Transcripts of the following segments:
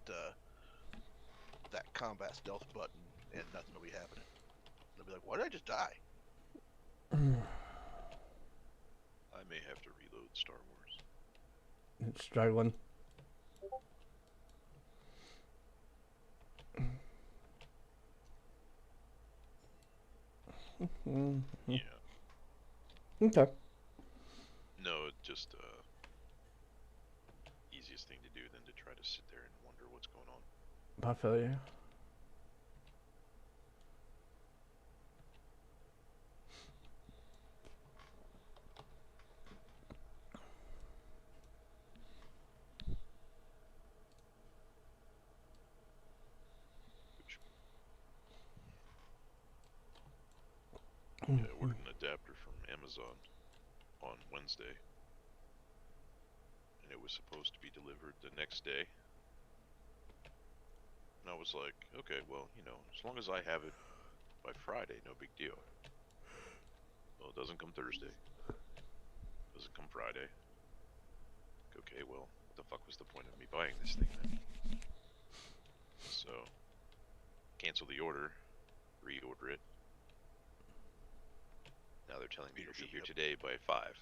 that combat stealth button, and nothing will be happening. They'll be like, "Why did I just die?" I may have to reload Star Wars. Struggling. Yeah. Okay. No, just easiest thing to do than to try to sit there and wonder what's going on. I feel you. Which, yeah, I ordered an adapter from Amazon on Wednesday, and it was supposed to be delivered the next day. And I was like, okay, well, as long as I have it by Friday, no big deal. Well, it doesn't come Thursday. Doesn't come Friday. Okay, well, what the fuck was the point of me buying this thing then? So, cancel the order, reorder it. Now they're telling me it'll be here today by 5.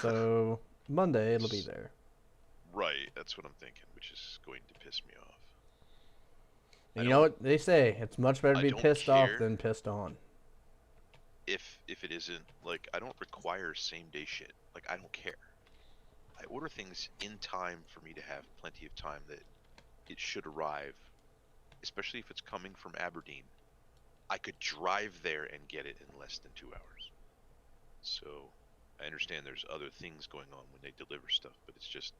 So Monday it'll be there. Right, that's what I'm thinking, which is going to piss me off. And you know what they say? It's much better to be pissed off care than pissed on. If it isn't, like, I don't require same day shit. Like, I don't care. I order things in time for me to have plenty of time that it should arrive, especially if it's coming from Aberdeen. I could drive there and get it in less than 2 hours. So I understand there's other things going on when they deliver stuff, but it's just,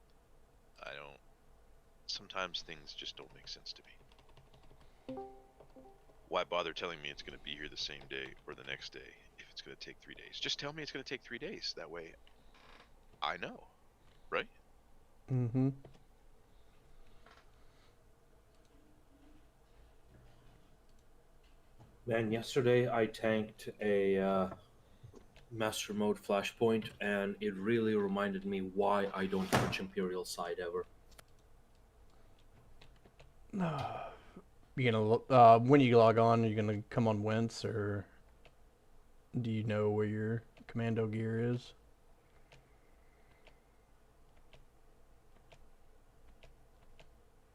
sometimes things just don't make sense to me. Why bother telling me it's going to be here the same day or the next day if it's going to take 3 days? Just tell me it's going to take 3 days. That way I know, right? Mm-hmm. Man, yesterday I tanked a Master Mode Flashpoint, and it really reminded me why I don't touch Imperial side ever. You gonna when you log on, are you gonna come on Wentz, or do you know where your commando gear is?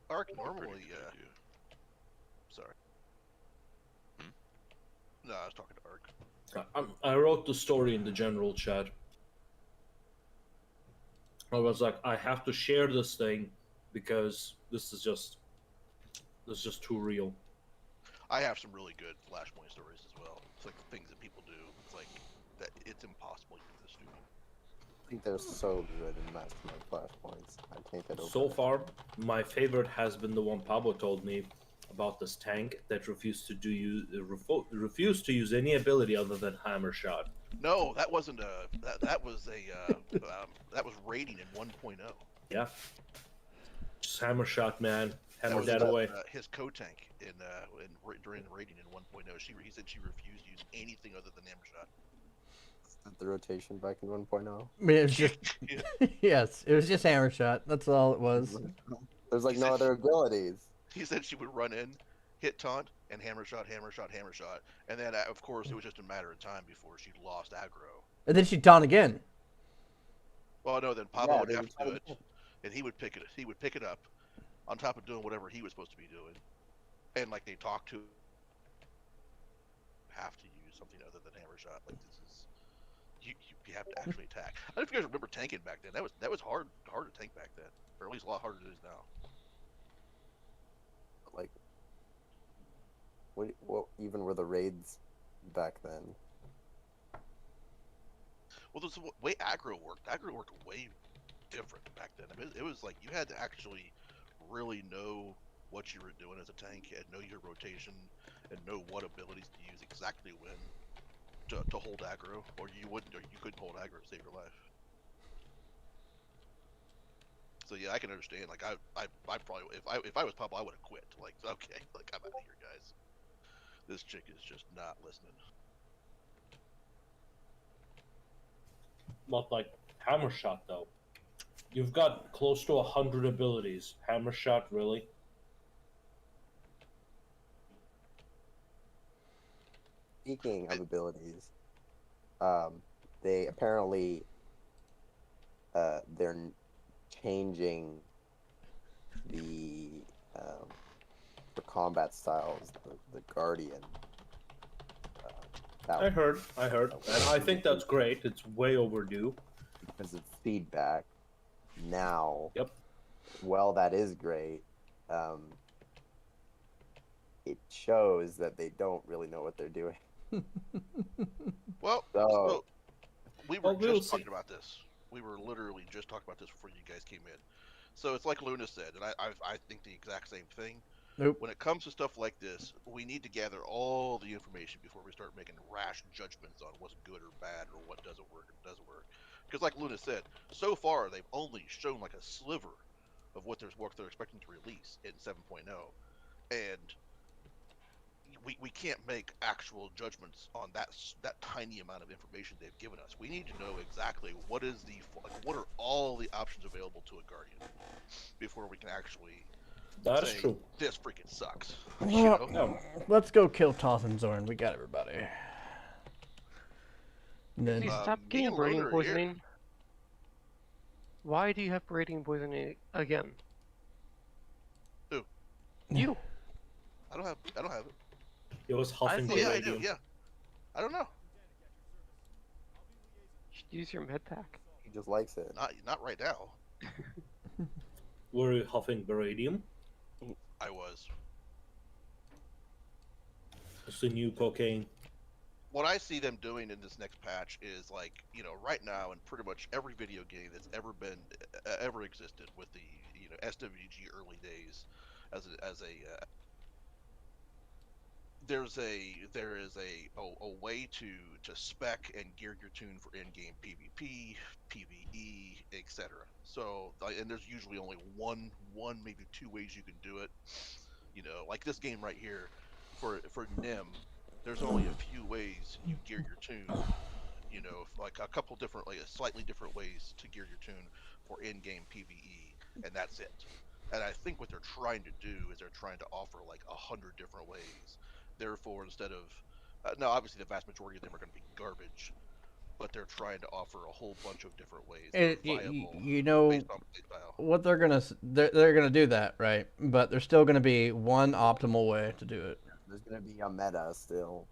Arc normally, sorry. No, I was talking to Arc. I wrote the story in the general chat. I was like, I have to share this thing because this is just too real. I have some really good Flashpoint stories as well. It's like the things that people do. It's like that. It's impossible to do this stupid. I think they're so good in Mastermind Flashpoints. I can't get over So it. far, my favorite has been the one Pablo told me about this tank that refused to use any ability other than hammer shot. No, that wasn't a. That was a. That was raiding in 1.0. Yeah, just hammer shot, man. Hammer was that away. His co-tank during the raiding in 1.0. He said she refused to use anything other than hammer shot. The rotation back in 1.0. I mean, it was just yes, it was just hammer shot. That's all it was. There's like no other abilities. He said she would run in, hit taunt, and hammer shot, and then of course it was just a matter of time before she lost aggro. And then she'd taunt again. Well, no, then Pablo would have to do it, and he would pick it. He would pick it up, on top of doing whatever he was supposed to be doing, and like they talked to, have to use something other than hammer shot. Like this is, you have to actually attack. I don't know if you guys remember tanking back then. That was hard to tank back then, or at least a lot harder than it is now. Like, what even were the raids back then? Well, the way aggro worked way different back then. I mean, it was like you had to actually really know what you were doing as a tank, and know your rotation, and know what abilities to use exactly when to hold aggro, or you couldn't hold aggro to save your life. So yeah, I can understand. Like I probably if I was Pablo, I would have quit. Like okay, like I'm out of here, guys. This chick is just not listening. Not like hammer shot though. You've got close to 100 abilities. Hammer shot, really? Speaking of abilities, they apparently they're changing the for combat styles. The Guardian. I heard, and I think that's great. It's way overdue. Because of feedback. Now, Yep. well, that is great. It shows that they don't really know what they're doing. Well, So, so we were Well, we'll just see. talking about this. We were literally just talking about this before you guys came in. So it's like Luna said, and I think the exact same thing. Nope. When it comes to stuff like this, we need to gather all the information before we start making rash judgments on what's good or bad or what doesn't work and doesn't work. Because like Luna said, so far they've only shown like a sliver of what they're expecting to release in 7.0, and we can't make actual judgments on that tiny amount of information they've given us. We need to know exactly what are all the options available to a Guardian before we can actually That is say true. this freaking sucks. Well, No. let's go kill Toth and Zorn. We got everybody. And then, Please stop me getting and braiding Loner are here. poisoning. Why do you have braiding poisoning again? Who? You. I don't have it. It was huffing Oh, Oh, yeah, I do. Palladium. Yeah. I don't know. You should use your med pack. he just likes it. Not right now. Were you huffing Beradium? I was. It's the new cocaine. What I see them doing in this next patch is like, right now in pretty much every video game that's ever existed with the SWG early days, there is a way to spec and gear your tune for in-game PvP, PvE, etc. So and there's usually only one maybe two ways you can do it. Like this game right here for NiM, there's only a few ways you gear your tune. Like a couple different, like slightly different ways to gear your tune for in-game PvE, and that's it. And I think what they're trying to do is they're trying to offer like 100 different ways. Therefore, instead of now, obviously the vast majority of them are going to be garbage, but they're trying to offer a whole bunch of different ways that are viable based on playstyle. what they're gonna do that, right? But there's still gonna be one optimal way to do it. There's gonna be a meta still.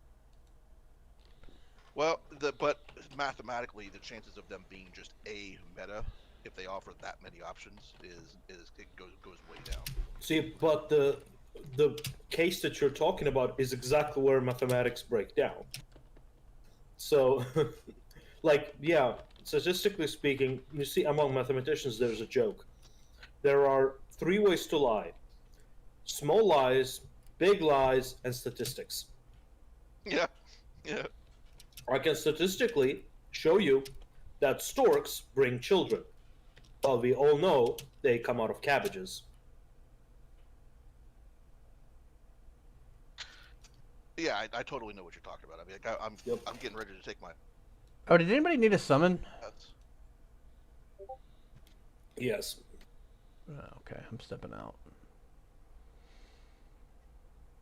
Well, but mathematically, the chances of them being just a meta, if they offer that many options, it goes way down. See, but the case that you're talking about is exactly where mathematics break down. So, like, yeah, statistically speaking, you see, among mathematicians, there's a joke. There are 3 ways to lie: small lies, big lies, and statistics. Yeah. I can statistically show you that storks bring children. Well, we all know they come out of cabbages. Yeah, I totally know what you're talking about. I mean, I'm getting ready to take my. Oh, did anybody need a summon? Yes. Oh, okay, I'm stepping out.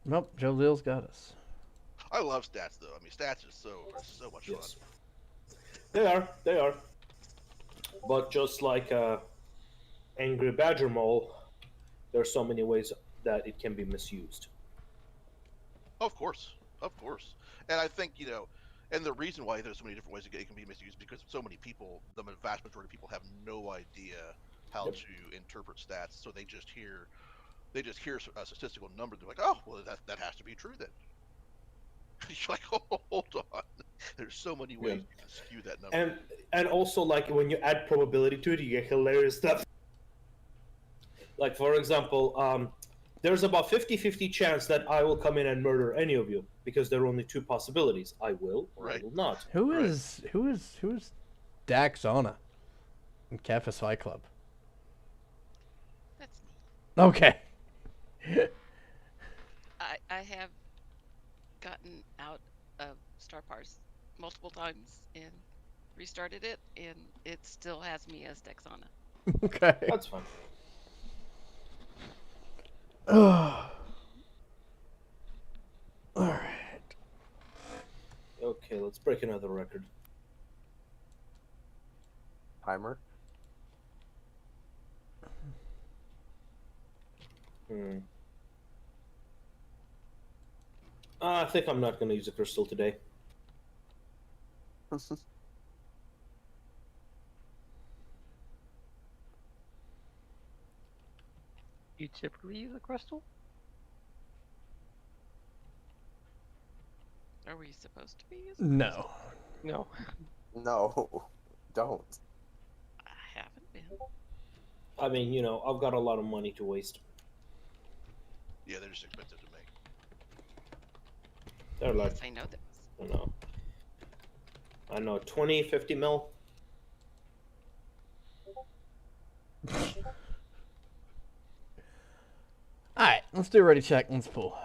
Nope, Joe Lil's got us. I love stats though. I mean, stats are so much Yes. fun. They are. But just like Angry Badger Mole, there are so many ways that it can be misused. Of course. And I think and the reason why there's so many different ways it can be misused because so many people, the vast majority of people, have no idea how Yep. to interpret stats. So they just hear a statistical number. They're like, oh, well, that has to be true then. You're like, oh, hold on. There's so many ways you can skew that number. And also, like, when you add probability to it, you get hilarious stuff. Like, for example, there's about 50-50 chance that I will come in and murder any of you because there are only 2 possibilities: I will or I will not. Who is Daxona in Cafe Fight Club? That's me. Okay. I have gotten out of Star Parse multiple times and restarted it, and it still has me as Dexana. Okay. That's fine. All right. Okay, let's break another record. Timer. I think I'm not going to use a crystal today. You typically use a crystal? Are we supposed to be using No. No. No, don't. I haven't been. I mean, you know, I've got a lot of money to waste. Yeah, they're just expensive to make. They're like, Yes, I know this. I know, 20, 50 mil. All right, let's do a ready check. Let's pull.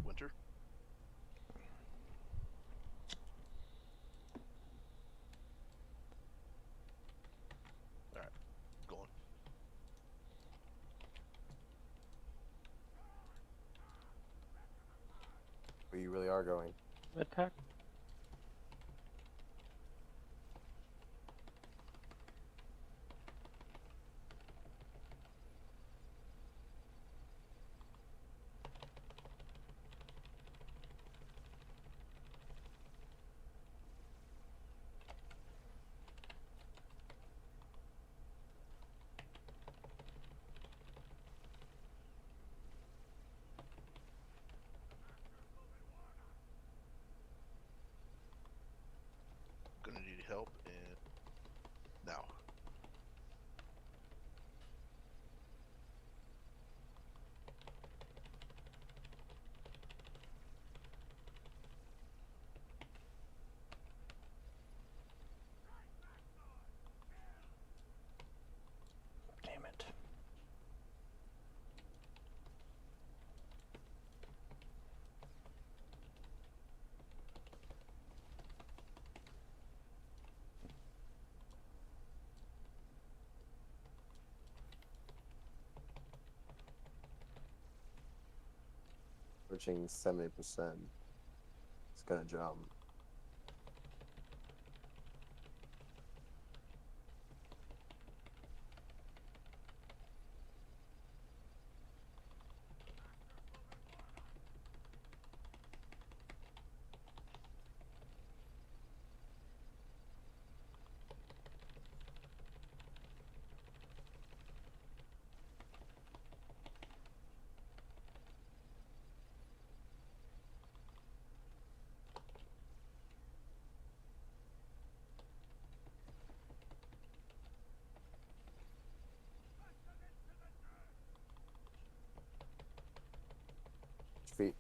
Winter. All right, going. We really are going. Med pack? Gonna need help and now. Damn it. Approaching 70%. It's gonna jump. Feet.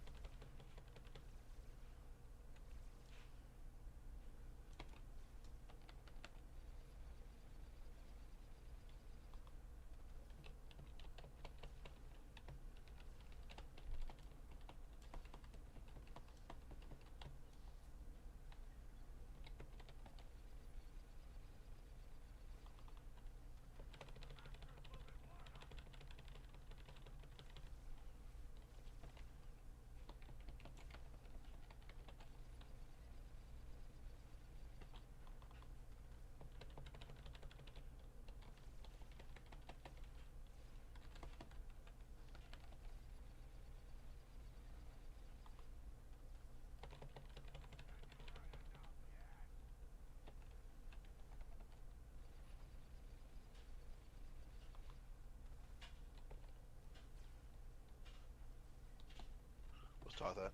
Let's talk that.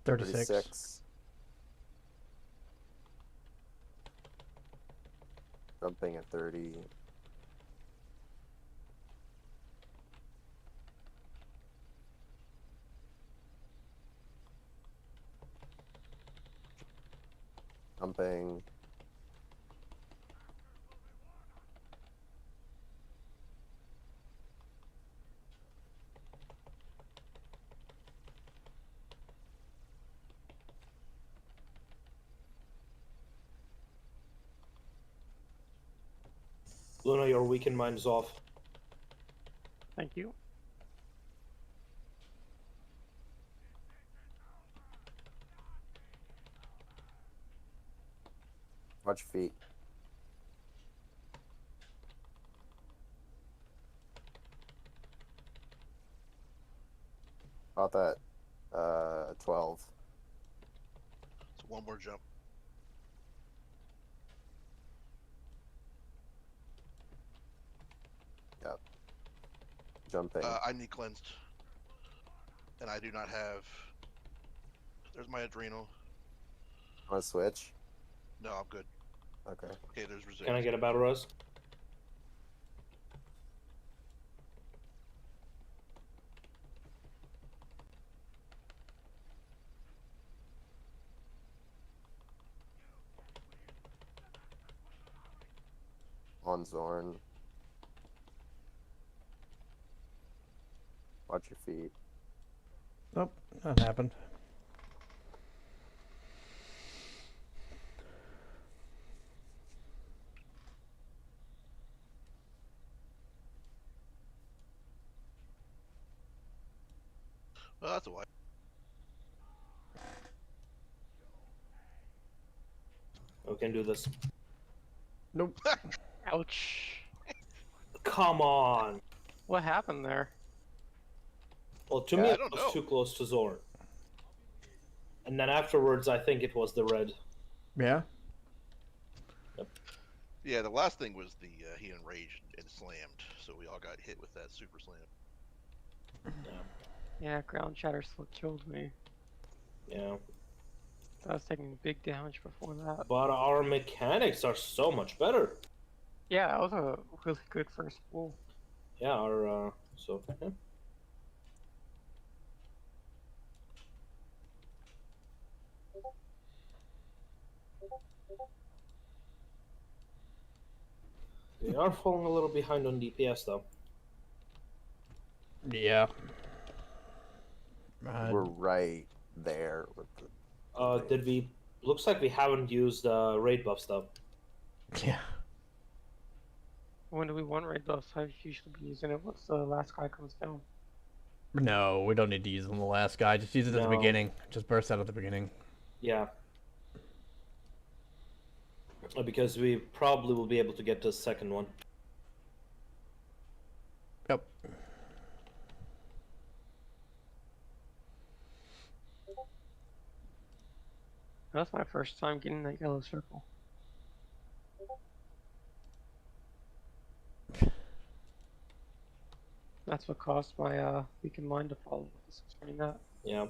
36. 36. Jumping at 30. Jumping. Luna, your weakened mind is off. Thank you. Watch feet. About that. 12. So one more jump. Yep. Jumping. I need cleansed, and I do not have. There's my adrenal. Want to switch? No, I'm good. Okay. Okay, there's resist. Can I get a battle res? On Zorn. Watch your feet. Nope, that happened. Oh, that's a why. We can do this. Nope. Ouch. Come on. What happened there? Well, to Yeah, me, I it don't was know. too close to Zorn. And then afterwards, I think it was the red. Yeah. Yeah, the last thing was the he enraged and slammed, so we all got hit with that super slam. Yeah, ground shatter still killed me. Yeah. I was taking big damage before that. But our mechanics are so much better. Yeah, that was a really good first pull. Yeah, our, so, yeah. We are falling a little behind on DPS, though. Yeah. We're right there with the. Did we... Looks like we haven't used, raid buffs, though. Yeah. When do we want raid buffs? I usually be using it once the last guy comes down. No, we don't need to use it on the last guy. Just use it at the No. beginning. Just burst out at the beginning. Yeah. Because we probably will be able to get the second one. Yep. That's my first time getting that yellow circle. That's what caused my weakened mind to fall. Was explaining that. Yeah.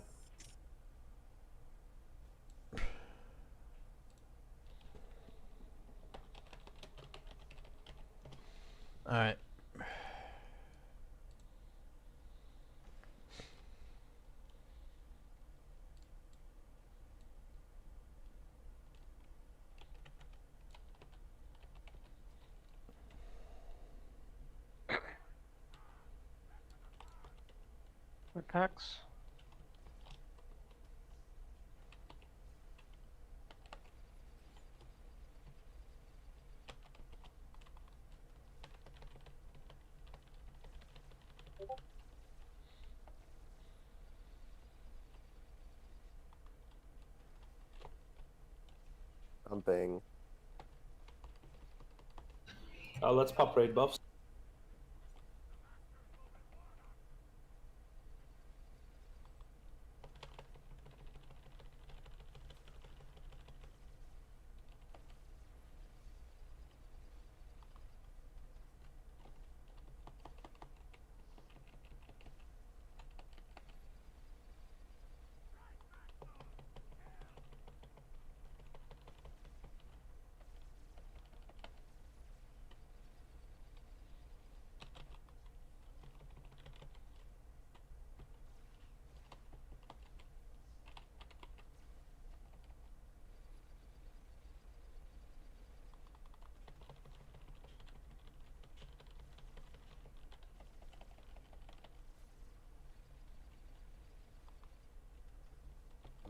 Alright. What packs? Jumping. Let's pop raid buffs.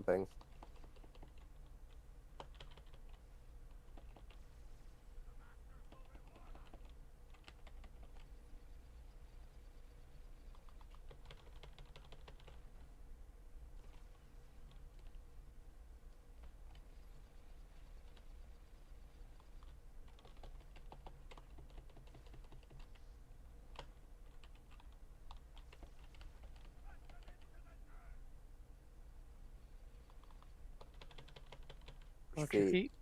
Jumping. Watch your feet.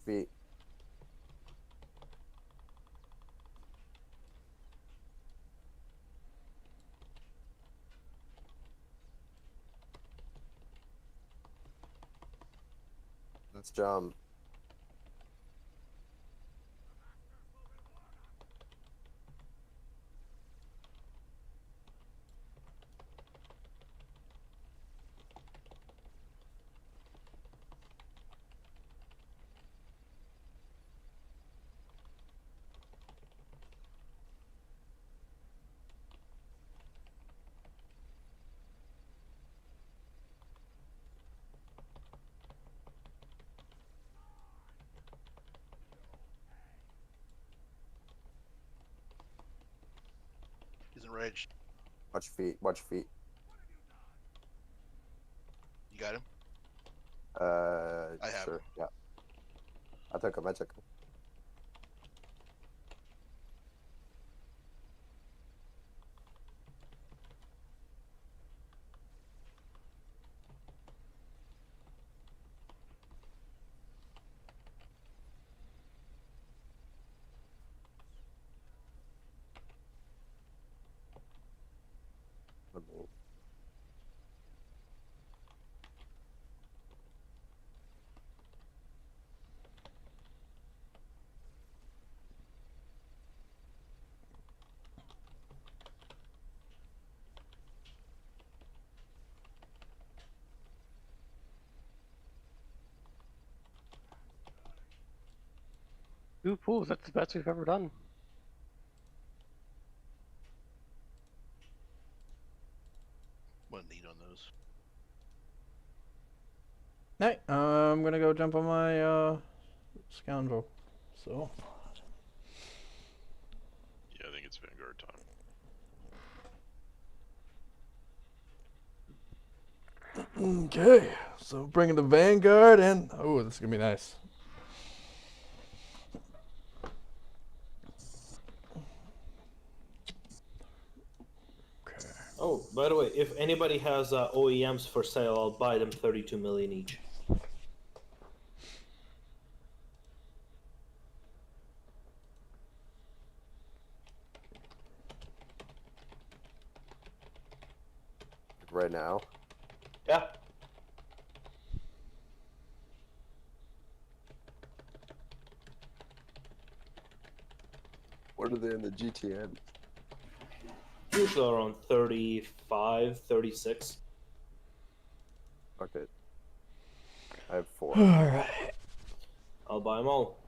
Feet. Let's jump. He's enraged. Watch feet. Watch feet. You got him? I have Sure. him. Yeah. I took him. I took him. Let me- Two pools, that's the best we've ever done. What need on those? Hey, I'm gonna go jump on my scoundrel. So Yeah, I think it's Vanguard time. okay, so bringing the Vanguard and oh, this is gonna be nice. Okay. Oh, by the way, if anybody has OEMs for sale, I'll buy them 32 million each. Right now. Yeah. What are they in the GTN? Usually around 35, 36. Okay. I have 4. All right. I'll buy them all.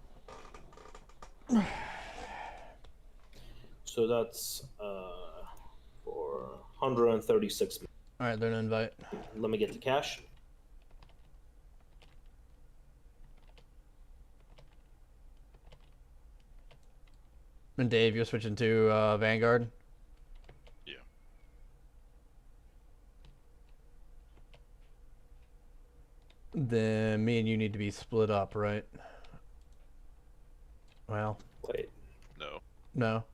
So that's for 136. All right, they're an invite. Let me get the cash. And Dave, you're switching to Vanguard. Yeah. Then me and you need to be split up, right? Well, Wait, No. no.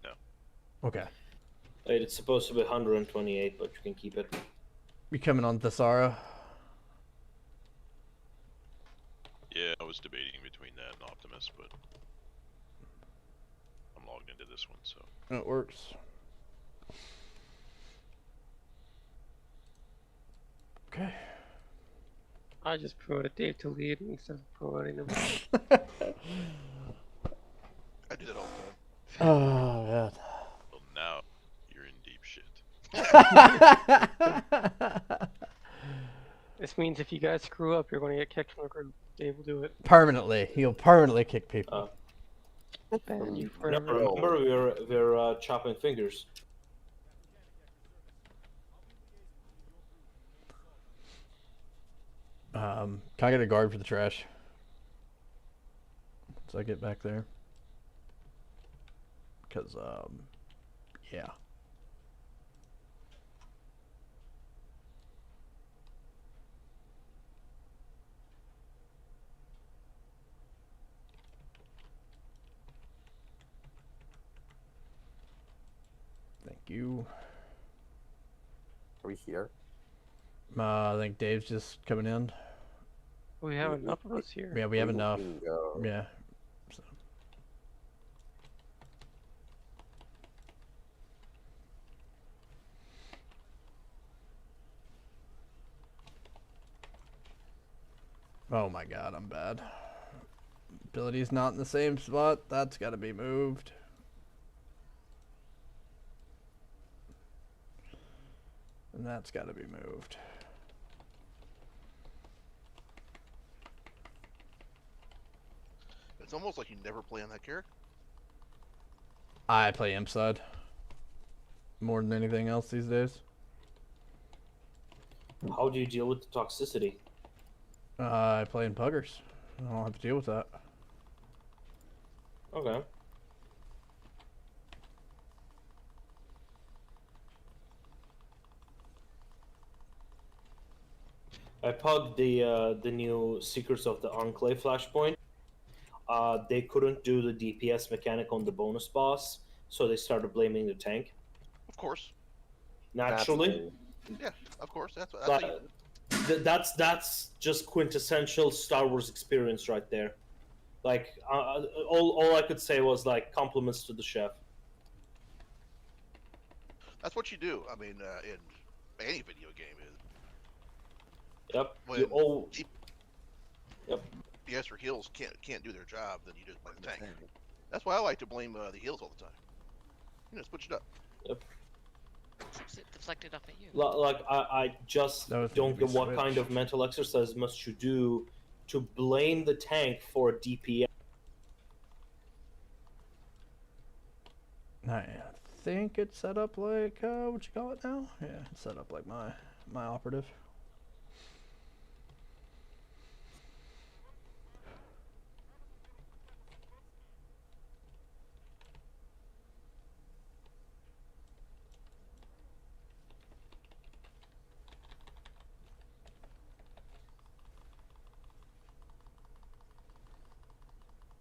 No. Okay. it's supposed to be 128, but you can keep it. You coming on Thesara? Yeah, I was debating between that and Optimus, but I'm logged into this one, so. It works. Okay. I just promoted Dave to lead instead of promoting him. I do that all the time. Oh man. Well, now you're in deep shit. This means if you guys screw up, you're going to get kicked from the group. Dave will do it. Permanently. He'll permanently kick people. Ban you No, forever. remember, we're chopping fingers. Can I get a guard for the trash? Once I get back there. Because, yeah. Thank you. Are we here? I think Dave's just coming in. We have enough of us here. Yeah, we have enough. can go. Yeah. So. Oh my god, I'm bad. Ability's not in the same spot. That's got to be moved. And that's got to be moved. It's almost like you never play on that character. I play imp side more than anything else these days. How do you deal with the toxicity? I play in puggers. I don't have to deal with that. Okay. I pugged the new Secrets of the Enclave flashpoint. They couldn't do the DPS mechanic on the bonus boss, so they started blaming the tank. Of course. Naturally, Yeah, of course. That's how you, but that's just quintessential Star Wars experience right there. Like all I could say was like compliments to the chef. that's what you do. I mean, in any video game is Yep. when You all. Yep. DPS or heals can't do their job, then you just blame the tank. That's why I like to blame the heals all the time. You know, switch it up. Deflected off at you. Like I just That was don't gonna get be what kind switch. of mental exercise must you do to blame the tank for DPS. I think it's set up like what you call it now? Yeah, it's set up like my operative.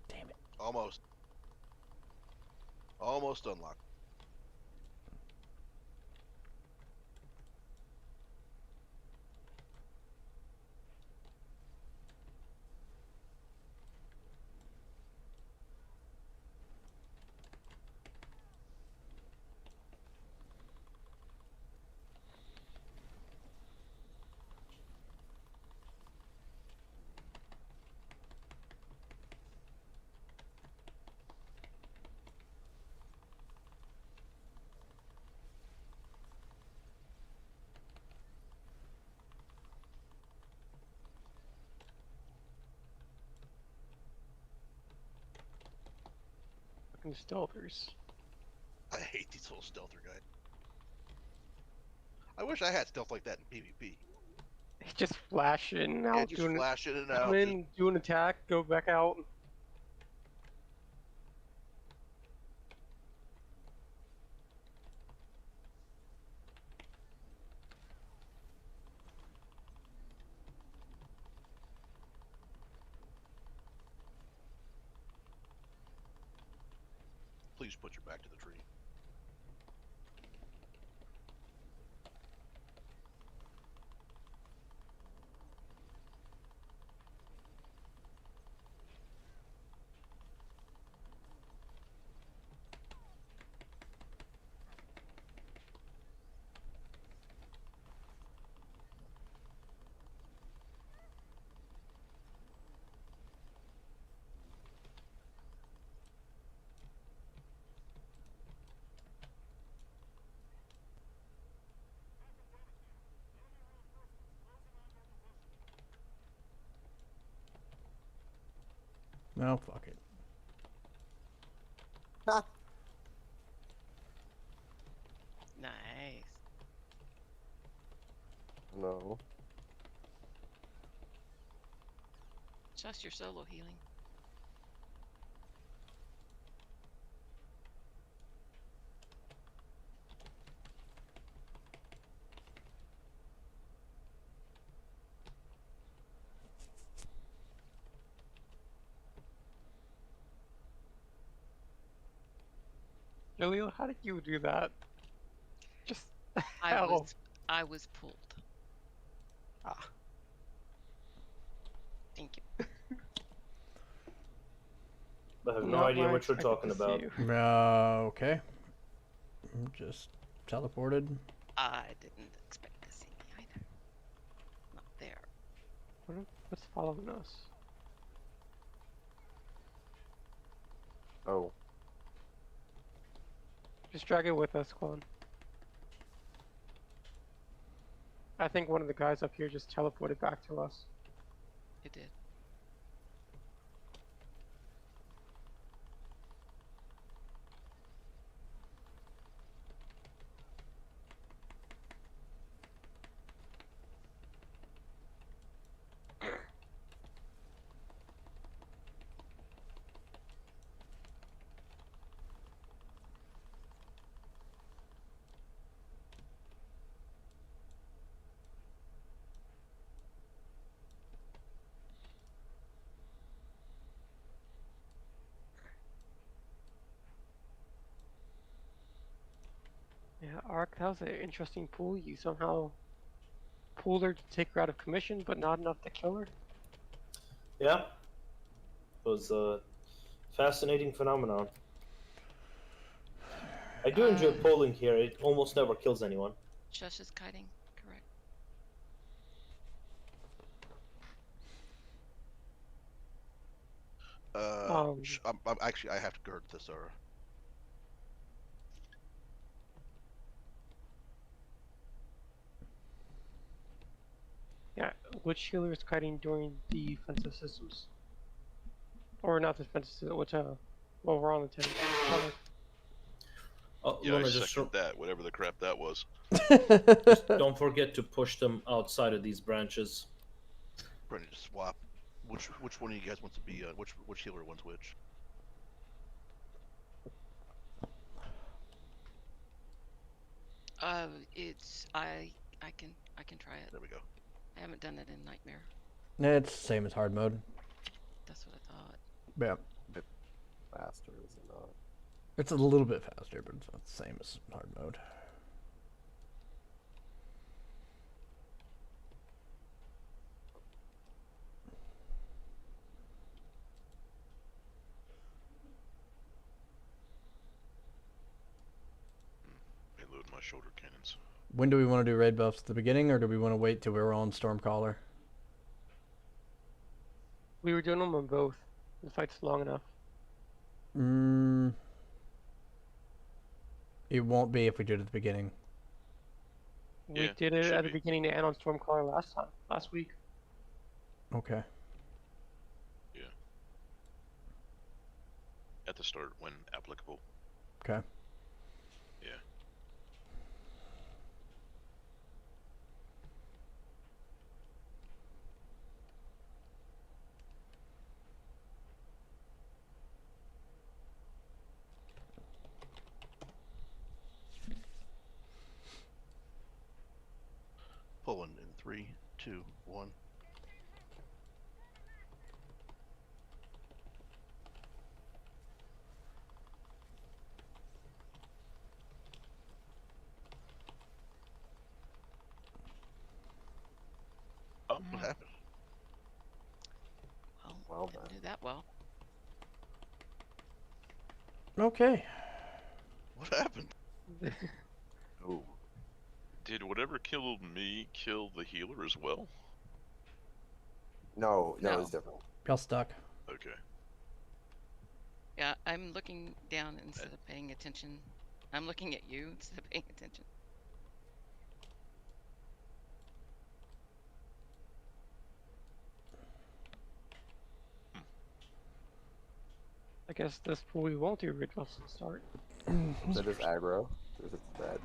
Damn it. Almost. Almost unlocked. Fucking stealthers. I hate these little stealther guys. I wish I had stealth like that in PvP. Just flash in and Yeah, out, just doing flash in and come out. in, do an attack, go back out. Please put your back to the tree. No, fuck it. Ha! Nice. No. Just your solo healing. Jaleel, how did you do that? Just I how? was pulled. Ah. Thank you. I have no Not idea where I what you're expected talking to see about. you. Okay. Just teleported. I didn't expect to see me either. Not there. What's following us? Oh. Just drag it with us, Quan. I think one of the guys up here just teleported back to us. It did. Yeah, Ark, that was an interesting pull. You somehow pulled her to take her out of commission, but not enough to kill her. Yeah. It was a fascinating phenomenon. I do enjoy polling here. It almost never kills anyone. Shush is kiting. Correct. I'm actually, I have to go to this, Yeah, which healer is kiting during the defensive systems? Or not the defensive system, which, well, we're on the 10. Oh, Yeah, I Luna, just second that, whatever the crap that was. don't forget to push them outside of these branches. ready to swap. Which one of you guys wants to be? Which healer wants which? It's I can try it. There we go. I haven't done it in Nightmare. It's the same as hard mode. That's what I thought. Yeah. Faster, is it not? It's a little bit faster, but it's not the same as hard mode. Reload my shoulder cannons. When do we want to do raid buffs? At the beginning, or do we want to wait till we're on Stormcaller? We were doing them on both. The fight's long enough. It won't be if we do it at the beginning. We Yeah, did it should at the be. beginning and on Stormcaller last week. Okay. At the start, when applicable. Okay. Yeah. Pulling in 3, 2, 1. What happened? Well didn't then. do that well. Okay. What happened? Ooh. Did whatever killed me kill the healer as well? No, No. it's different. Y'all stuck. Okay. Yeah, I'm looking down instead of paying attention. I'm looking at you instead of paying attention. I guess this pool we won't do rituals to start. So just aggro. There's a threat.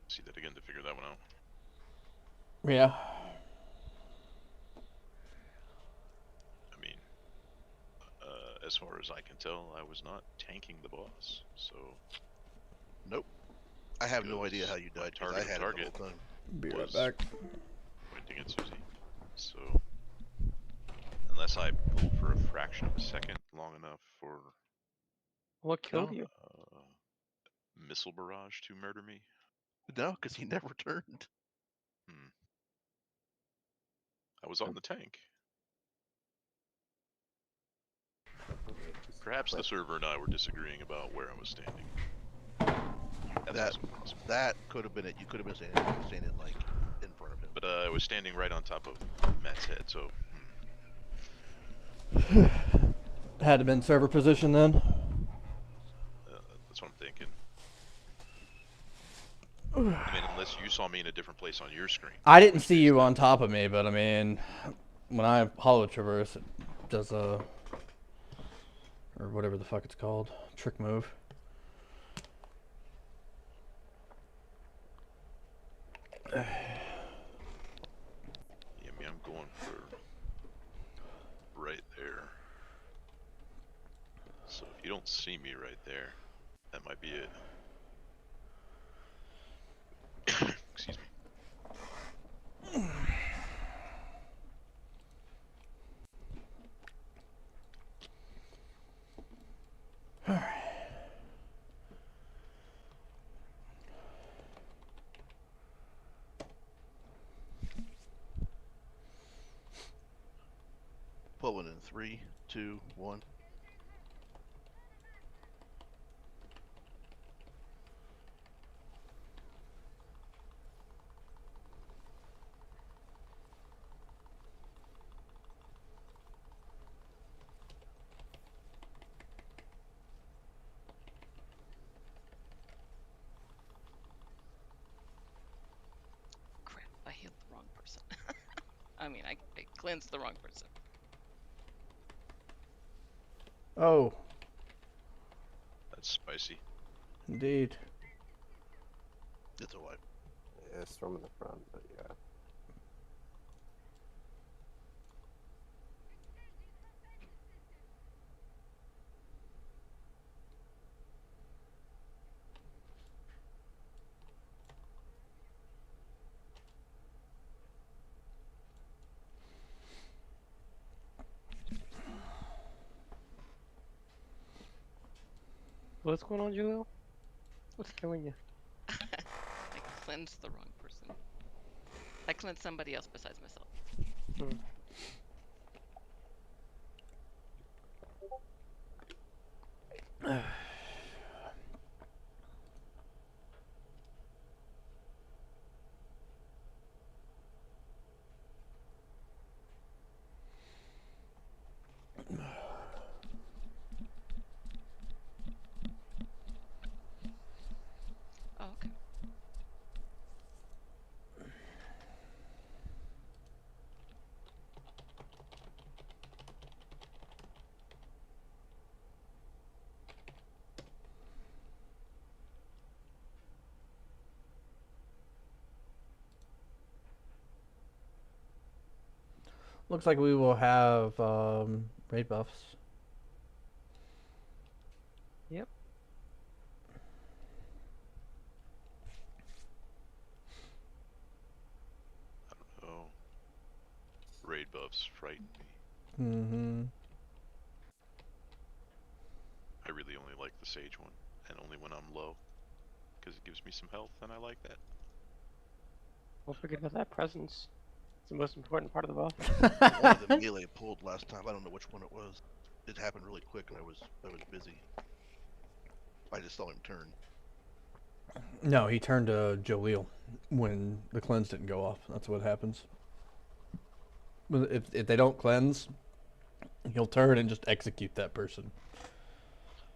See that again to figure that one out. Yeah. I mean, as far as I can tell, I was not tanking the boss, so Nope. I have no idea Because how you my died because I had it the target whole time. Be right was back. pointing at Susie. So, unless I pulled for a fraction of a second long enough for What killed you? missile barrage to murder me, No, because he never turned. I was on the tank. Perhaps the server and I were disagreeing about where I was standing. That's That- also possible. That could have been it. You could have been standing like in front of him. But I was standing right on top of Matt's head, so Had to been server position then. that's what I'm thinking. I mean, unless you saw me in a different place on your screen. I didn't see you on top of me, but I mean, when I hollow traverse, it does a, or whatever the fuck it's called, trick move. Yeah, I mean, I'm going for right there. So if you don't see me right there, that might be it. Excuse me. Pulling in 3, 2, 1. Crap, I healed the wrong person. I mean, I cleansed the wrong person. Oh, That's spicy. indeed. It's a wipe. Yeah, storm in the front, but yeah. What's going on, Julio? What's killing you? I cleansed the wrong person. I cleansed somebody else besides myself. Looks like we will have raid buffs. Yep. Oh. Raid buffs frighten me. Mm-hmm. I really only like the Sage one, and only when I'm low, because it gives me some health, and I like that. Don't forget about that presence. It's the most important part of the buff. One of the melee pulled last time. I don't know which one it was. It happened really quick, and I was busy. I just saw him turn. No, he turned to Jaleel when the cleanse didn't go off. That's what happens. If they don't cleanse, he'll turn and just execute that person.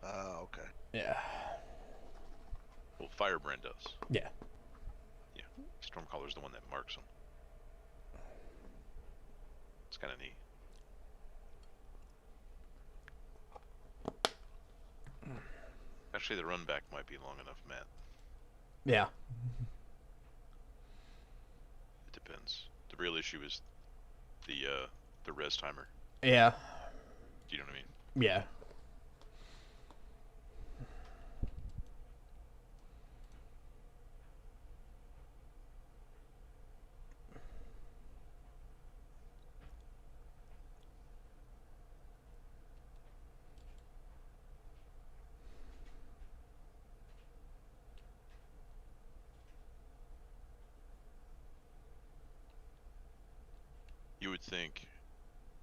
Okay. Yeah. Well, Firebrand does. Yeah. Yeah. Stormcaller's the one that marks them. It's kind of neat. Actually, the run back might be long enough, Matt. Yeah. It depends. The real issue is the res timer. Yeah. Do you know what I mean? Yeah. You would think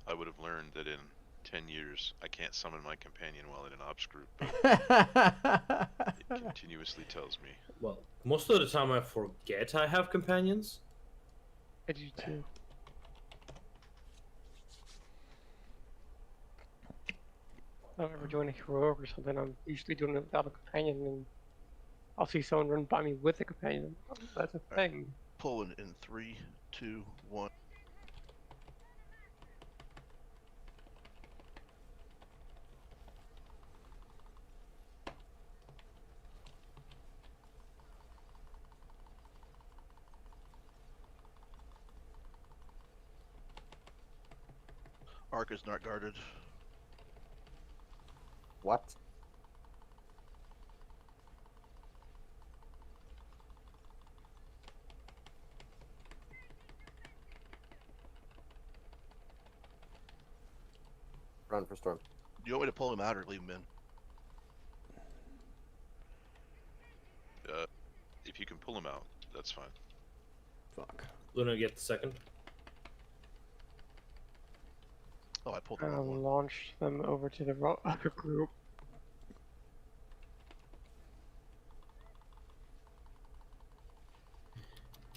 I would have learned that in 10 years I can't summon my companion while in an ops group, but it continuously tells me. Well, most of the time I forget I have companions. I do too. If I'm ever doing a heroic or something, I'm usually doing it without a companion, and I'll see someone run by me with a companion. That's a thing. Pulling in 3, 2, 1. Arc is not guarded. What? Run for storm. Do you want me to pull him out or leave him in? If you can pull him out, that's fine. Fuck. Luna, get the second. Oh, I pulled the I'll wrong one. launch them over to the other group.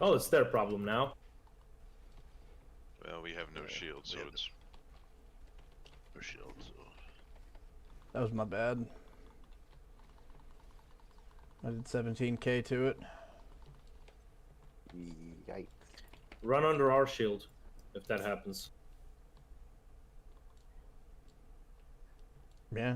Oh, it's their problem now. Well, we have no Yeah, shield, we so have it's... No shield, so. That was my bad. I did 17k to it. Yikes. Run under our shield, if that happens. Yeah.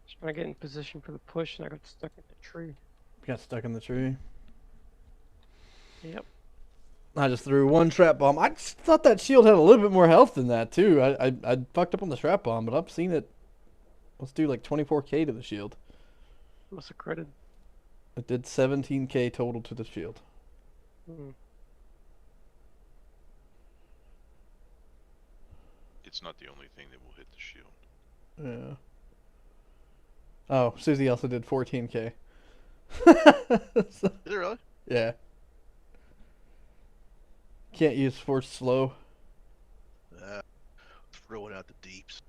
Just trying to get in position for the push, and I got stuck in the tree. Got stuck in the tree. Yep. I just threw one trap bomb. I just thought that shield had a little bit more health than that too. I fucked up on the trap bomb, but I've seen it. Let's do like 24k to the shield. Must have critted. It did 17k total to the shield. Hmm. It's not the only thing that will hit the shield. Yeah. Oh, Susie also did 14k. So, Did it really? yeah. Can't use force slow. Throwing out the deeps.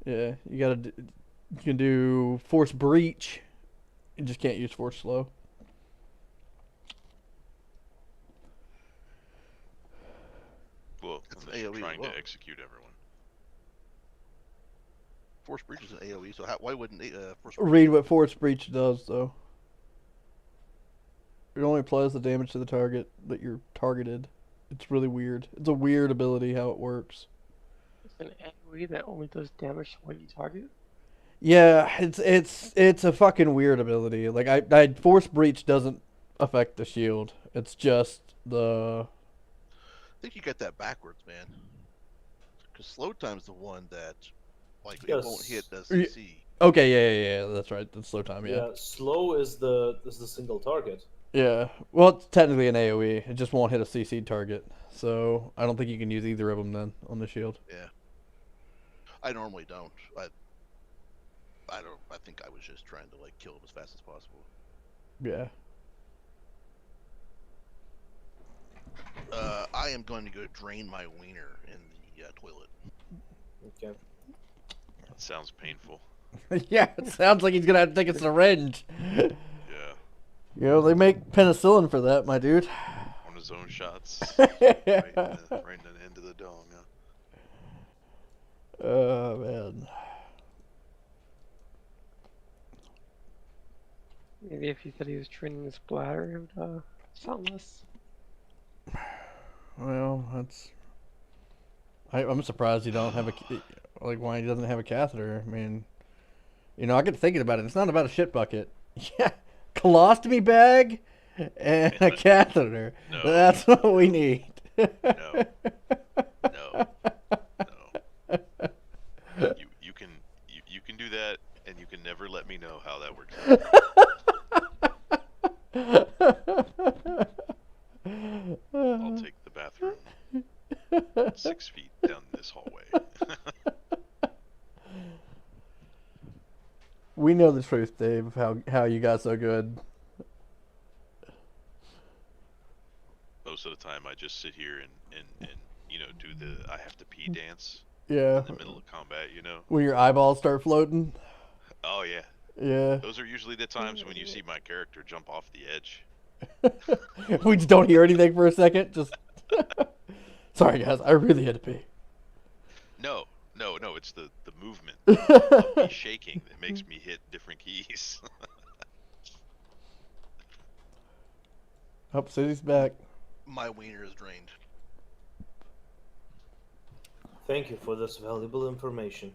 Yeah, you can do force breach. You just can't use force slow. Well, It's unless you're AoE as trying well. to execute everyone. Force breach is an AoE, so why wouldn't force breach? Read what force breach does though. It only applies the damage to the target that you're targeted. It's really weird. It's a weird ability how it works. It's an AoE that only does damage to what you target. Yeah, it's a fucking weird ability. Like I force breach doesn't affect the shield. It's just the I think you got that backwards, man. Because slow time's the one that, like, it won't Yes. hit the Ye- CC. okay. Yeah. That's right. That's slow time. Yeah. Yeah, slow is the single target. Yeah. Well, it's technically an AOE. It just won't hit a CC target. So I don't think you can use either of them then on the shield. Yeah. I normally don't. I don't. I think I was just trying to like kill him as fast as possible. Yeah. I am going to go drain my wiener in the toilet. Okay. That sounds painful. Yeah. It sounds like he's gonna have to take a syringe. Yeah. You know, they make penicillin for that, my dude. On his own shots. right, in Oh, the end of the dong, huh? man. Maybe if he said he was training his bladder, it would sound less. Well, that's. I'm surprised you don't have like why he doesn't have a catheter. I mean, you know, I get thinking about it. It's not about a shit bucket. Yeah, colostomy bag and a catheter. No. That's what we need. No. No. You can do that, and you can never let me know how that works out. I'll take the bathroom 6 feet down this hallway. We know the truth, Dave, of how you got so good. Most of the time, I just sit here and you know, do the I have to pee dance Yeah. in the middle of combat, you know? When your eyeballs start floating. Oh, yeah. Yeah. Those are usually the times when you see my character jump off the edge. We just don't hear anything for a second. Just. Sorry, guys. I really had to pee. No, it's the movement of me shaking that makes me hit different keys. Oh, Suzy's back. My wiener is drained. Thank you for this valuable information.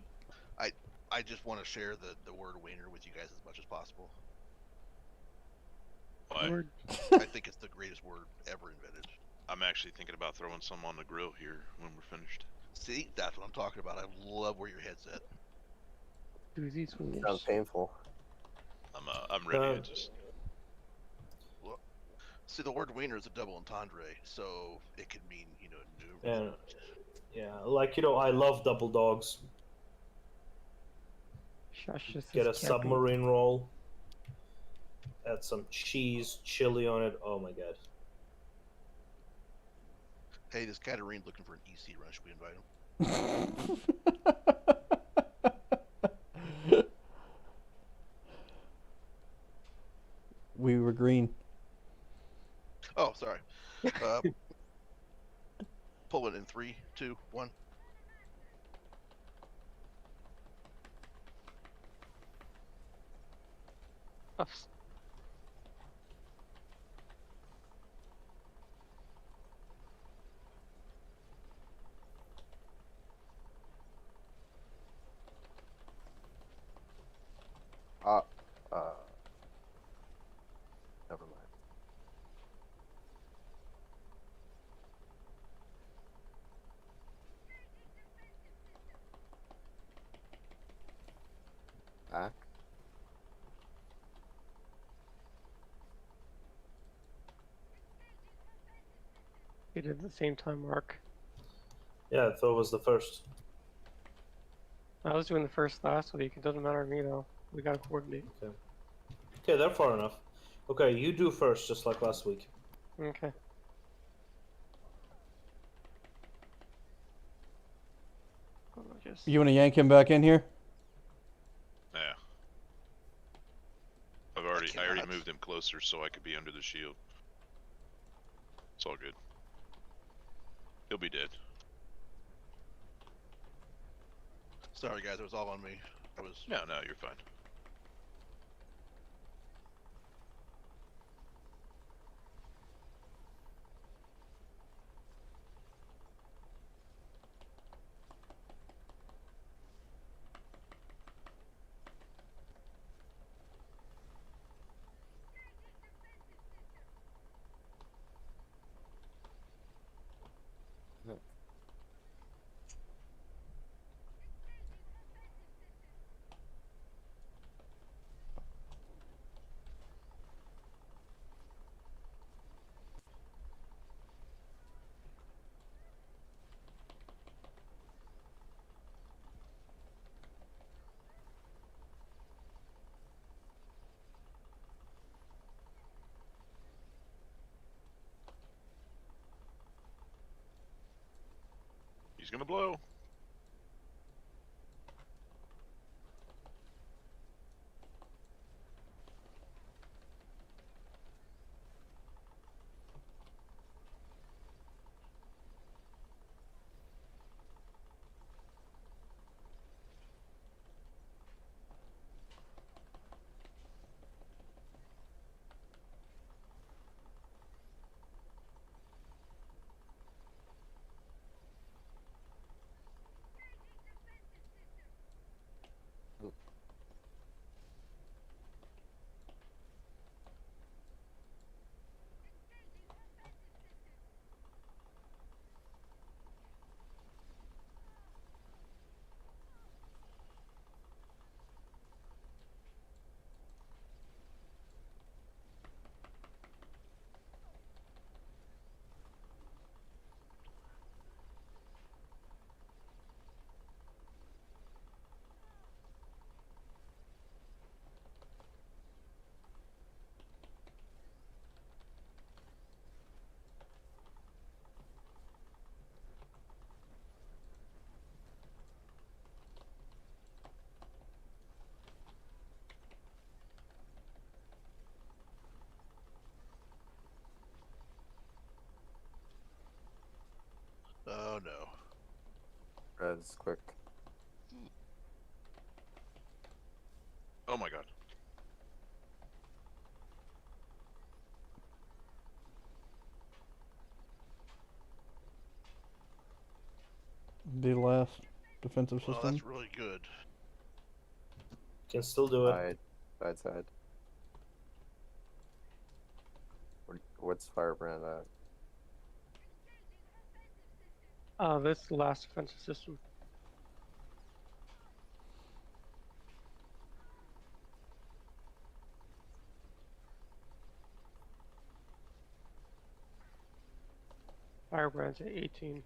I just want to share the word wiener with you guys as much as possible. Why? Word. I think it's the greatest word ever invented. I'm actually thinking about throwing some on the grill here when we're finished. See, that's what I'm talking about. I love where your head's at. Doozies Sounds wieners. painful. I'm ready to just. See, the word wiener is a double entendre, so it could mean, you know, Yeah. numerous. Yeah, like, you know, I love double dogs. Shush, just Get a says camping. submarine roll. Add some cheese, chili on it. Oh my god. Hey, this Katarina's looking for an EC run. Should we invite him? We were green. Oh, sorry. Pull it in 3, 2, 1. Puffs. Uh, never mind. Back. We did the same time mark. Yeah, I thought it was the first. I was doing the first last week. It doesn't matter to me though. We gotta coordinate. Okay, they're far enough. Okay, you do first, just like last week. Okay. Just You want to yank him back in here? Yeah. I already cannot. moved him closer so I could be under the shield. It's all good. He'll be dead. Sorry, guys. It was all on me. I was. No, you're fine. gonna blow. Oh no. Red's quick. Oh my god. The last defensive Well, system. that's really good. Can still do it. Side. What's Firebrand at? This last defensive system. Firebrand's at 18.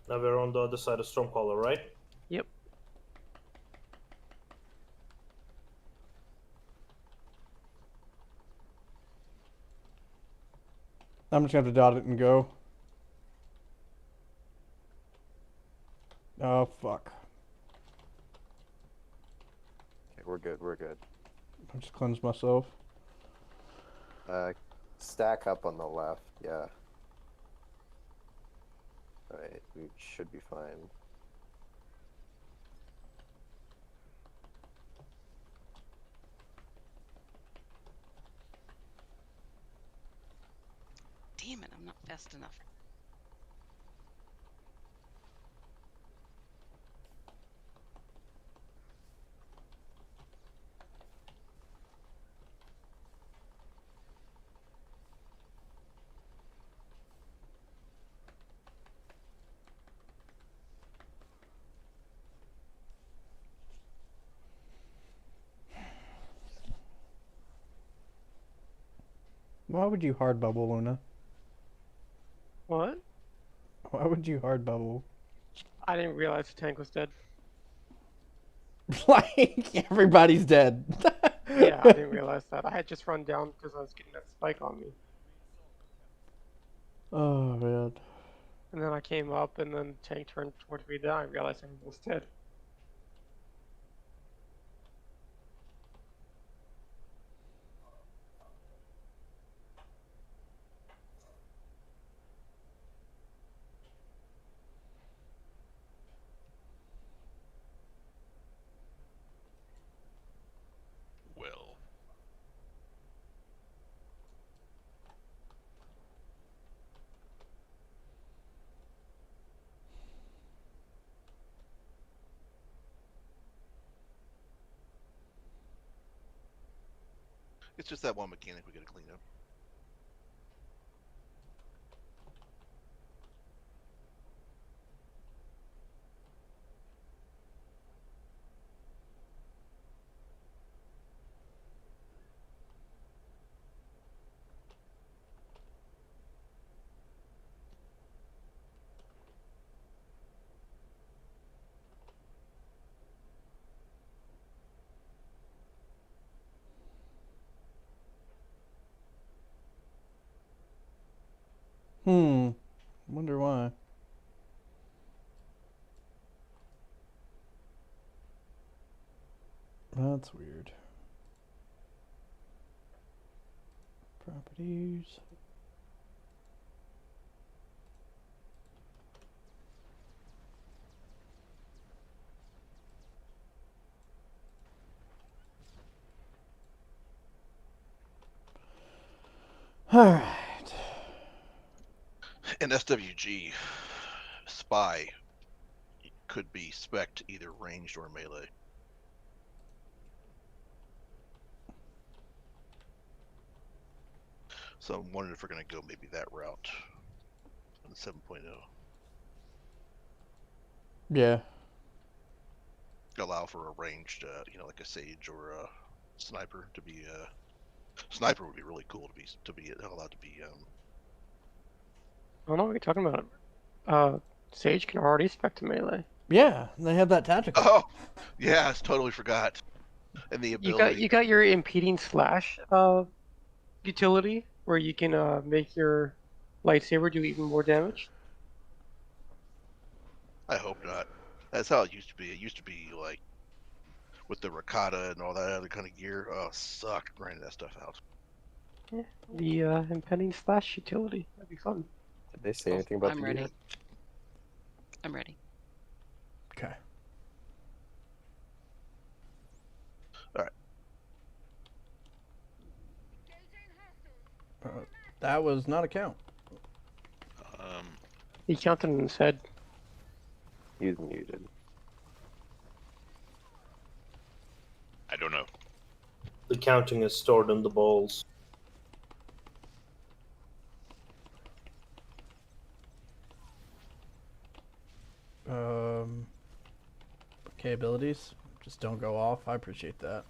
Now we're on the other side of Stormcaller, right? Yep. I'm just gonna have to dot it and go. Oh fuck. Okay, we're good. I just cleansed myself. Stack up on the left, yeah. Alright, we should be fine. Damn it, I'm not fast enough. Why would you hard bubble, Luna? What? Why would you hard bubble? I didn't realize the tank was dead. Like everybody's dead. Yeah, I didn't realize that. I had just run down because I was getting that spike on me. Oh man. And then I came up and then the tank turned towards me. Then I realized everyone was dead. Well. It's just that one mechanic we gotta clean up. Wonder why. That's weird. Properties. All right. In SWG, spy could be spec'd either ranged or melee. So I'm wondering if we're going to go maybe that route in 7.0. Yeah. Allow for a ranged, like a sage or a sniper to be. Sniper would be really cool to be allowed to be. I don't know what you're talking about. Sage can already spec to melee. Yeah, they have that tactical. Oh, yeah, I totally forgot. And the ability. You got your impeding slash utility where you can make your lightsaber do even more damage. I hope not. That's how it used to be. It used to be like with the Ricotta and all that other kind of gear. Oh, sucked grinding that stuff out. Yeah, the impeding slash utility. That'd be fun. Did they say Oh, anything about I'm the ready. gear? I'm ready. Okay. That was not a count. He counted in his head. He's muted. I don't know. The counting is stored in the balls. Okay, abilities. Just don't go off. I appreciate that.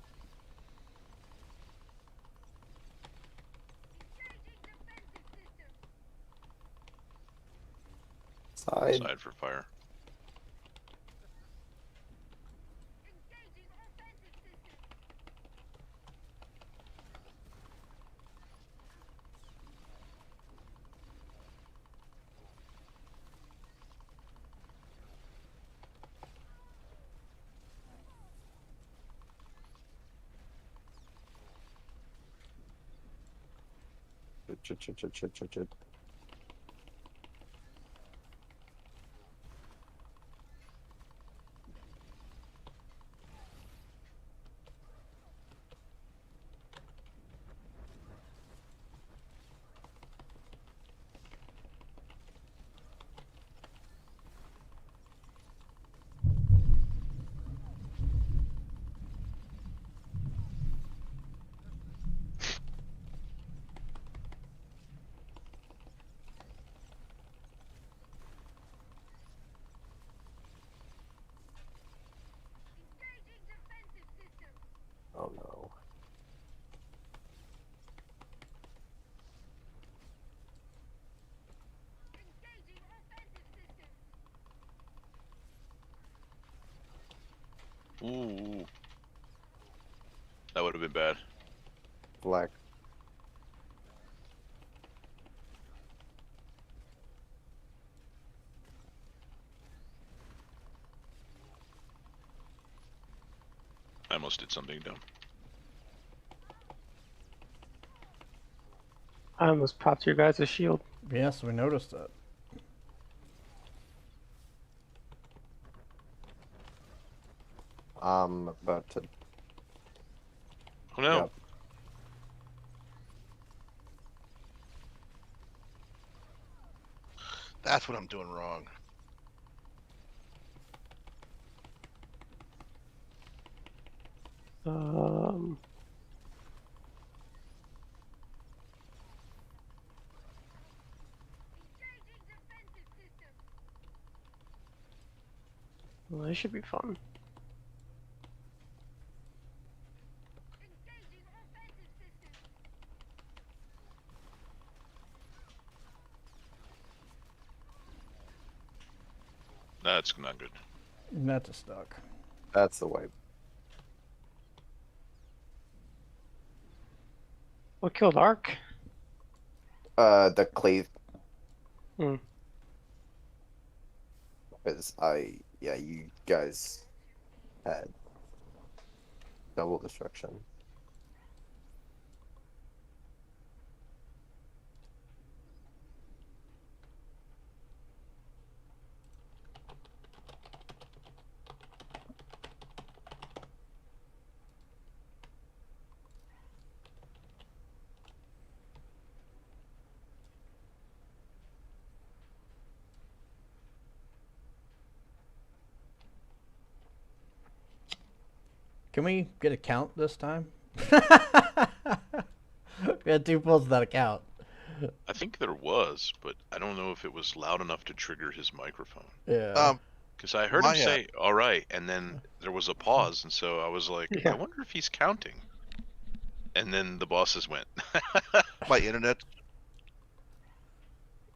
Side. Side for fire. Chit. Oh no. Ooh. That would have been bad. Black. I almost did something dumb. I almost popped your guys' shield. Yes, we noticed that. About to. Oh no. Yep. That's what I'm doing wrong. Well, this should be fun. That's not good. That's a stuck. That's the wipe. What killed Ark? The clay. Because you guys had double destruction. Can we get a count this time? We had 2 pulls without a count. I think there was, but I don't know if it was loud enough to trigger his microphone. Yeah. Because I heard him say, all right, and then there was a pause, and so I was like, Yeah. I wonder if he's counting. And then the bosses went. My internet.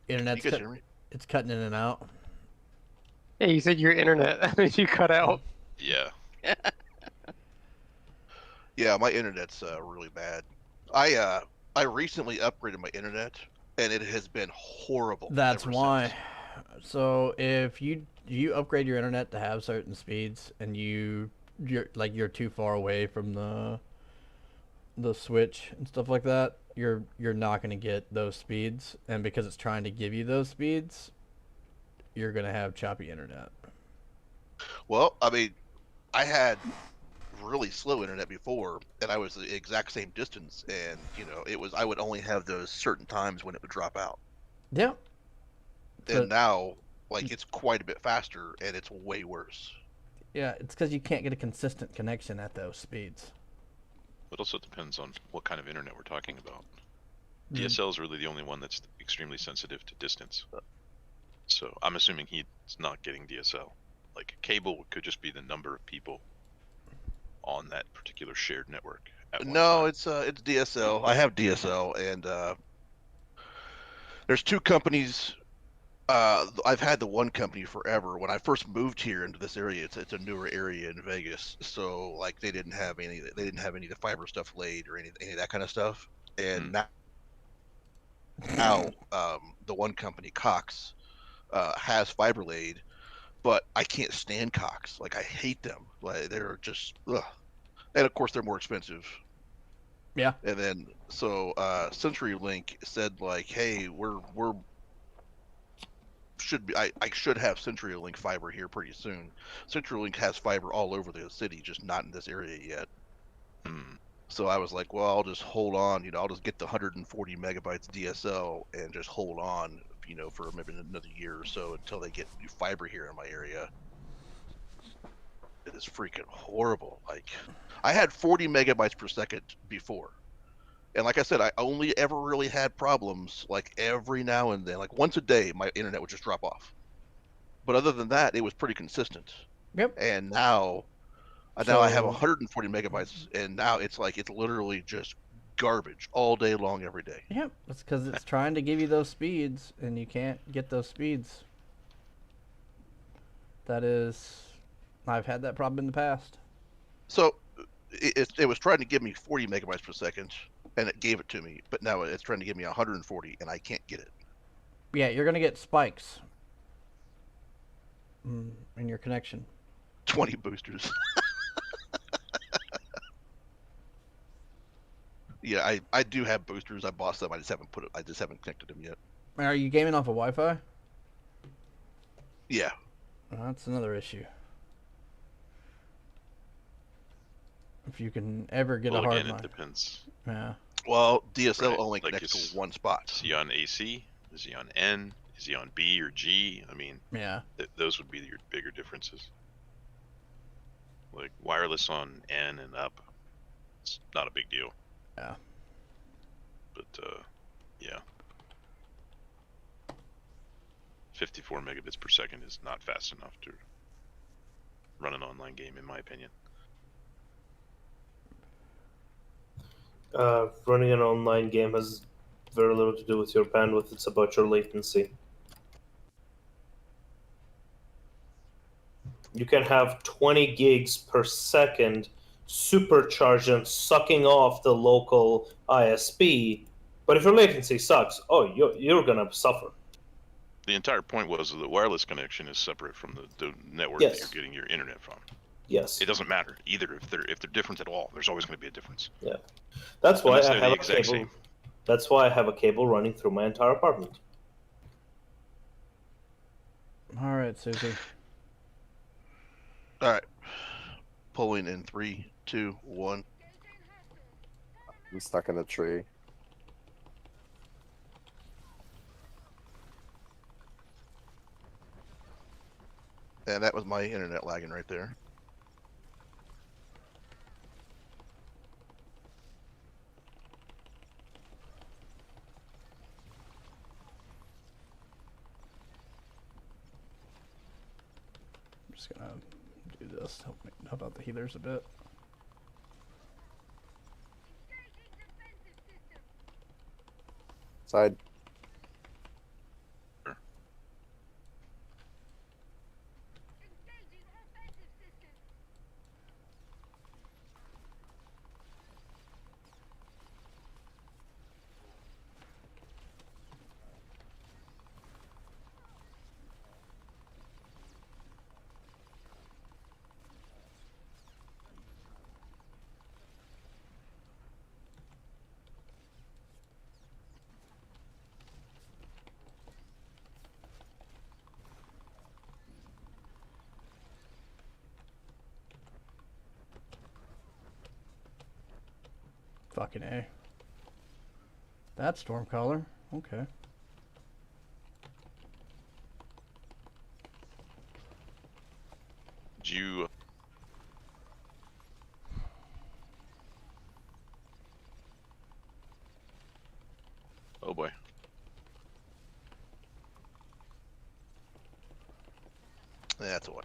Internet's You guys hear me? it's cutting in and out. Yeah, you said your internet. You cut out. Yeah. Yeah, my internet's really bad. I recently upgraded my internet, and it has been horrible. That's ever why. since. So if you upgrade your internet to have certain speeds, and you're too far away from the switch and stuff like that, you're not going to get those speeds, and because it's trying to give you those speeds, you're going to have choppy internet. Well, I mean, I had really slow internet before, and I was the exact same distance, and I would only have those certain times when it would drop out. Yeah. So- And now, like, it's quite a bit faster, and it's way worse. Yeah, it's because you can't get a consistent connection at those speeds. It also depends on what kind of internet we're talking about. Mhm. DSL is really the only one that's extremely sensitive to distance. So I'm assuming he's not getting DSL. Like, cable could just be the number of people on that particular shared network. At one No, time. it's DSL. I have DSL, and there's 2 companies. I've had the one company forever. When I first moved here into this area, it's a newer area in Vegas, so like they didn't have any of the fiber stuff laid or any of that kind of stuff. And now the one company, Cox, has fiber laid, but I can't stand Cox. Like, I hate them. Like, they're just ugh. And of course they're more expensive. Yeah. And then so CenturyLink said, like, hey, I should have CenturyLink fiber here pretty soon. CenturyLink has fiber all over the city, just not in this area yet. So I was like, well, I'll just hold on. I'll just get the 140 megabytes DSL and just hold on, for maybe another year or so until they get new fiber here in my area. It is freaking horrible. Like, I had 40 megabytes per second before. And like I said, I only ever really had problems like every now and then. Like, once a day, my internet would just drop off. But other than that, it was pretty consistent. Yep. And now I have 140 megabytes, and now it's literally just garbage all day long, every day. Yep. That's because it's trying to give you those speeds, and you can't get those speeds. I've had that problem in the past. So it was trying to give me 40 megabytes per second, and it gave it to me. But now it's trying to give me 140, and I can't get it. Yeah, you're gonna get spikes in your connection. 20 boosters. Yeah, I do have boosters. I bought them. I just haven't connected them yet. Are you gaming off of Wi-Fi? Yeah. Well, that's another issue. If you can ever get a hard again, line. it depends. Yeah. Well, DSL Right, only like, connects to one spot. Is he on AC? Is he on N? Is he on B or G? I mean, Yeah. those would be your bigger differences. Like, wireless on N and up, it's not a big deal. Yeah. But, yeah. 54 megabits per second is not fast enough to run an online game, in my opinion. Running an online game has very little to do with your bandwidth. It's about your latency. You can have 20 gigs per second supercharged and sucking off the local ISP, but if your latency sucks, you're gonna suffer. The entire point was that the wireless connection is separate from the network Yes. that you're getting your internet from. Yes. It doesn't matter either if they're different at all. There's always going to be a difference. That's why Unless I they're have the a exact cable. same. That's why I have a cable running through my entire apartment. All right, Susie. All right. Pulling in 3, 2, 1. I'm stuck in a tree. And that was my internet lagging right there. I'm just gonna do this. Help out the healers a bit. Side. Fucking A. That's Stormcaller. Okay. Did you? Oh boy. That's what.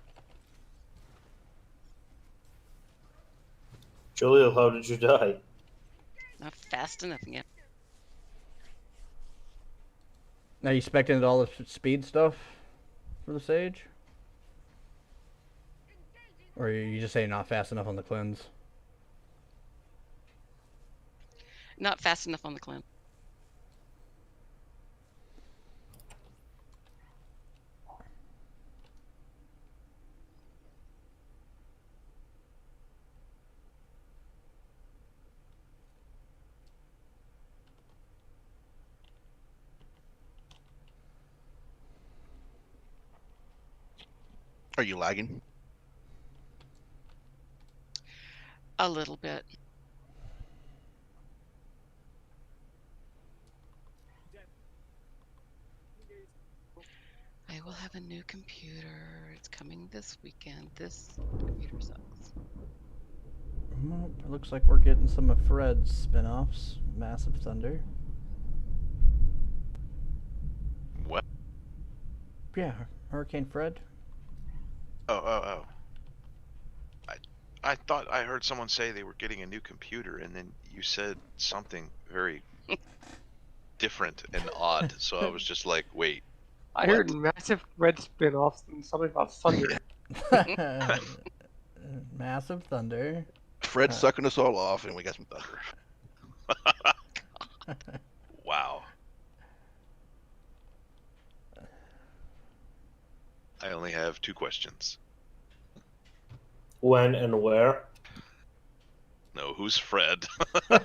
Julia, how did you die? Not fast enough yet. Now you expecting all the speed stuff for the Sage? Or are you just saying not fast enough on the cleanse? Not fast enough on the cleanse. Are you lagging? A little bit. I will have a new computer. It's coming this weekend. This computer sucks. Well, it looks like we're getting some of Fred's spin-offs. Massive Thunder. What? Yeah, Hurricane Fred. Oh. I thought I heard someone say they were getting a new computer, and then you said something very different and odd. So I was just like, wait. I heard massive red spin-offs and something about thunder. Massive Thunder. Fred's sucking us all off, and we got some thunder. Wow. I only have 2 questions. When and where? No, who's Fred? You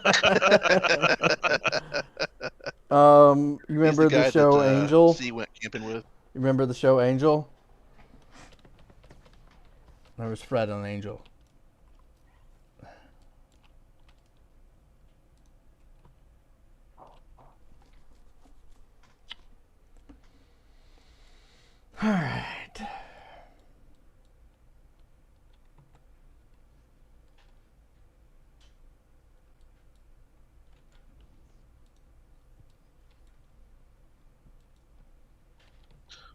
remember He's the guy show that, Angel? C went camping with. You remember the show Angel? There was Fred on Angel. All right.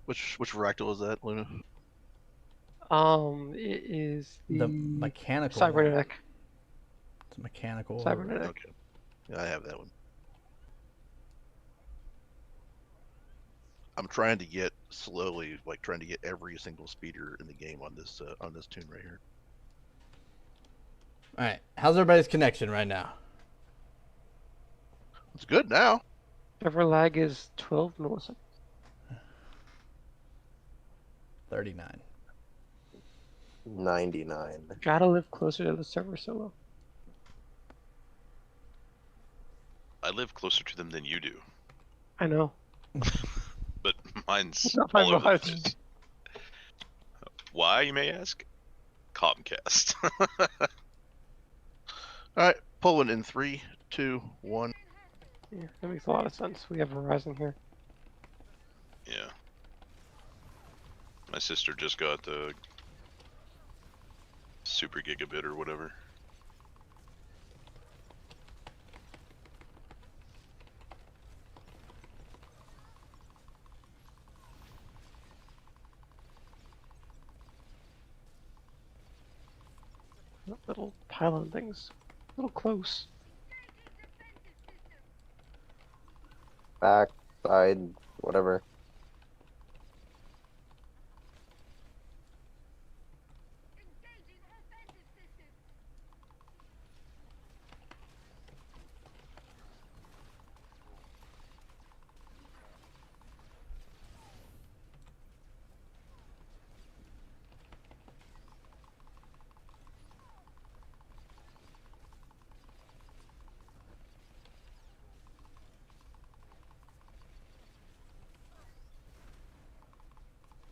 Which fractal is that, Luna? It is The the mechanical one. cybernetic. It's a mechanical. Cybernetic. Okay. Yeah, I have that one. I'm trying to get slowly, like trying to get every single speeder in the game on this tune right here. All right. How's everybody's connection right now? It's good now. Server lag is 12 milliseconds. 39. 99. Gotta live closer to the server solo. I live closer to them than you do, I know. but mine's Not by all over the much. place. Why, you may ask? Comcast. All right, pulling in 3, 2, 1. Yeah, that makes a lot of sense. We have Verizon here. Yeah. My sister just got the super gigabit or whatever. Little pylon things. A little close. Back, side, whatever.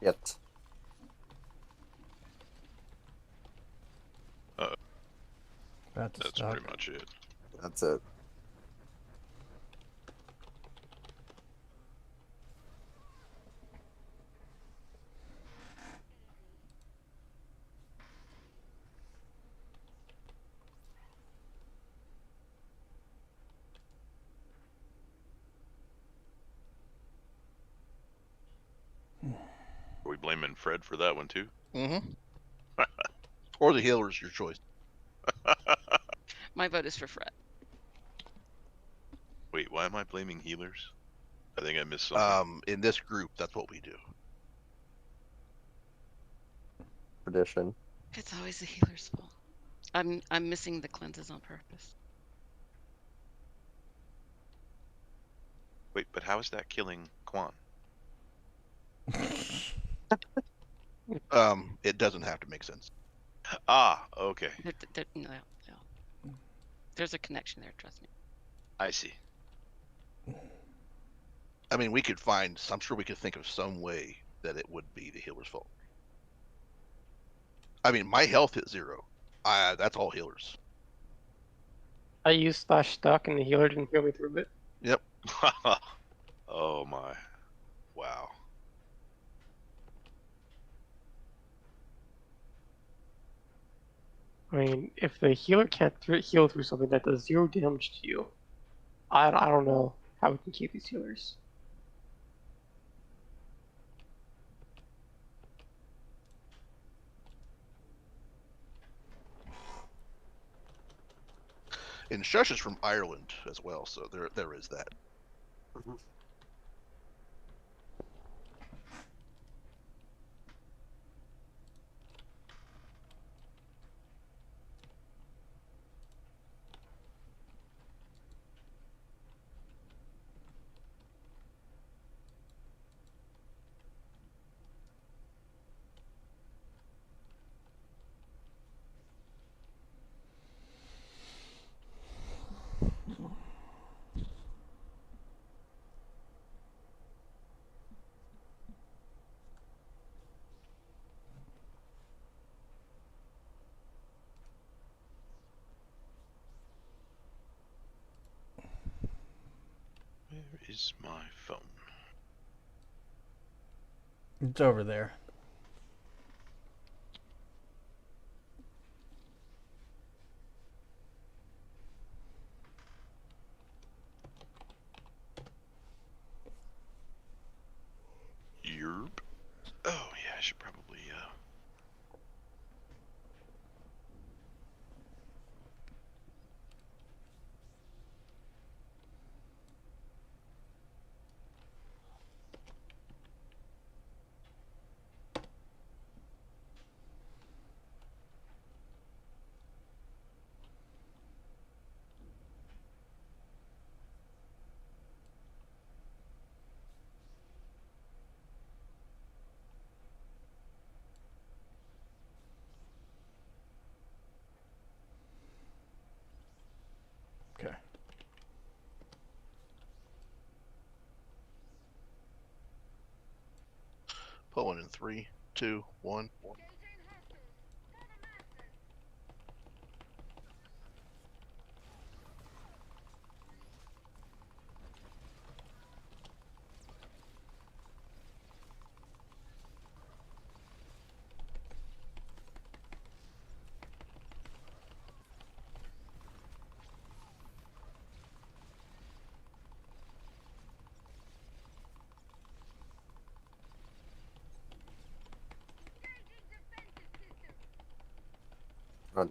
Yet. That's That's stuck. pretty much it. That's it. Are we blaming Fred for that one too? Mm-hmm. Or the healer's your choice. My vote is for Fred. Wait, why am I blaming healers? I think I missed something. In this group, that's what we do. Tradition. It's always the healer's fault. I'm missing the cleanses on purpose. Wait, but how is that killing Quan? It doesn't have to make sense. Ah, okay. No. There's a connection there, trust me. I see. I mean, we could find. I'm sure we could think of some way that it would be the healer's fault. I mean, my health hit 0. That's all healers. I used /stuck and the healer didn't heal me through it. Yep. Oh my. Wow. I mean, if the healer can't heal through something that does 0 damage to you, I don't know how we can keep these healers. And Shush is from Ireland as well, so there is that. Where is my phone? It's over there. Yerp. Oh yeah, I should probably Pulling in 3, 2, 1. Run.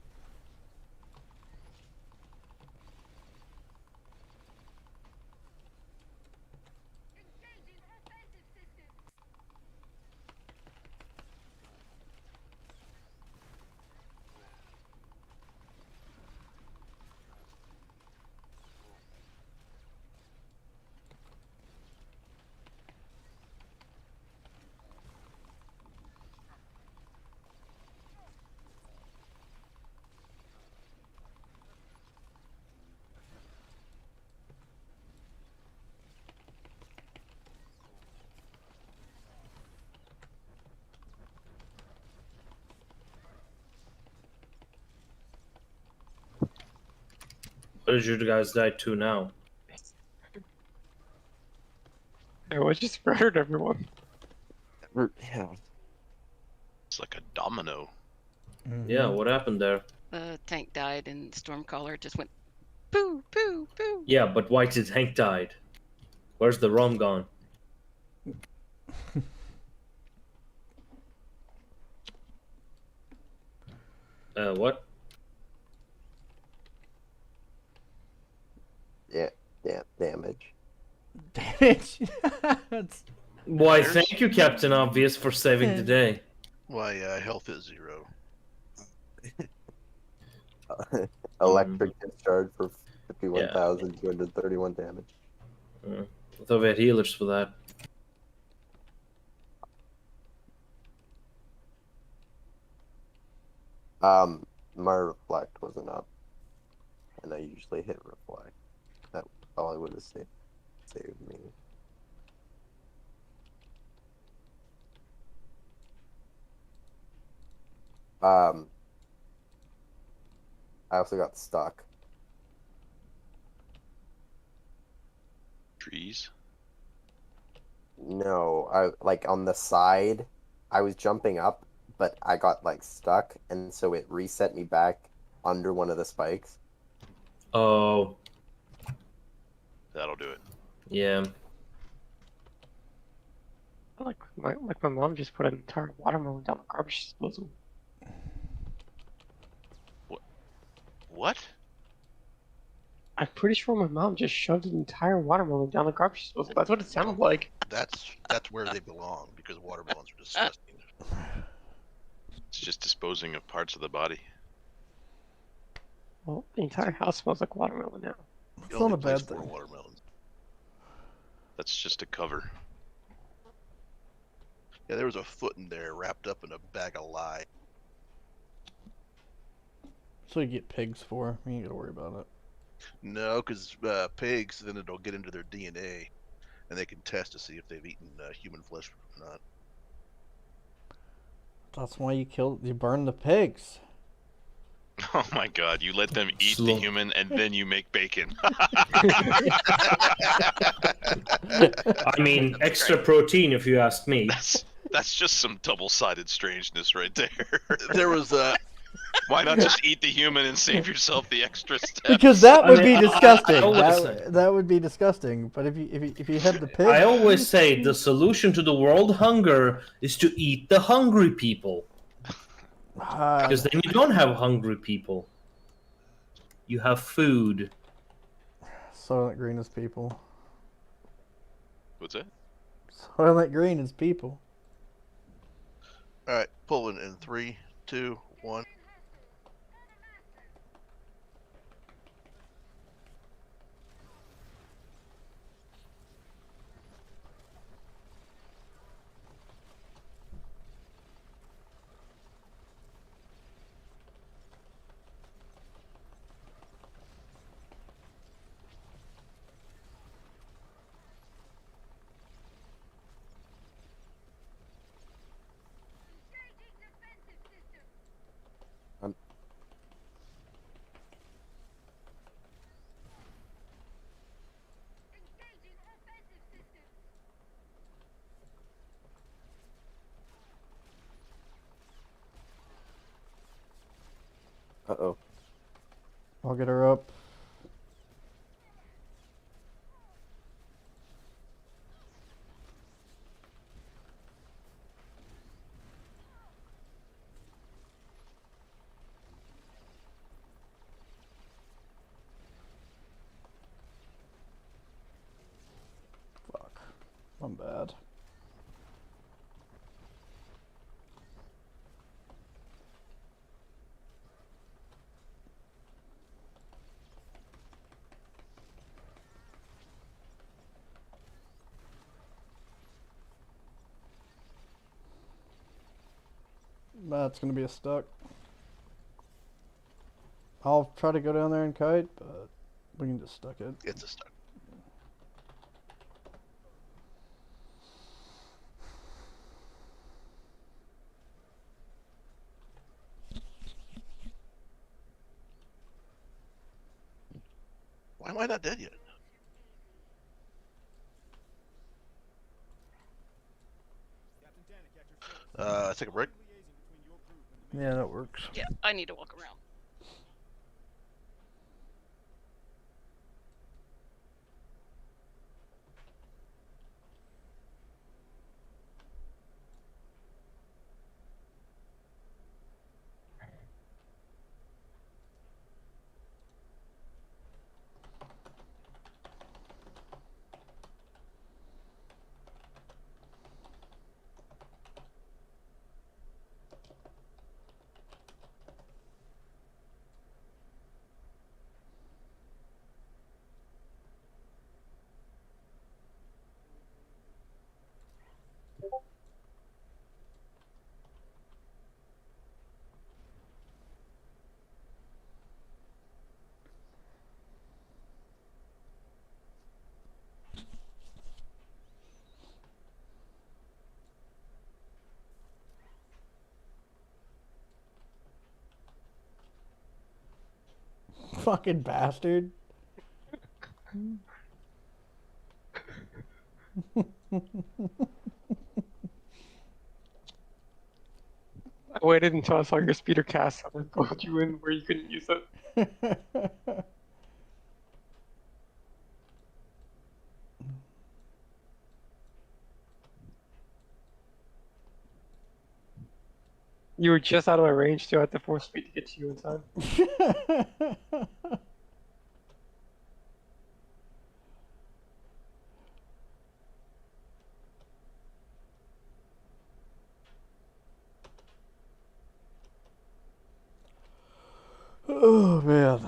Where did you guys die to now? It was just murdered everyone. Yeah. It's like a domino. Yeah, what happened there? The tank died and Stormcaller just went poo, poo, poo. Yeah, but why did Hank died? Where's the rum gone? What? Yeah. Damage. Damage. That's Why, thank you, Captain Obvious, for saving the day. Why, health is 0. Electric discharge for 51,231 damage. I thought we had healers for that. My reflect wasn't up, and I usually hit reflect. That probably would have saved me. I also got stuck. Trees. No, I like on the side. I was jumping up, but I got like stuck, and so it reset me back under one of the spikes. Oh, That'll do it. yeah. Like my mom just put an entire watermelon down the garbage disposal. What? I'm pretty sure my mom just shoved an entire watermelon down the garbage disposal. That's what it sounded like. That's where they belong, because watermelons are disgusting. It's just disposing of parts of the body. Well, the entire house smells like watermelon now. It's not a bad place for thing. watermelons. That's just a cover. Yeah, there was a foot in there wrapped up in a bag of lye. So you get pigs for. You ain't gotta worry about it. No, because pigs, then it'll get into their DNA, and they can test to see if they've eaten human flesh or not. That's why you burn the pigs. Oh my god, you let them eat the human and then you make bacon. I mean, extra protein, if you ask me. That's just some double-sided strangeness right there. There was Why not just eat the human and save yourself the extra steps? Because that would be I disgusting. always say- That would be disgusting. But if you have the pig, I always say the solution to the world hunger is to eat the hungry people. Because then you don't have hungry people. You have food. Soylent Green is people. What's that? Soylent Green is people. all right, pulling in 3, 2, 1. Uh-oh. I'll get her up. Fuck. I'm bad. That's gonna be a stuck. I'll try to go down there and kite, but we can just stuck it. It's a stuck. Why am I not dead yet? Take a break. Yeah, that works. Yeah, I need to walk around. Fucking bastard. I waited until I saw your speeder cast and I called you in where you couldn't use it. You were just out of my range, so I had to force speed to get to you in time. Oh man.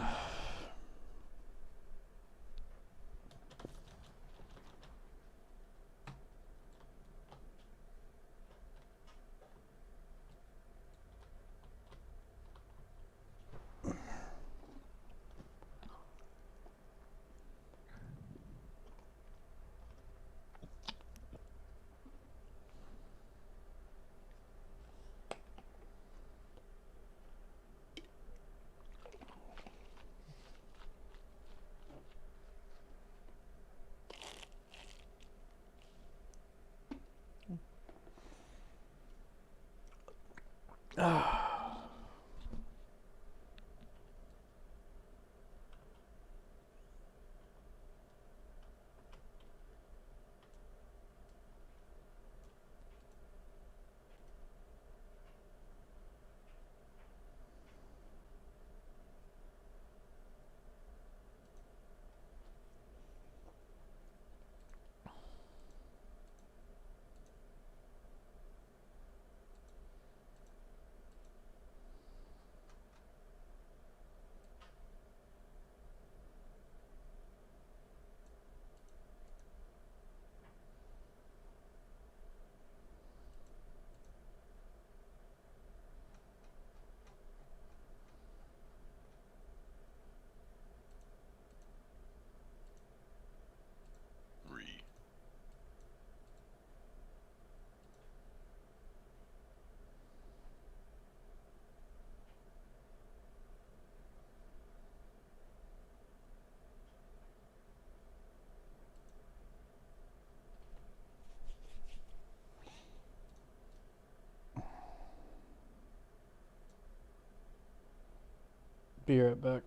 Be right back.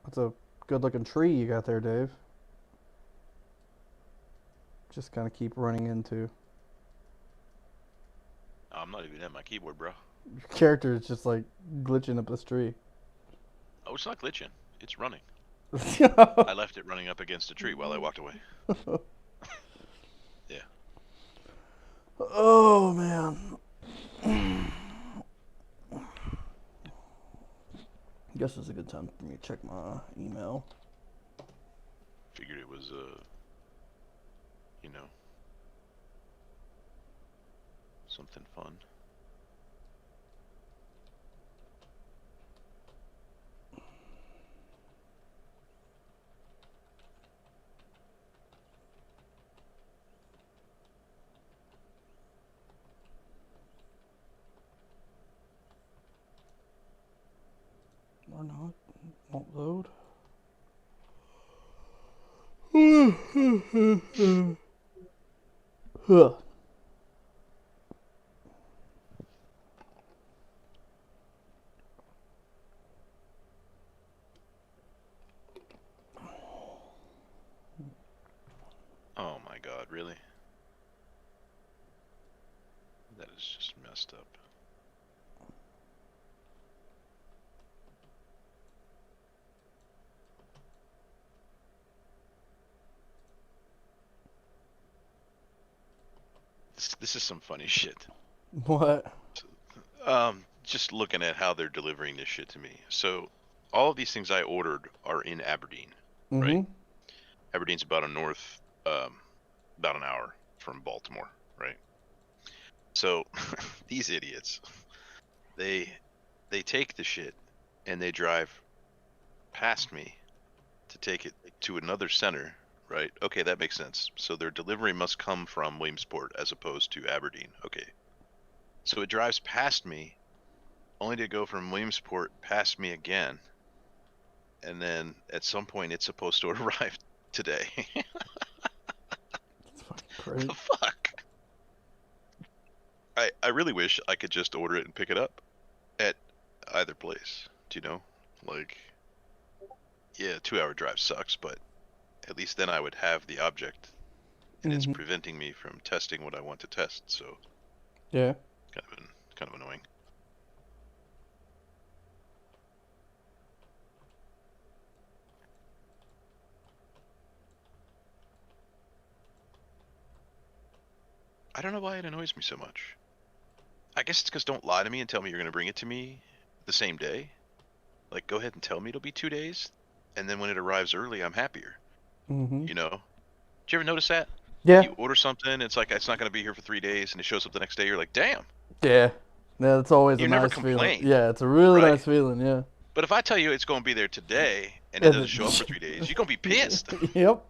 That's a good looking tree you got there, Dave. Just kind of keep running into. I'm not even at my keyboard, bro. Your character is just like glitching up this tree. Oh, it's not glitching. It's running. I I left it running up against a tree while I walked away. Yeah. Oh man. I guess it's a good time for me to check my email. Figured it was, you know, something fun. Or not. Won't load. Huh. Oh my god, really? That is just messed up. This is some funny shit. What? Just looking at how they're delivering this shit to me. So, all of these things I ordered are in Aberdeen, right? Aberdeen's about about an hour from Baltimore, right? So, these idiots, they take the shit and they drive past me to take it to another center, right? Okay, that makes sense. So their delivery must come from Williamsport as opposed to Aberdeen. Okay. So it drives past me, only to go from Williamsport past me again. And then at some point it's supposed to arrive today. That's fucking great. The fuck? I really wish I could just order it and pick it up at either place. Do you know? Like, yeah, 2-hour drive sucks, but at least then I would have the object, and it's preventing me from testing what I want to test. So Yeah. kind of annoying. I don't know why it annoys me so much. I guess it's because don't lie to me and tell me you're going to bring it to me the same day. Like, go ahead and tell me it'll be 2 days, and then when it arrives early, I'm happier. Mm-hmm. You know? Did you ever notice that? Yeah. You order something, it's like it's not going to be here for 3 days, and it shows up the next day. You're like, damn. Yeah. Yeah, that's always You a never nice feeling. complain, Yeah, it's a really right? nice feeling, yeah. But if I tell you it's going to be there today, and it doesn't show up for 3 days, you're going to be pissed. Yep.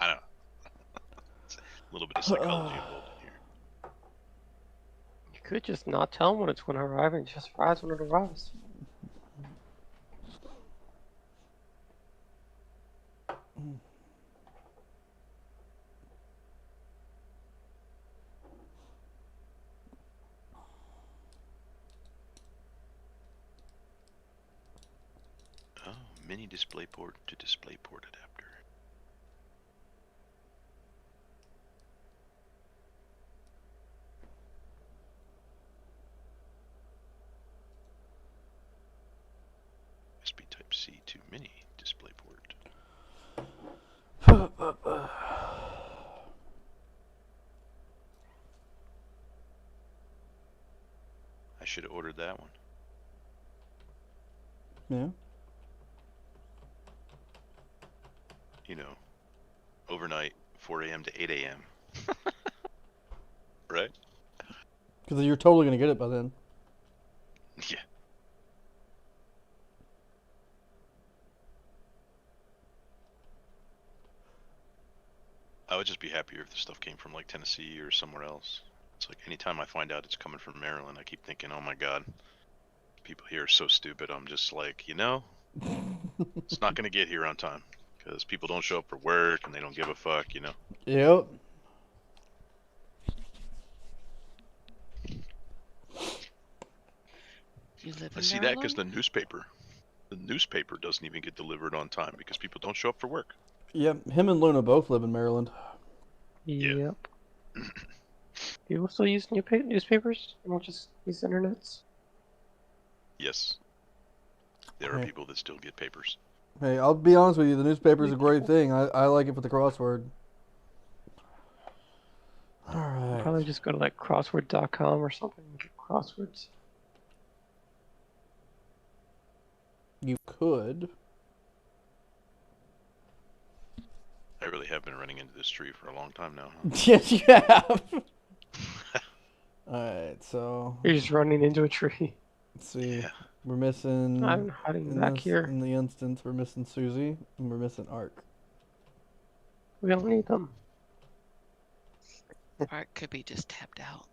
I don't know. It's a little bit of psychology involved in here. You could just not tell them when it's going to arrive and it just arrives when it arrives. Oh, mini DisplayPort to DisplayPort adapter. USB Type-C to mini DisplayPort. I should have ordered that one. Yeah. You know, overnight, 4 a.m. to 8 a.m. Right? Because you're totally going to get it by then. Yeah. I would just be happier if the stuff came from like Tennessee or somewhere else. It's like anytime I find out it's coming from Maryland, I keep thinking, oh my god, people here are so stupid. I'm just like, you know, it's not going to get here on time because people don't show up for work and they don't give a fuck, you know. Yep. You live I in see that because Maryland? the newspaper doesn't even get delivered on time because people don't show up for work. Yep. Him and Luna both live in Maryland. Yeah. Yep. People still use newspapers and not just use internets. Yes. There are Hey. people that still get papers. Hey, I'll be honest with you. The newspaper's a great thing. I like it for the crossword. All right. Probably just go to like crossword.com or something and get crosswords. You could. I really have been running into this tree for a long time now. Huh? Yes, you have. Alright, so You're just running into a tree. let's see. Yeah. We're missing I'm hiding in back this, here. in the instance we're missing Susie and we're missing Ark. We don't need them. Art could be just tapped out.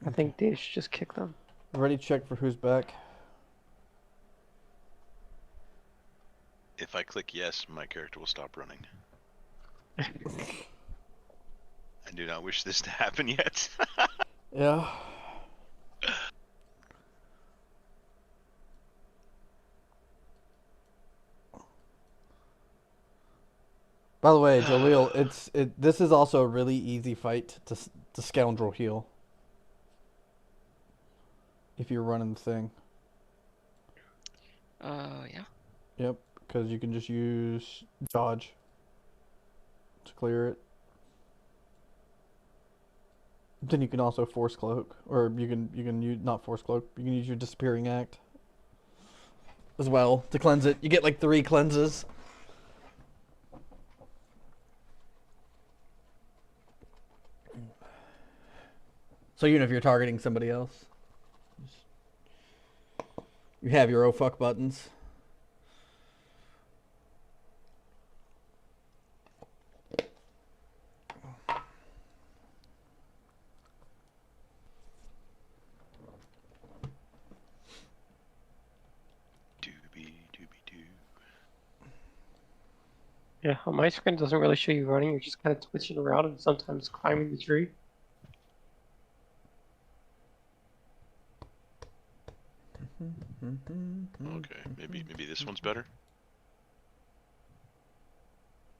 I think Dave should just kick them. Ready check for who's back. If I click yes, my character will stop running. I do not wish this to happen yet. Yeah. By the way, Jaleel, this is also a really easy fight to scoundrel heal. If you're running the thing. Yeah. Yep, because you can just use dodge to clear it. Then you can also force cloak, or you can use not force cloak. You can use your disappearing act as well to cleanse it. You get like 3 cleanses. So even if you're targeting somebody else, you have your oh fuck buttons. Yeah, on my screen it doesn't really show you running. You're just kind of twitching around and sometimes climbing the tree. Okay, maybe this one's better.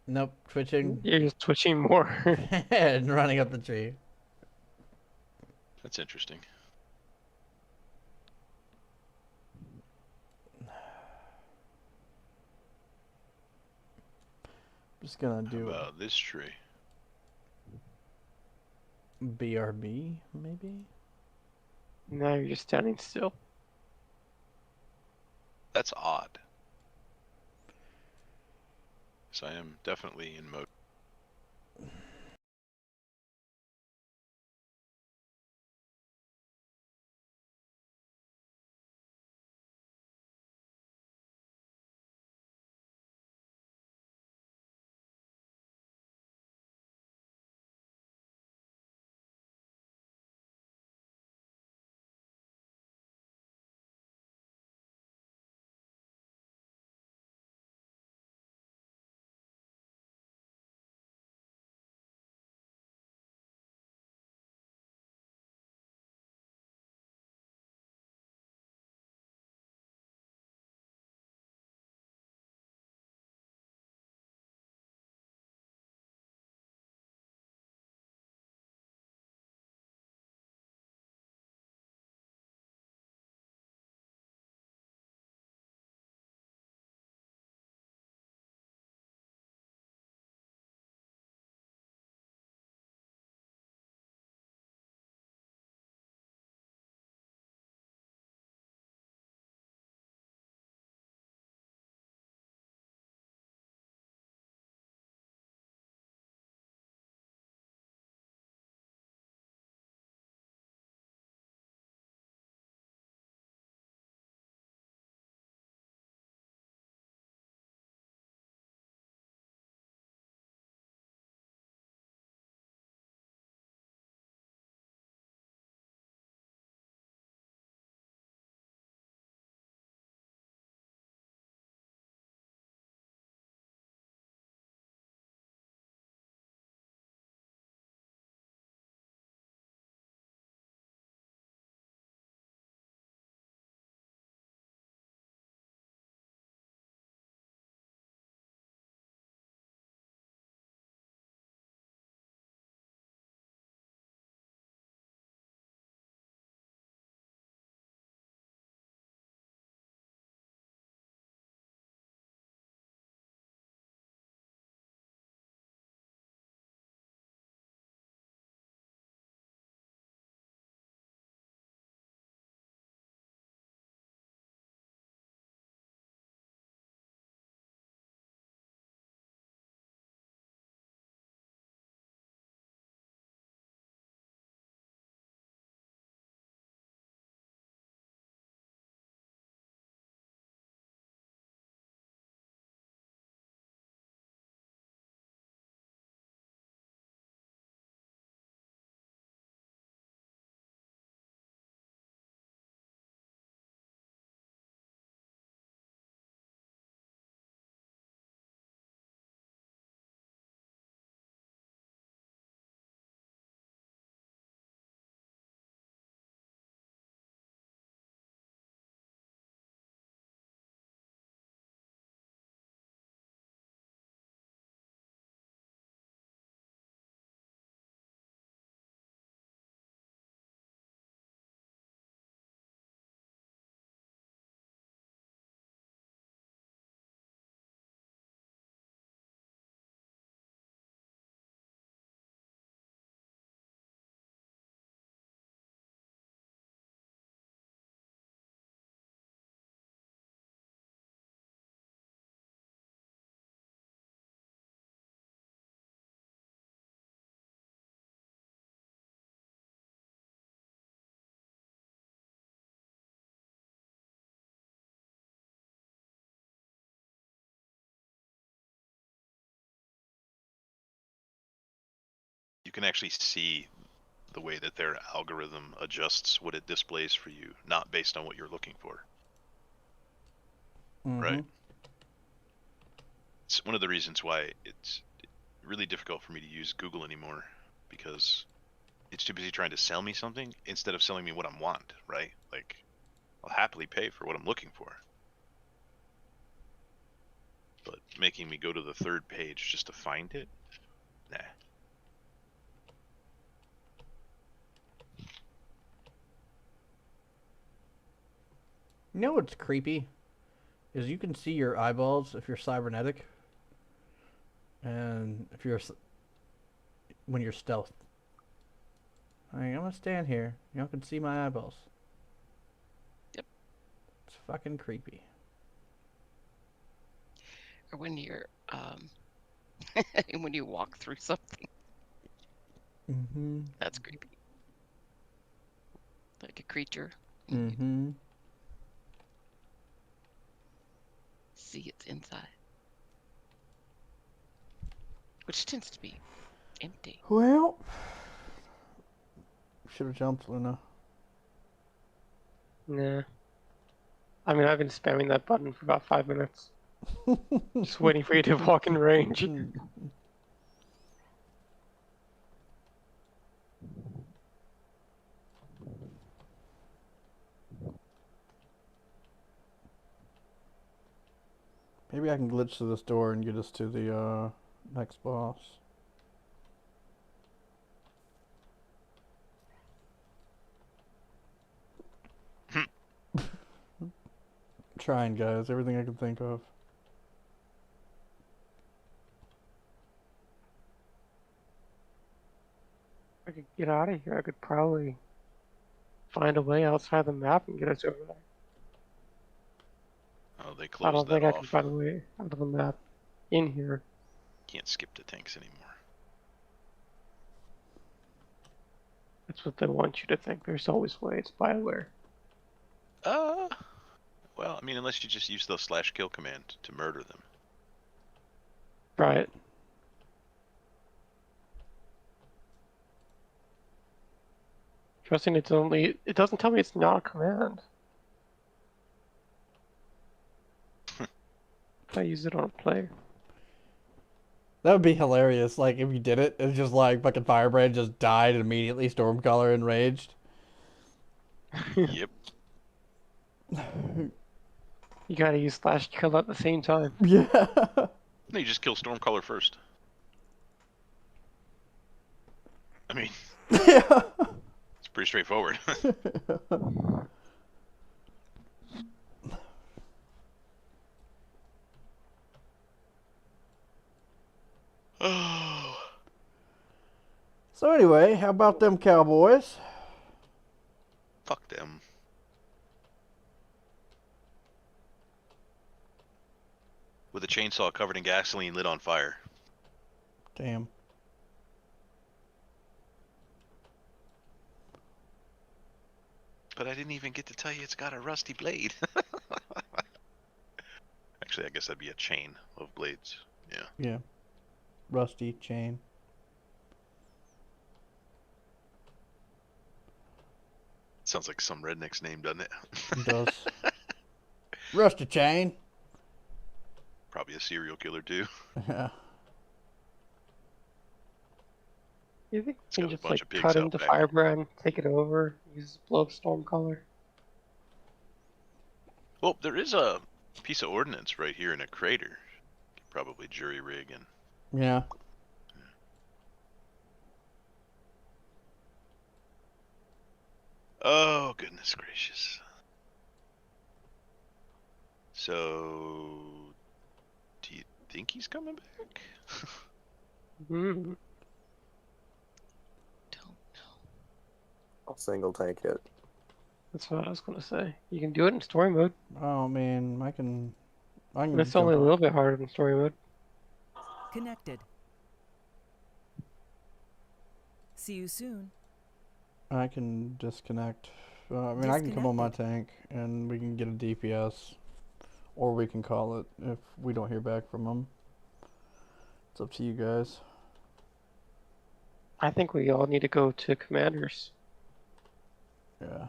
Nope, twitching You're just twitching more. and running up the tree. That's interesting. Just gonna How do about this tree? BRB maybe. Now you're just standing still. That's odd. So I am definitely in mode. You can actually see the way that their algorithm adjusts what it displays for you, not based on what you're looking for. Right. It's one of the reasons why it's really difficult for me to use Google anymore, because it's too busy trying to sell me something instead of selling me what I want, right? Like, I'll happily pay for what I'm looking for. But making me go to the third page just to find it? Nah. You know what's creepy? Is you can see your eyeballs if you're cybernetic, and if you're when you're stealth. I'm gonna stand here. Y'all can see my eyeballs. fucking creepy. Or when you're when you walk through something, Mm-hmm. that's creepy. Like a creature. Mm-hmm. See its inside. Which tends to be empty. Well, should have jumped, Luna. Nah. I mean, I've been spamming that button for about 5 minutes. Just waiting for you to walk in range. Maybe I can glitch through this door and get us to the next boss. Trying, guys. Everything I can think of. If I could get out of here, I could probably find a way outside the map and get us over there. Oh, they I closed don't that think I off. can find a way out of the map in here. Can't skip the tanks anymore. That's what they want you to think. There's always ways. BioWare. Well, I mean, unless you just use the /kill command to murder them. Right. Trusting it's only. It doesn't tell me it's not a command. If I use it on a player. That would be hilarious. Like if you did it, it's just like fucking Firebrand just died and immediately Stormcaller enraged. Yep. You gotta use /kill at the same time. Yeah. No, you just kill Stormcaller first. I mean, Yeah. it's pretty straightforward. Oh. So anyway, how about them Cowboys? Fuck them. With a chainsaw covered in gasoline lit on fire. Damn. But I didn't even get to tell you it's got a rusty blade. Actually, I guess that'd be a chain of blades. Yeah. Yeah. Rusty chain. Sounds like some redneck's name, doesn't it? It does. Rusty chain. Probably a serial killer, too. Yeah. You think It's you got can a just bunch like of pigs cut out into back. Firebrand, take it over, use blow up Stormcaller? Well, there is a piece of ordnance right here in a crater. Could probably jury rig and... Yeah. Oh, goodness gracious. So... do you think he's coming back? Hmm. Don't know. I'll single tank it. That's what I was gonna say. You can do it in story mode, Oh man, I can and it's only a jump little bit harder in story mode. Connected. See you soon. I can disconnect. I mean, I can come on my tank and we can get a DPS, or we can call it if we don't hear back from them. It's up to you guys. I think we all need to go to commanders. Yeah.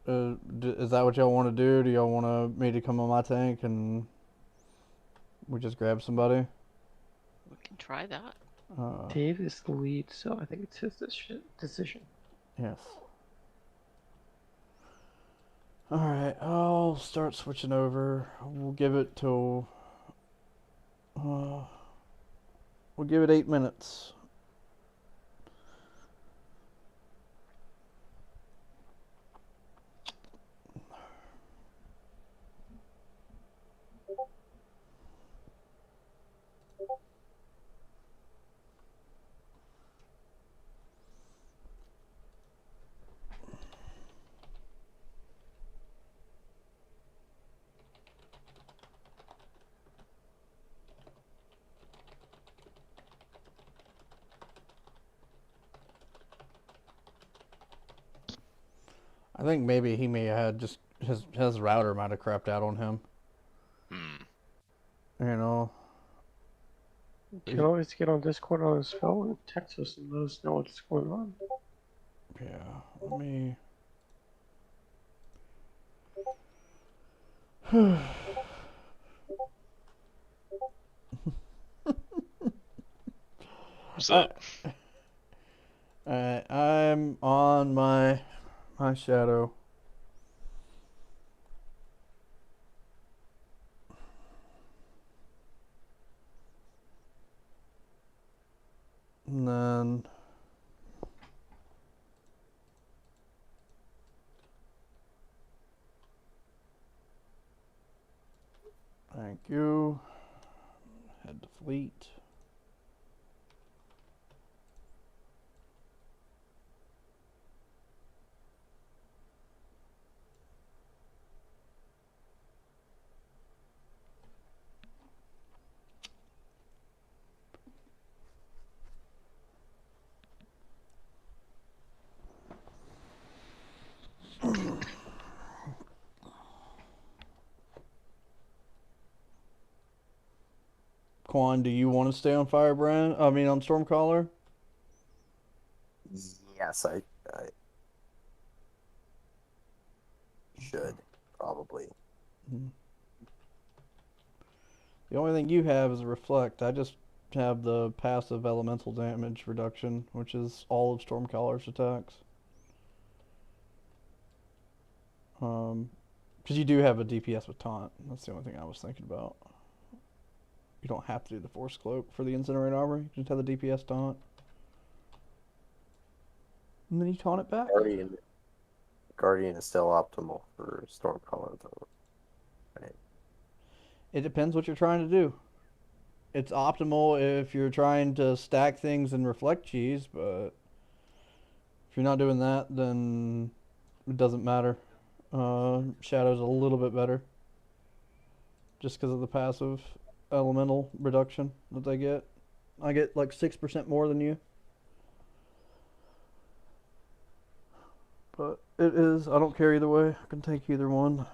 Is that what y'all want to do? Do y'all want me to come on my tank and we just grab somebody? We can try that. Dave is the lead, so I think it's his decision. Yes. Alright, I'll start switching over. We'll give it till... we'll give it 8 minutes. I think maybe he may have had just his router might have crapped out on him. Hmm. You know. You can always get on Discord on his phone and text us and let us know what's going on. Yeah. Let me. What's up? Alright, I'm on my shadow. And then thank you. Head to fleet. Quan, do you want to stay on Firebrand? I mean, on Stormcaller? Yes, I should probably. The only thing you have is a Reflect. I just have the passive elemental damage reduction, which is all of Stormcaller's attacks. Because you do have a DPS with Taunt. That's the only thing I was thinking about. You don't have to do the Force Cloak for the Incinerate Armor. You just have the DPS Taunt. And then you taunt it back. Guardian is still optimal for Stormcaller, though. Right. It depends what you're trying to do. It's optimal if you're trying to stack things and reflect cheese, but if you're not doing that, then it doesn't matter. Shadow's a little bit better. Just because of the passive elemental reduction that they get. I get like 6% more than you. But it is, I don't care either way. I can take either one.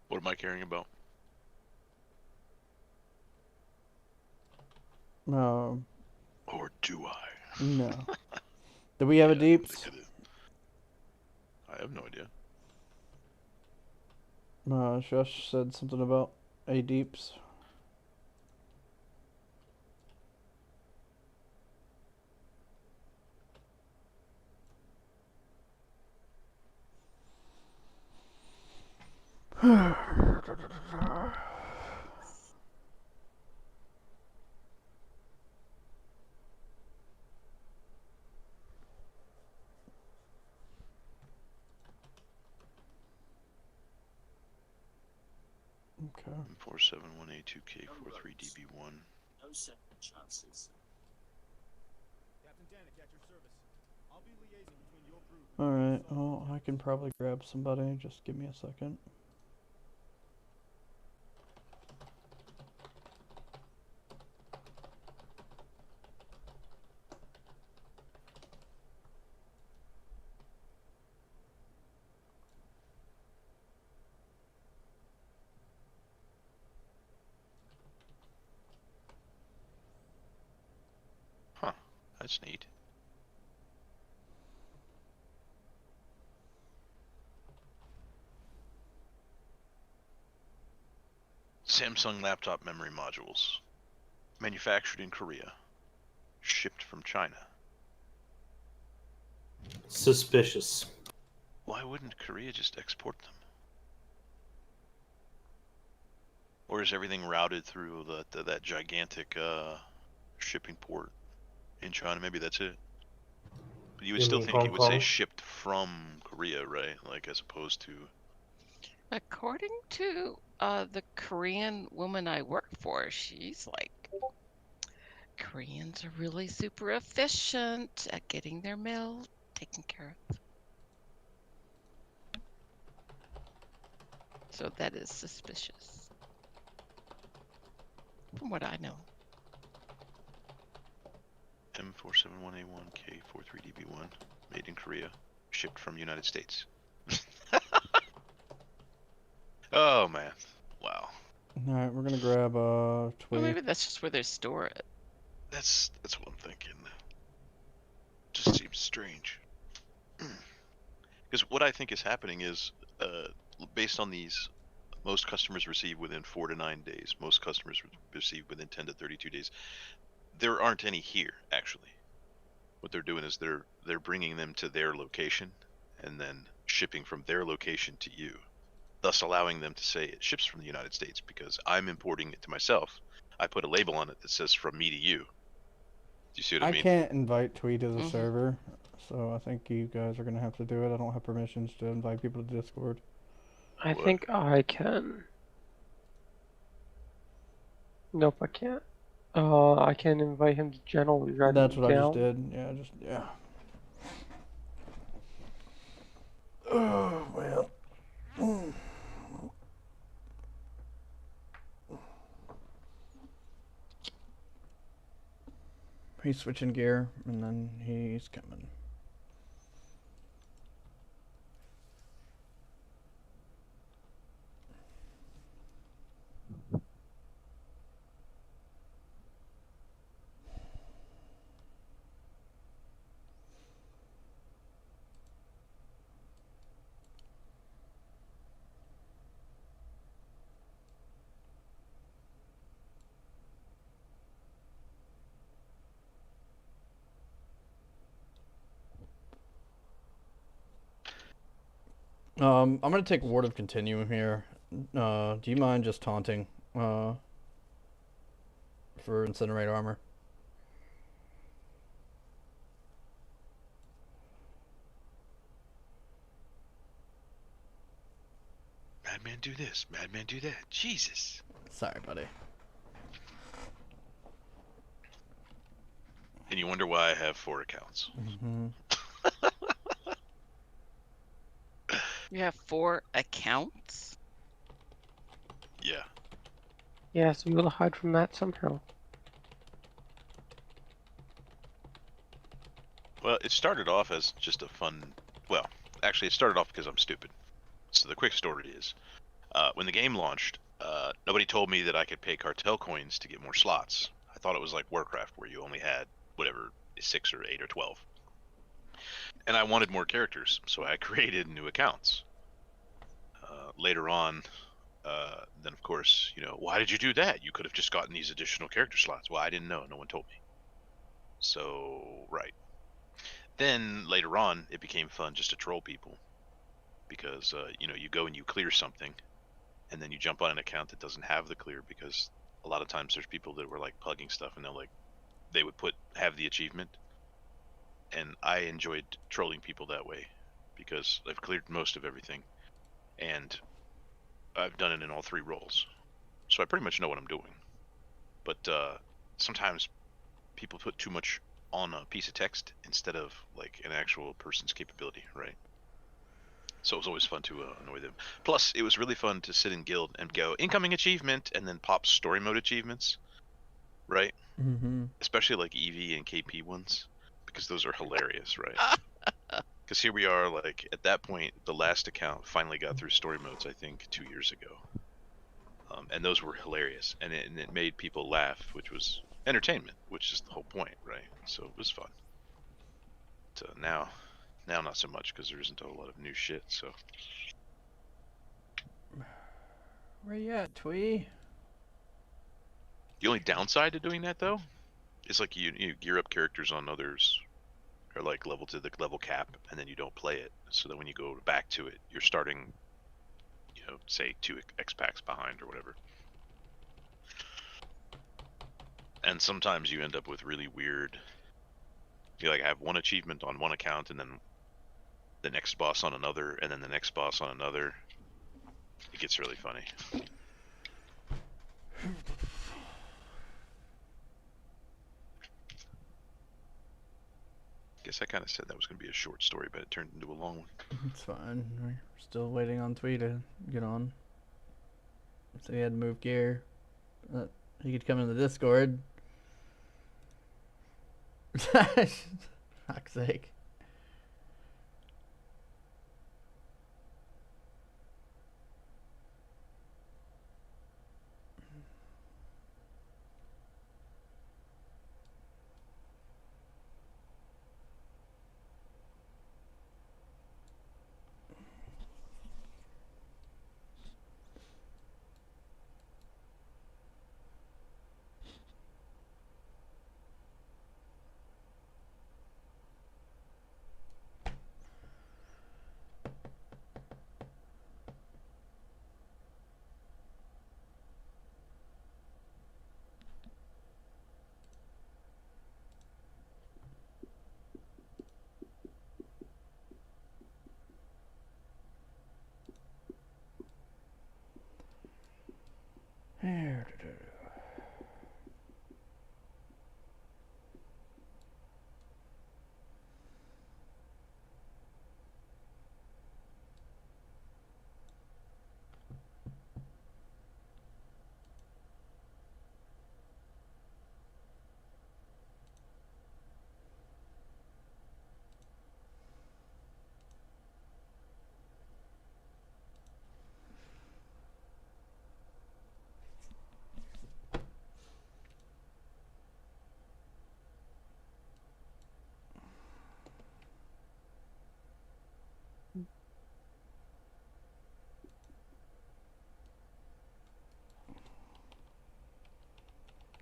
What am I caring about? Or do I? No. Do we have a deeps? I have no idea. Shush said something about a deeps. Okay. 471A2K43DB1. No second chances. Captain Danik at your service. I'll be liaising between your group. Alright, well, I can probably grab somebody. Just give me a second. Huh, that's neat. Samsung laptop memory modules. Manufactured in Korea. Shipped from China. Suspicious. Why wouldn't Korea just export them? Or is everything routed through that gigantic shipping port in China? Maybe that's it. But you would still think it would say shipped from Korea, right? Like, as opposed to... According to the Korean woman I work for, she's like, Koreans are really super efficient at getting their mail taken care of. So that is suspicious. from what I know. M471A1K43DB1, made in Korea, shipped from United States. Oh man, wow. All right, we're gonna grab Well, Twee. maybe that's just where they store it. That's what I'm thinking. Just seems strange. Because what I think is happening is, based on these, most customers receive within 4 to 9 days. Most customers receive within 10 to 32 days. There aren't any here, actually. What they're doing is they're bringing them to their location and then shipping from their location to you, thus allowing them to say it ships from the United States because I'm importing it to myself. I put a label on it that says from me to you. Do you see what I mean? I can't invite Twee to the Mhm. server, so I think you guys are gonna have to do it. I don't have permissions to invite people to Discord. I What? think I can. Nope, I can't. I can invite him to general. That's what I just down. did. Yeah. Oh well. He's switching gear, and then he's coming. I'm gonna take Ward of Continuum here. Do you mind just taunting for Incinerate Armor? Madman do this, madman do that. Jesus. Sorry, buddy. And you wonder why I have 4 accounts. Mm-hmm. You have 4 accounts? Yeah. Yeah, so you'll hide from that somehow. Well, it started off as just a fun. Well, actually, it started off because I'm stupid. So the quick story is, when the game launched, nobody told me that I could pay cartel coins to get more slots. I thought it was like Warcraft, where you only had whatever 6 or 8 or 12. And I wanted more characters, so I created new accounts. Later on, then of course, why did you do that? You could have just gotten these additional character slots. Well, I didn't know. No one told me. So, right. Then later on, it became fun just to troll people, because you go and you clear something, and then you jump on an account that doesn't have the clear, because a lot of times there's people that were like plugging stuff, and they would have the achievement, and I enjoyed trolling people that way because I've cleared most of everything, and I've done it in all 3 roles, so I pretty much know what I'm doing. But sometimes people put too much on a piece of text instead of like an actual person's capability, right? So it was always fun to annoy them. Plus, it was really fun to sit in guild and go incoming achievement and then pop story mode achievements, right? Mm-hmm. Especially like EV and KP ones, because those are hilarious, right? Because here we are, like at that point, the last account finally got through story modes, I think 2 years ago, and those were hilarious, and it made people laugh, which was entertainment, which is the whole point, right? So it was fun. But now not so much, because there isn't a whole lot of new shit. So Where you at, Twee? the only downside to doing that, though, is like you gear up characters on others, or like level to the level cap, and then you don't play it, so that when you go back to it, you're starting, say 2 X packs behind or whatever. And sometimes you end up with really weird. You like have one achievement on one account, and then the next boss on another, and then the next boss on another. It gets really funny. Guess I kind of said that was going to be a short story, but it turned into a long one. It's fine. We're still waiting on Twee to get on. So he had to move gear. You could come in the Discord. Fuck's sake.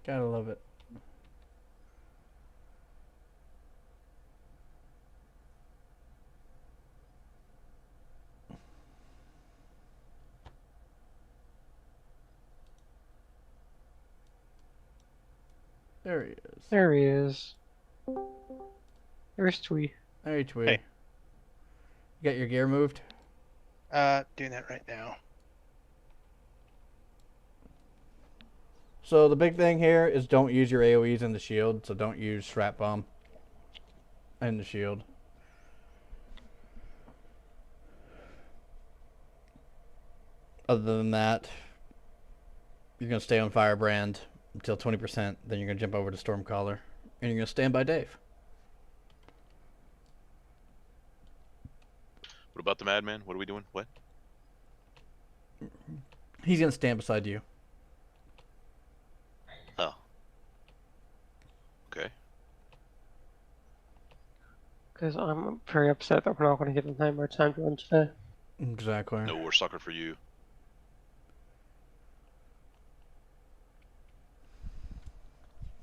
Gotta love it. There he is. There he is. There's Twee. Hey, Twee. Hey. You got your gear moved? Doing that right now. So the big thing here is don't use your AoEs in the shield. So don't use Shrap Bomb in the shield. Other than that, you're going to stay on Firebrand until 20%. Then you're going to jump over to Stormcaller. And you're going to stand by Dave. What about the Madman? What are we doing? What? He's going to stand beside you. Oh. Okay. Because I'm very upset that we're not going to get the Nightmare time to run today. Exactly. No war sucker for you.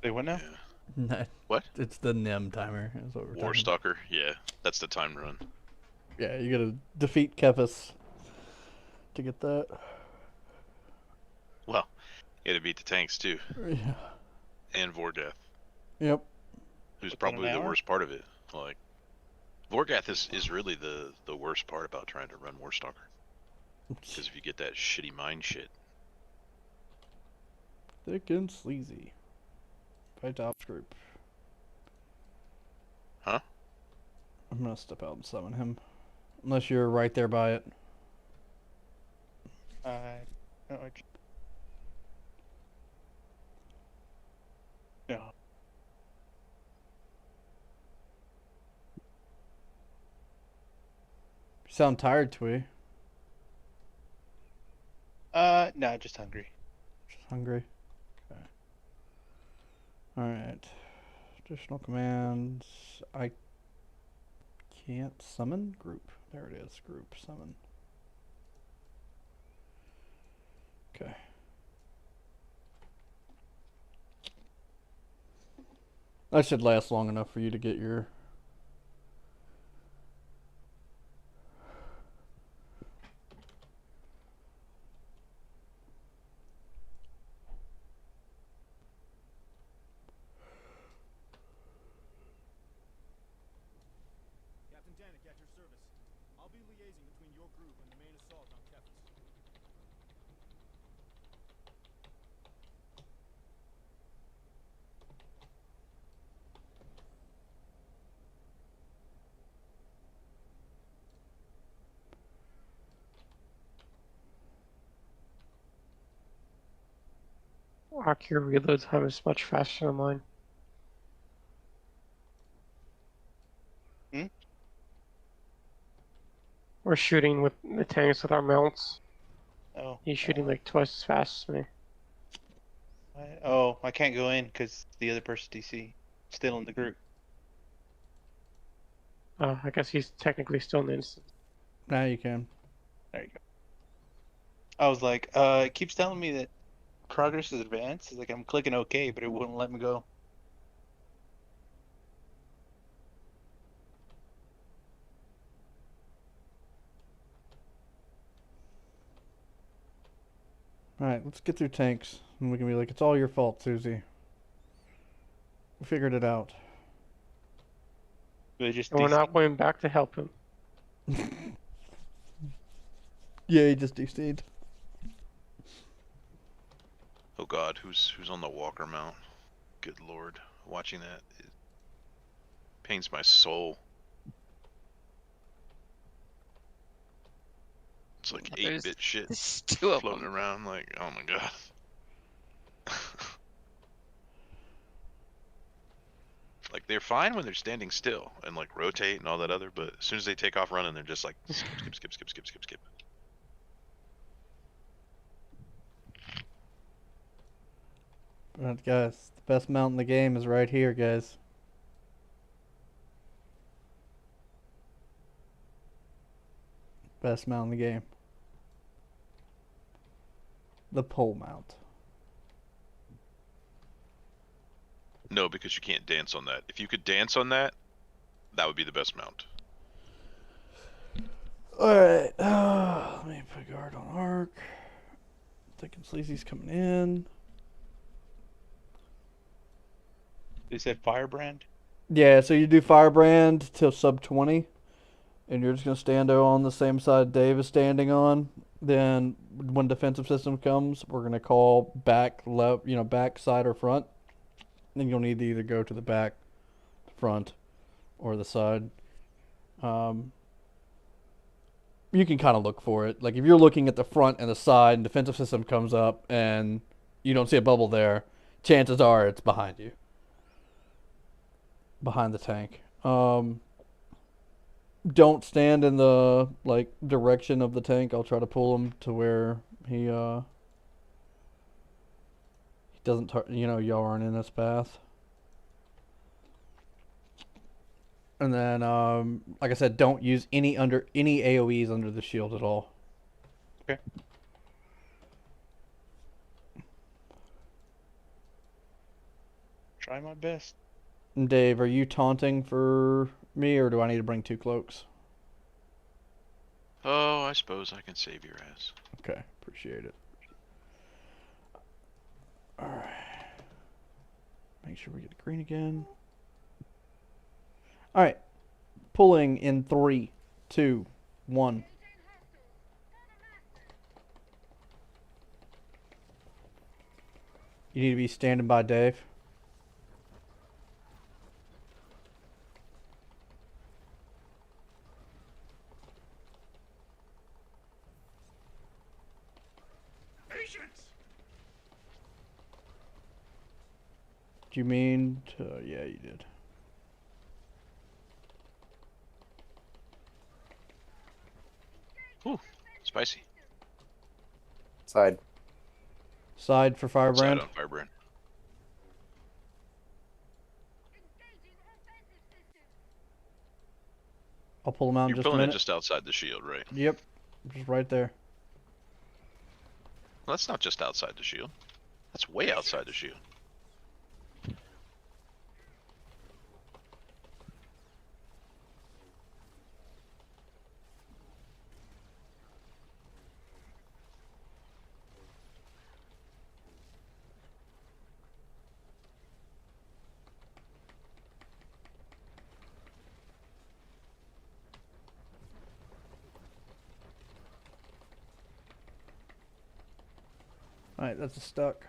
Say what now? Yeah. What? It's the NiM timer. Is what we're War talking about. stalker. Yeah, that's the time run. Yeah, you gotta defeat Kefis to get that. Well, you gotta beat the tanks too. Yeah. And Vorgath. Yep. Who's Within probably an the hour? worst part of it. Like, Vorgath is really the worst part about trying to run War Stalker. Because if you get that shitty mind shit. Thick and sleazy. Fight ops group. Huh? I'm gonna step out and summon him. Unless you're right there by it. No, no. You sound tired, Twee. No, just hungry. Just hungry. Okay. Alright. Additional commands. I can't summon group. There it is. Group summon. Okay. That should last long enough for you to get your Captain Danik at your service. I'll be liaising between your group and the main assault on Kefis. accurate reload time is much faster than mine. Hmm? We're shooting with the tanks with our mounts. Oh. He's shooting like twice as fast as me. I can't go in because the other person's DC still in the group. I guess he's technically still in the instance. Now you can. There you go. I was like, it keeps telling me that progress is advanced. It's like I'm clicking OK, but it wouldn't let me go. Alright, let's get through tanks. And we can be like, it's all your fault, Susie. We figured it out. They just And we're DC. not going back to help him. Yeah, he just DC'd. Oh God, who's on the Walker mount? Good Lord, watching that it pains my soul. It's like There's 8-bit shit There's two of floating them. around. Like, oh my God. Like they're fine when they're standing still and like rotate and all that other, but as soon as they take off running, they're just like skip, skip, skip, skip, skip, skip, skip. Alright, guys, the best mount in the game is right here, guys. Best mount in the game. The pole mount. No, because you can't dance on that. If you could dance on that, that would be the best mount. Alright, let me put guard on arc. Thinking Sleazy's coming in. They said Firebrand. Yeah, so you do Firebrand till sub 20. And you're just going to stand on the same side Dave is standing on. Then when defensive system comes, we're going to call back, left, back, side, or front. Then you'll need to either go to the back, front, or the side. You can kind of look for it. Like if you're looking at the front and the side and defensive system comes up and you don't see a bubble there, chances are it's behind you. Behind the tank. Don't stand in the direction of the tank. I'll try to pull him to where he doesn't y'all aren't in his path. And then like I said, don't use any AoEs under the shield at all. Okay. Try my best. And Dave, are you taunting for me, or do I need to bring 2 cloaks? Oh, I suppose I can save your ass. Okay, appreciate it. Alright. Make sure we get the green again. Alright. Pulling in 3, 2, 1. You need to be standing by Dave. Do you mean yeah, you did. Ooh, spicy. Side. Side for Firebrand. Side on Firebrand. I'll pull him out in You're just a pulling it minute. just outside the shield, right? Yep. Just right there. Well, that's not just outside the shield. That's way outside the shield. Alright, that's a stuck.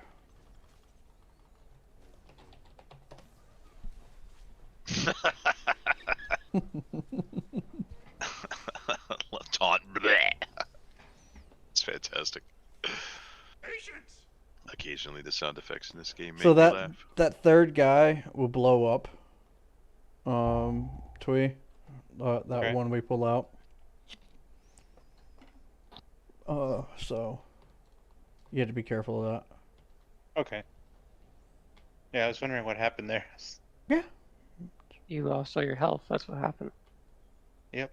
Taunt. Bleh. It's fantastic. Patience! Occasionally, the sound effects in this game make So me that laugh. that third guy will blow up. Twee, that Okay. one we pull out. So you have to be careful of that. Okay. Yeah, I was wondering what happened there. You lost all your health. That's what happened. Yep.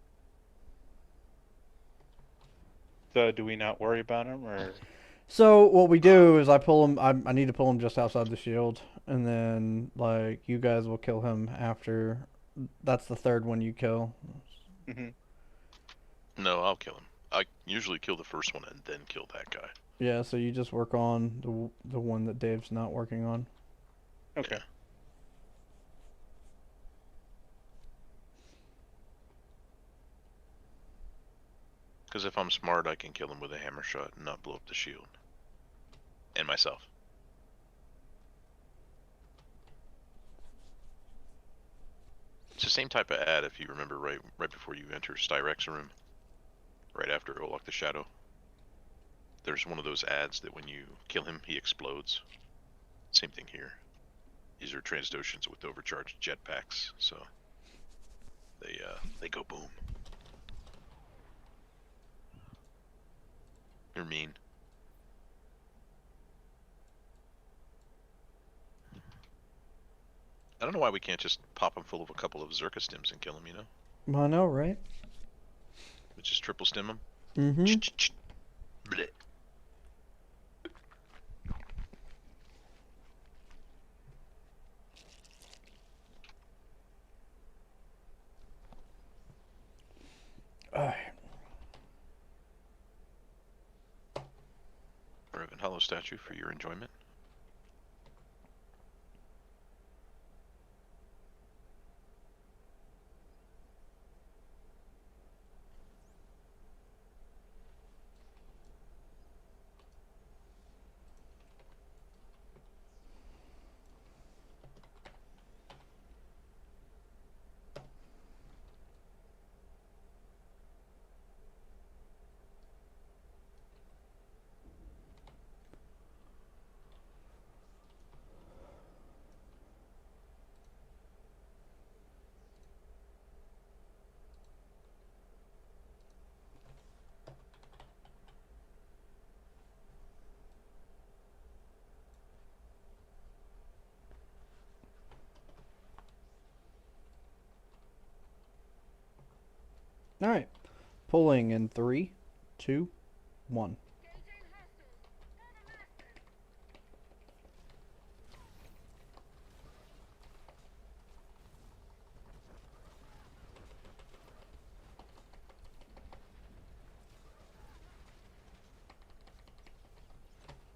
So do we not worry about him, or? So what we do is I pull him. I need to pull him just outside the shield, and then like you guys will kill him after. That's the third one you kill. Mm-hmm. No, I'll kill him. I usually kill the first one and then kill that guy. Yeah, so you just work on the one that Dave's not working on. Okay. Yeah. Because if I'm smart, I can kill him with a hammer shot and not blow up the shield. And myself. It's the same type of ad, if you remember, right before you enter Styrex's room. Right after Olok the Shadow. There's one of those ads that when you kill him, he explodes. Same thing here. These are Transdoshans with overcharged jetpacks, so they go boom. You're mean. I don't know why we can't just pop him full of a couple of Zerka stims and kill him, you know? I know, right? We just triple stim him. Mm-hmm. Bleh. Reverend Hollow statue for your enjoyment. All right, pulling in 3, 2, 1.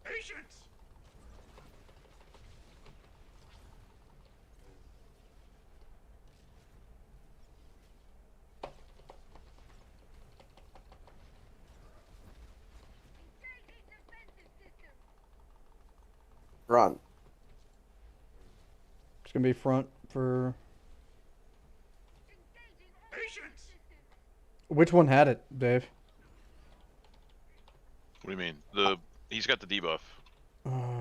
Patience! Run. It's gonna be front for. Patience! Which one had it, Dave? What do you mean? He's got the debuff.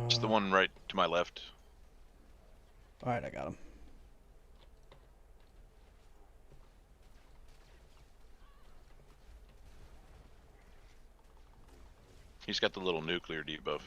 It's the All one right to my left. right, I got him. He's got the little nuclear debuff.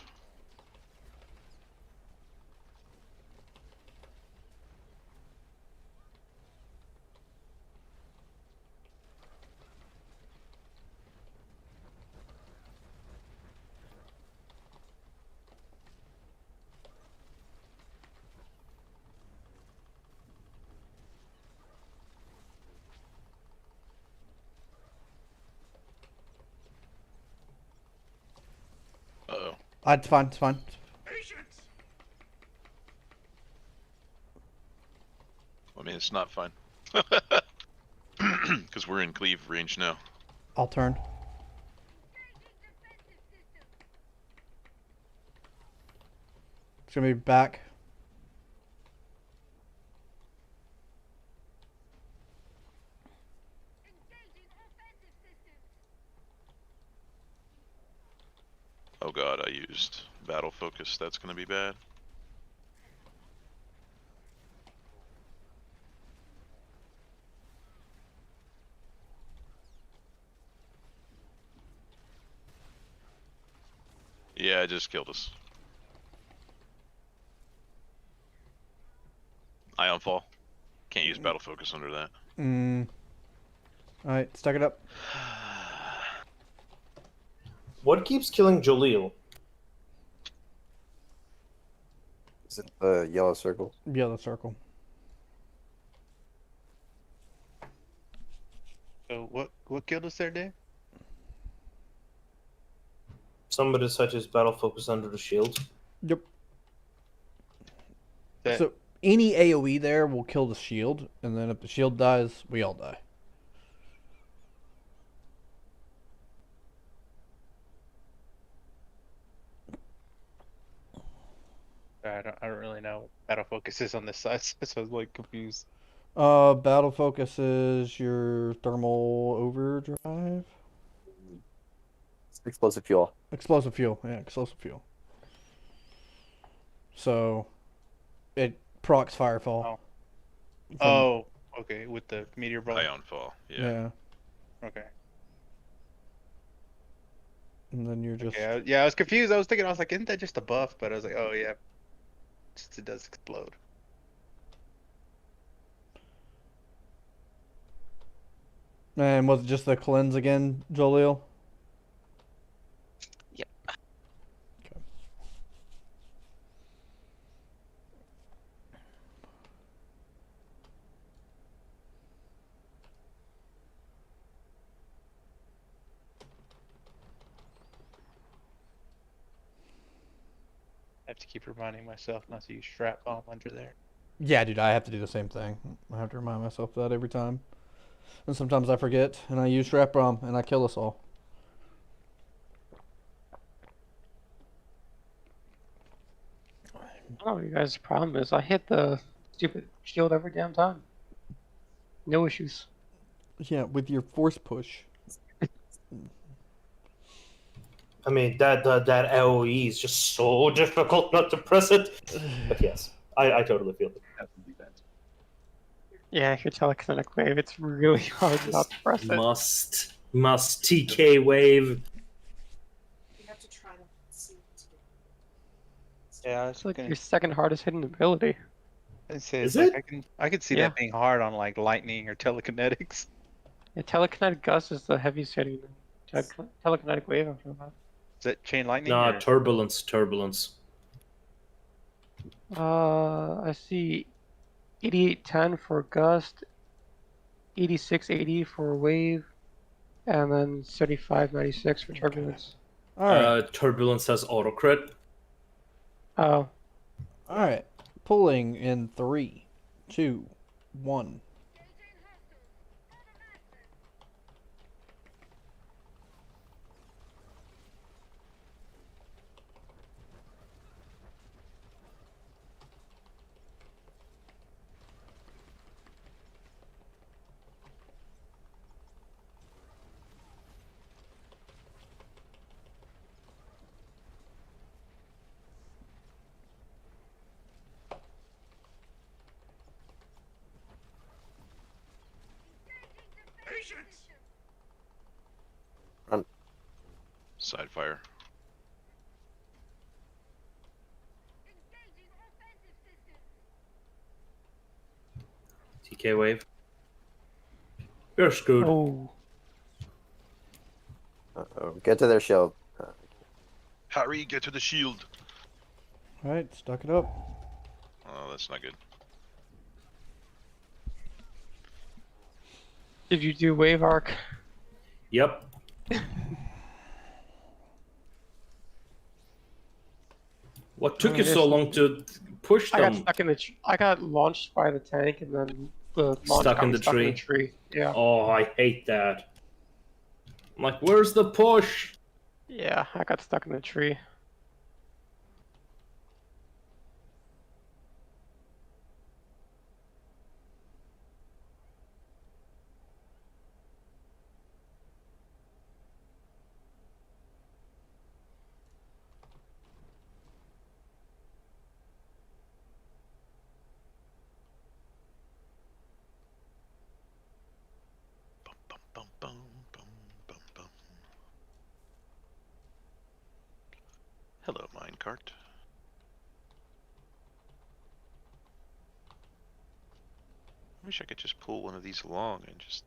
Uh-oh. It's fine. It's fine. Patience! I mean, it's not fine. Because we're in cleave range now. I'll turn. It's gonna be back. Oh god, I used battle focus. That's gonna be bad. Yeah, it just killed us. Ion fall. Can't use battle focus under that. Alright, stack it up. What keeps killing Jalil? Is it the yellow circle? Yellow circle. So what killed us there, Dave? Somebody such as battle focus under the shield. Yep. That, So any AoE there will kill the shield, and then if the shield dies, we all die. I don't really know. Battle focus is on this side, so I was like confused. Battle focus is your thermal overdrive. Explosive fuel. Explosive fuel, yeah, explosive fuel. So, it procs firefall. Oh. From- Oh, okay, with the meteor ball. Ion fall. Yeah. yeah. Okay. And then you're just Okay, I was confused. I was thinking, I was like, isn't that just a buff? But I was like, oh yeah, it does explode. And was it just the cleanse again, Joleel? Yep. Okay. I have to keep reminding myself not to use strap bomb under there. Yeah, dude, I have to do the same thing. I have to remind myself of that every time. And sometimes I forget, and I use trap bomb, and I kill us all. I don't know what you guys' problem is. I hit the stupid shield every damn time. No issues. Yeah, with your force push. I mean, that AoE is just so difficult not to press it. But yes, I totally feel it. Yeah, if you're telekinetic wave, it's really hard not to press it. Must TK wave. You have to try to see what to do. Yeah, It's like your second hardest hitting ability. Is it? I can see Yeah. that being hard on like lightning or telekinetics. Yeah, telekinetic gust is the heaviest hitting. Telekinetic wave after that. Is that chain lightning? Nah, or- turbulence. I see 8810 for gust, 8680 for wave, and then 7596 for turbulence. Alright. Turbulence has auto crit. Oh, Alright. Pulling in 3, 2, 1. Side fire. TK wave. You're screwed. oh, Uh-oh. Get to their shield. Harry, get to the shield. Alright, stuck it up. Oh, that's not good. did you do wave arc? Yep. What took you so long to push I got them? stuck in the. I got launched by the tank, and then the launch Stuck got in me the stuck in tree. the tree. Yeah. Oh, I hate that. I'm like, where's the push? Yeah, I got stuck in the tree. Hello, minecart. Wish I could just pull one of these along and just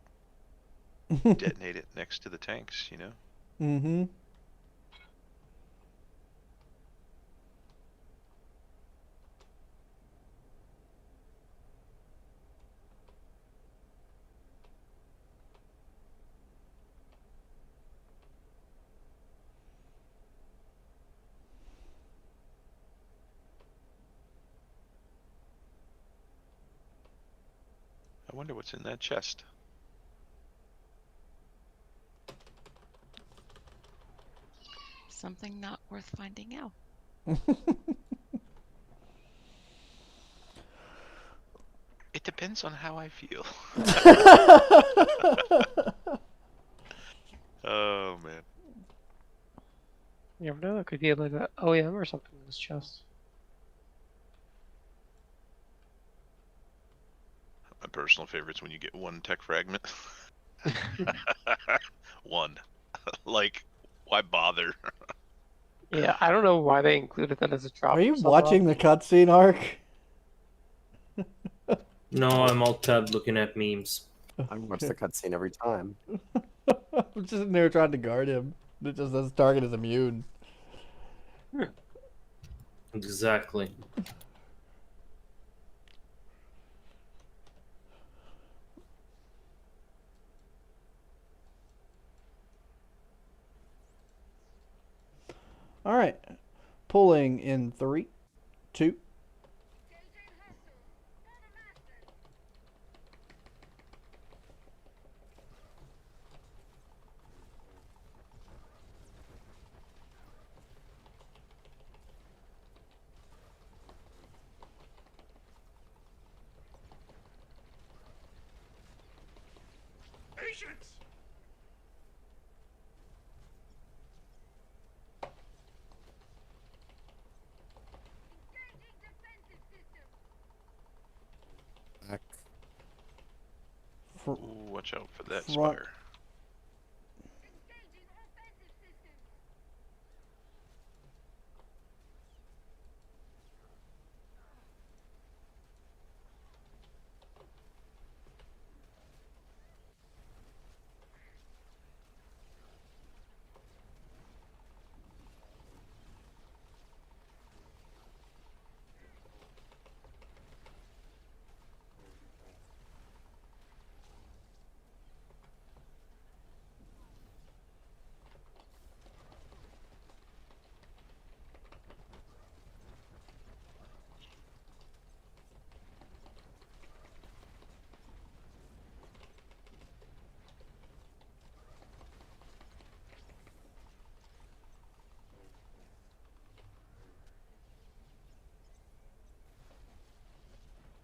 detonate it next to the tanks, you know? Mm-hmm. I wonder what's in that chest. Something not worth finding out. It depends on how I feel. Oh, man. You never know. It could be like an OEM or something in this chest. My personal favorite's when you get one tech fragment. One. Like, why bother? Yeah, I don't know why they included that as a drop. Are you somehow. watching the cutscene arc? No, I'm all tabbed looking at memes. I watch the cutscene every time. I'm just in there trying to guard him. It just says target is immune. Exactly. All right, pulling in 3, 2. Patience! Back. Ooh, watch out for that Front. spire.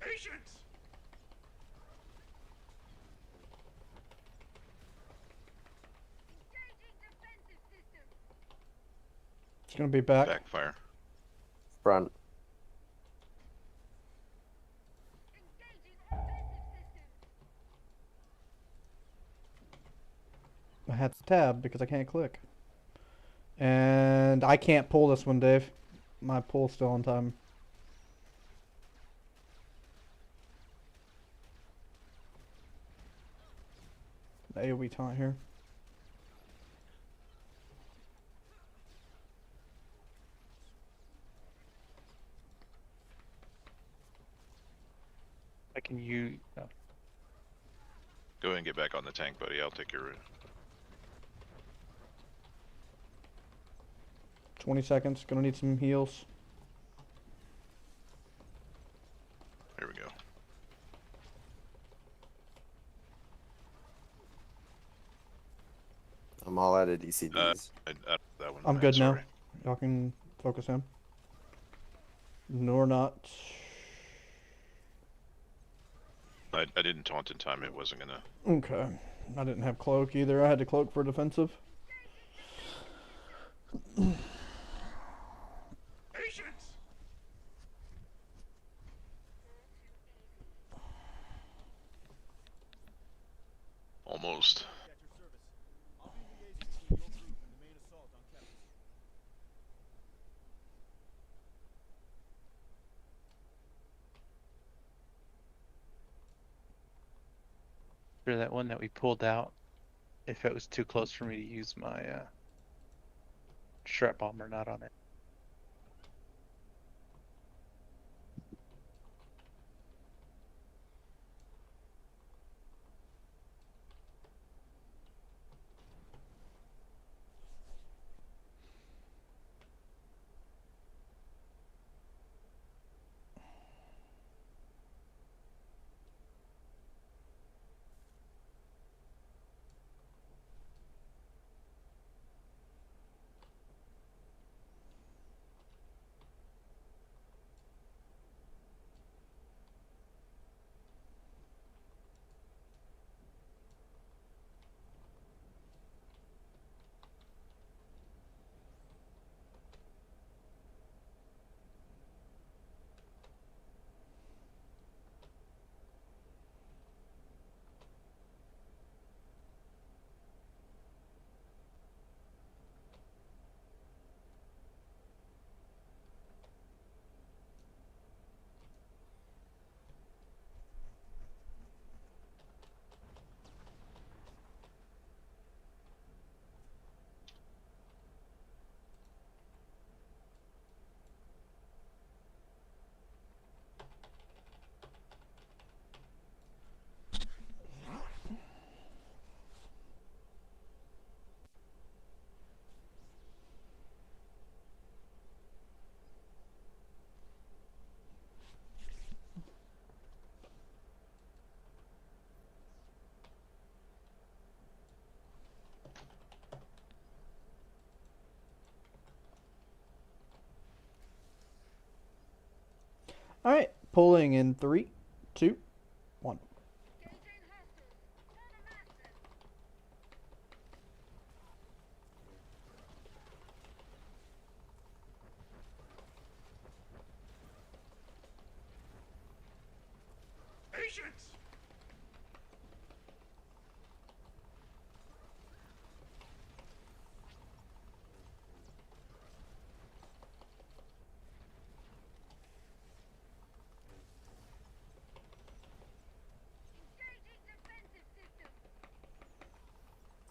Patience! It's gonna be back. Backfire. Front. I had to tab because I can't click. And I can't pull this one, Dave. My pull's still on time. The AoE taunt here. Can you? No. Go ahead and get back on the tank, buddy. I'll take your route. 20 seconds. Gonna need some heals. Here we go. I'm all out of DCBs. That one. I'm good now. Sorry. Y'all can focus him. Nor not. I didn't taunt in time. It wasn't gonna. Okay. I didn't have cloak either. I had to cloak for defensive. Patience! Almost. At your service. I'll be liaising between your group and the main assault on Captain. for that one that we pulled out if it was too close for me to use my strap bomber not on it. All right, pulling in 3, 2, 1. Patience!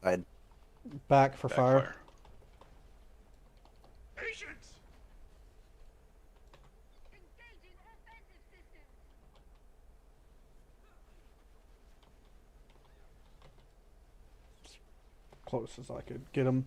I'd Back for fire. Backfire. Patience! Close as I could get him.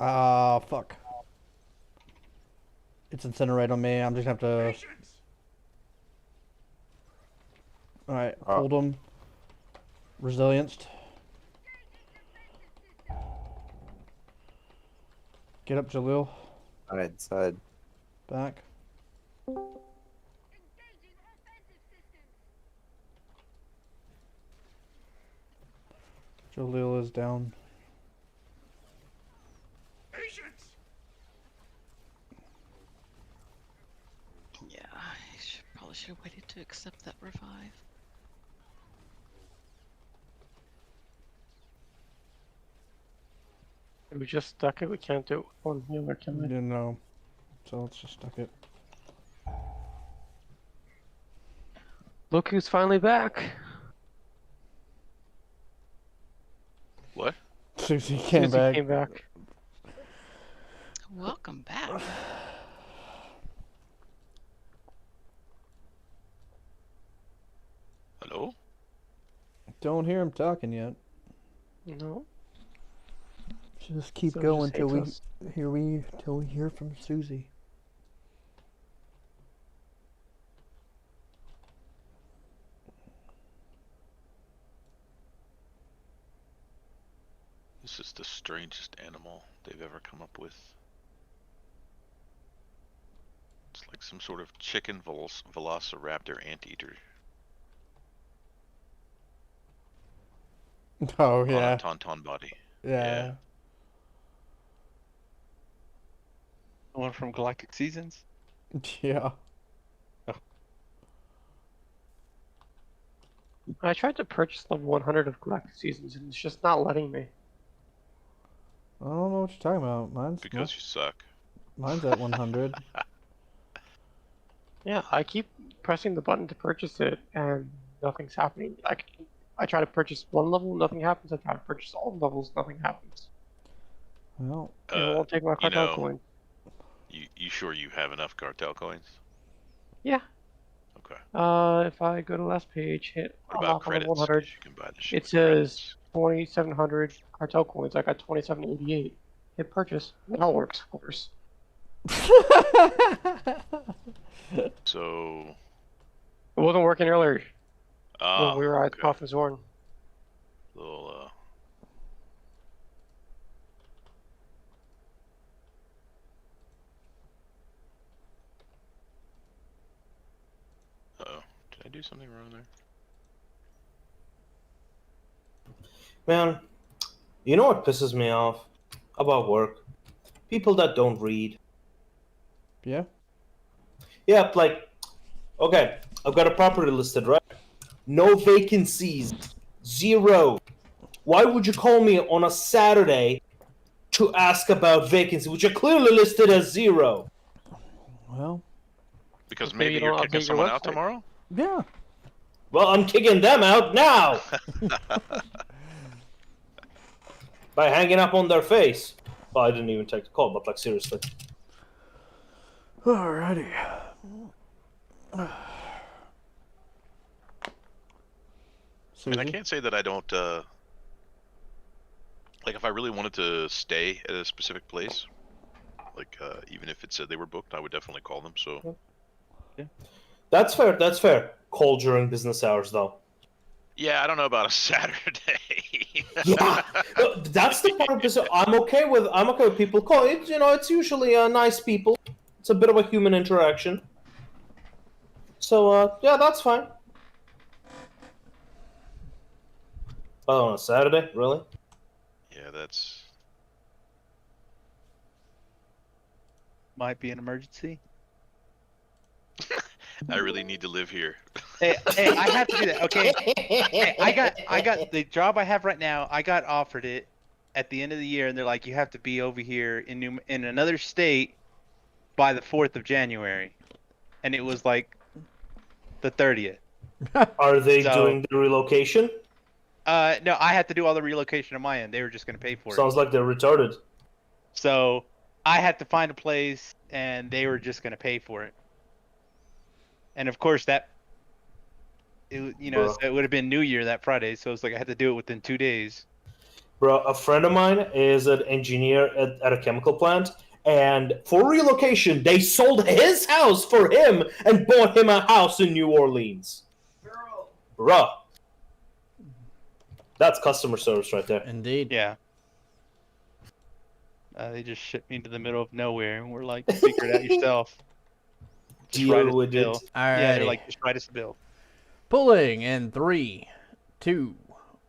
Ah, fuck. It's incinerate on me. I'm just gonna have to. Patience! Alright, pulled him. Resilienced. Get up, Jalil. side. Back. Jalil is down. Patience! Yeah, I probably should have waited to accept that revive. We just stuck it. We can't do it with one healer, can we? Didn't know. So let's just stuck it. Look who's finally back. What? Susie came Susie back. came back. Welcome back. Hello? Don't hear him talking yet. No. Just keep So going just till hates we us. hear from Susie. This is the strangest animal they've ever come up with. It's like some sort of chicken velociraptor anteater Oh on a yeah. tauntaun body. Yeah. The one from Galactic Seasons. Yeah. I tried to purchase level 100 of Galactic Seasons, and it's just not letting me. I don't know what you're talking about. Because you suck. Mine's at 100. Yeah, I keep pressing the button to purchase it, and nothing's happening. I try to purchase one level, nothing happens. I try to purchase all the levels, nothing happens. Well, It won't take my cartel coin. You sure you have enough cartel coins? Yeah. Okay. If I go to last page, hit What about unlock on credits? 100, 'Cause you can buy the shit it with says 2,700 cartel coins. I got 2,788. Hit purchase. It all works, of course. So. It wasn't working earlier Ah, when we were at okay. Coffin Zorn. Little Uh-oh. Did I do something wrong there? Man, you know what pisses me off about work? People that don't read. Yeah. Yeah, like, okay, I've got a property listed, right? No vacancies. 0. Why would you call me on a Saturday to ask about vacancy, which are clearly listed as 0? Well. Because Okay, maybe you you're don't kicking update your someone out website. tomorrow? Yeah. Well, I'm kicking them out now by hanging up on their face. Well, I didn't even take the call, but like seriously. Alrighty. I mean, I can't say that I don't, like, if I really wanted to stay at a specific place, like, even if it said they were booked, I would definitely call them, so. Yeah. That's fair, that's fair. Call during business hours, though. Yeah, I don't know about a Saturday. Yeah, that's the part of this. I'm okay with people call it. You know, it's usually nice people. It's a bit of a human interaction. So yeah, that's fine. Oh, on a Saturday, really? Yeah, that's. Might be an emergency. I really need to live here. Hey, I have to do that. Okay. Hey, I got the job I have right now. I got offered it at the end of the year, and they're like, you have to be over here in another state by the 4th of January, and it was like the 30th. Are they doing the relocation? No, I had to do all the relocation on my end. They were just going to pay for it. Sounds like they're retarded. So I had to find a place, and they were just going to pay for it. And of course, so it would have been New Year that Friday. So it's like I had to do it within 2 days. Bro, a friend of mine is an engineer at a chemical plant, and for relocation, they sold his house for him and bought him a house in New Orleans. Bro. That's customer service right there. Indeed. Yeah. They just shipped me into the middle of nowhere, and we're like, figure it out yourself. Just write us a bill. Yeah, they're like, just write us a bill. Pulling in 3, 2,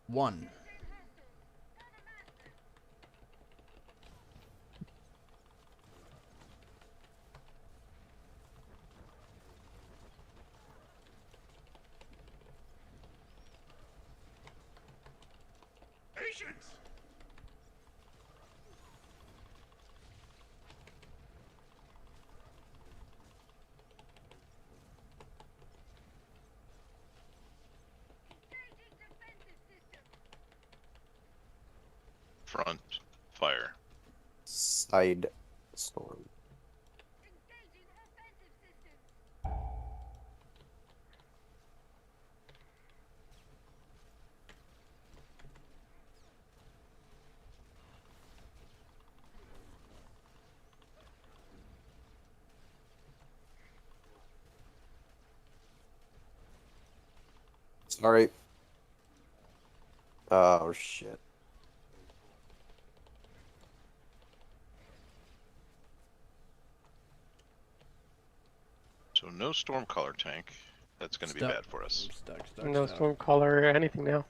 1. Patience! Front fire. Side storm. Sorry. Oh shit. no Stormcaller tank. That's going to be Stuck. bad for us. Stuck. No storm caller or anything now.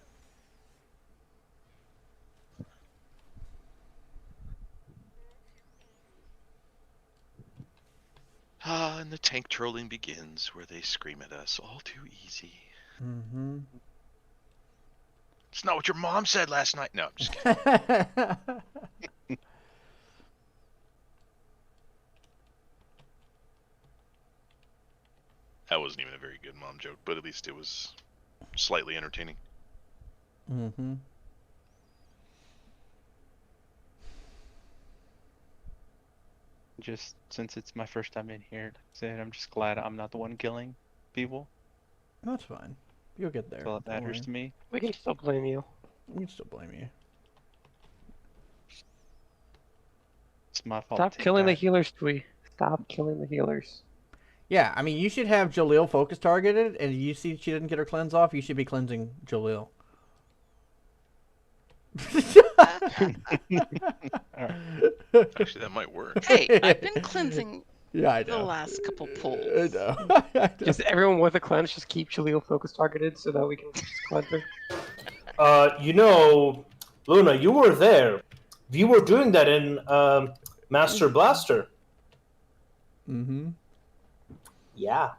Ah, and the tank trolling begins, where they scream at us, all too easy. Mm-hmm. It's not what your mom said last night. No, I'm just kidding. That wasn't even a very good mom joke, but at least it was slightly entertaining. Mm-hmm. Just since it's my first time in here, like I said, I'm just glad I'm not the one killing people. That's fine. You'll get there. That's all that Don't matters worry. to me. We can still blame you. We can still blame you. It's my fault. Stop to take killing the that. healers, Twee. Stop killing the healers. Yeah, I mean, you should have Jaleel focus targeted, and you see she didn't get her cleanse off, you should be cleansing Jaleel. Actually, that might work. Hey, I've been cleansing Yeah, I the know. last couple pulls. I know. I know. Just everyone with a cleanse, just keep Jaleel focus targeted so that we can just cleanse her. You know, Luna, you were there. We were doing that in Master Blaster. Mm-hmm. Yeah.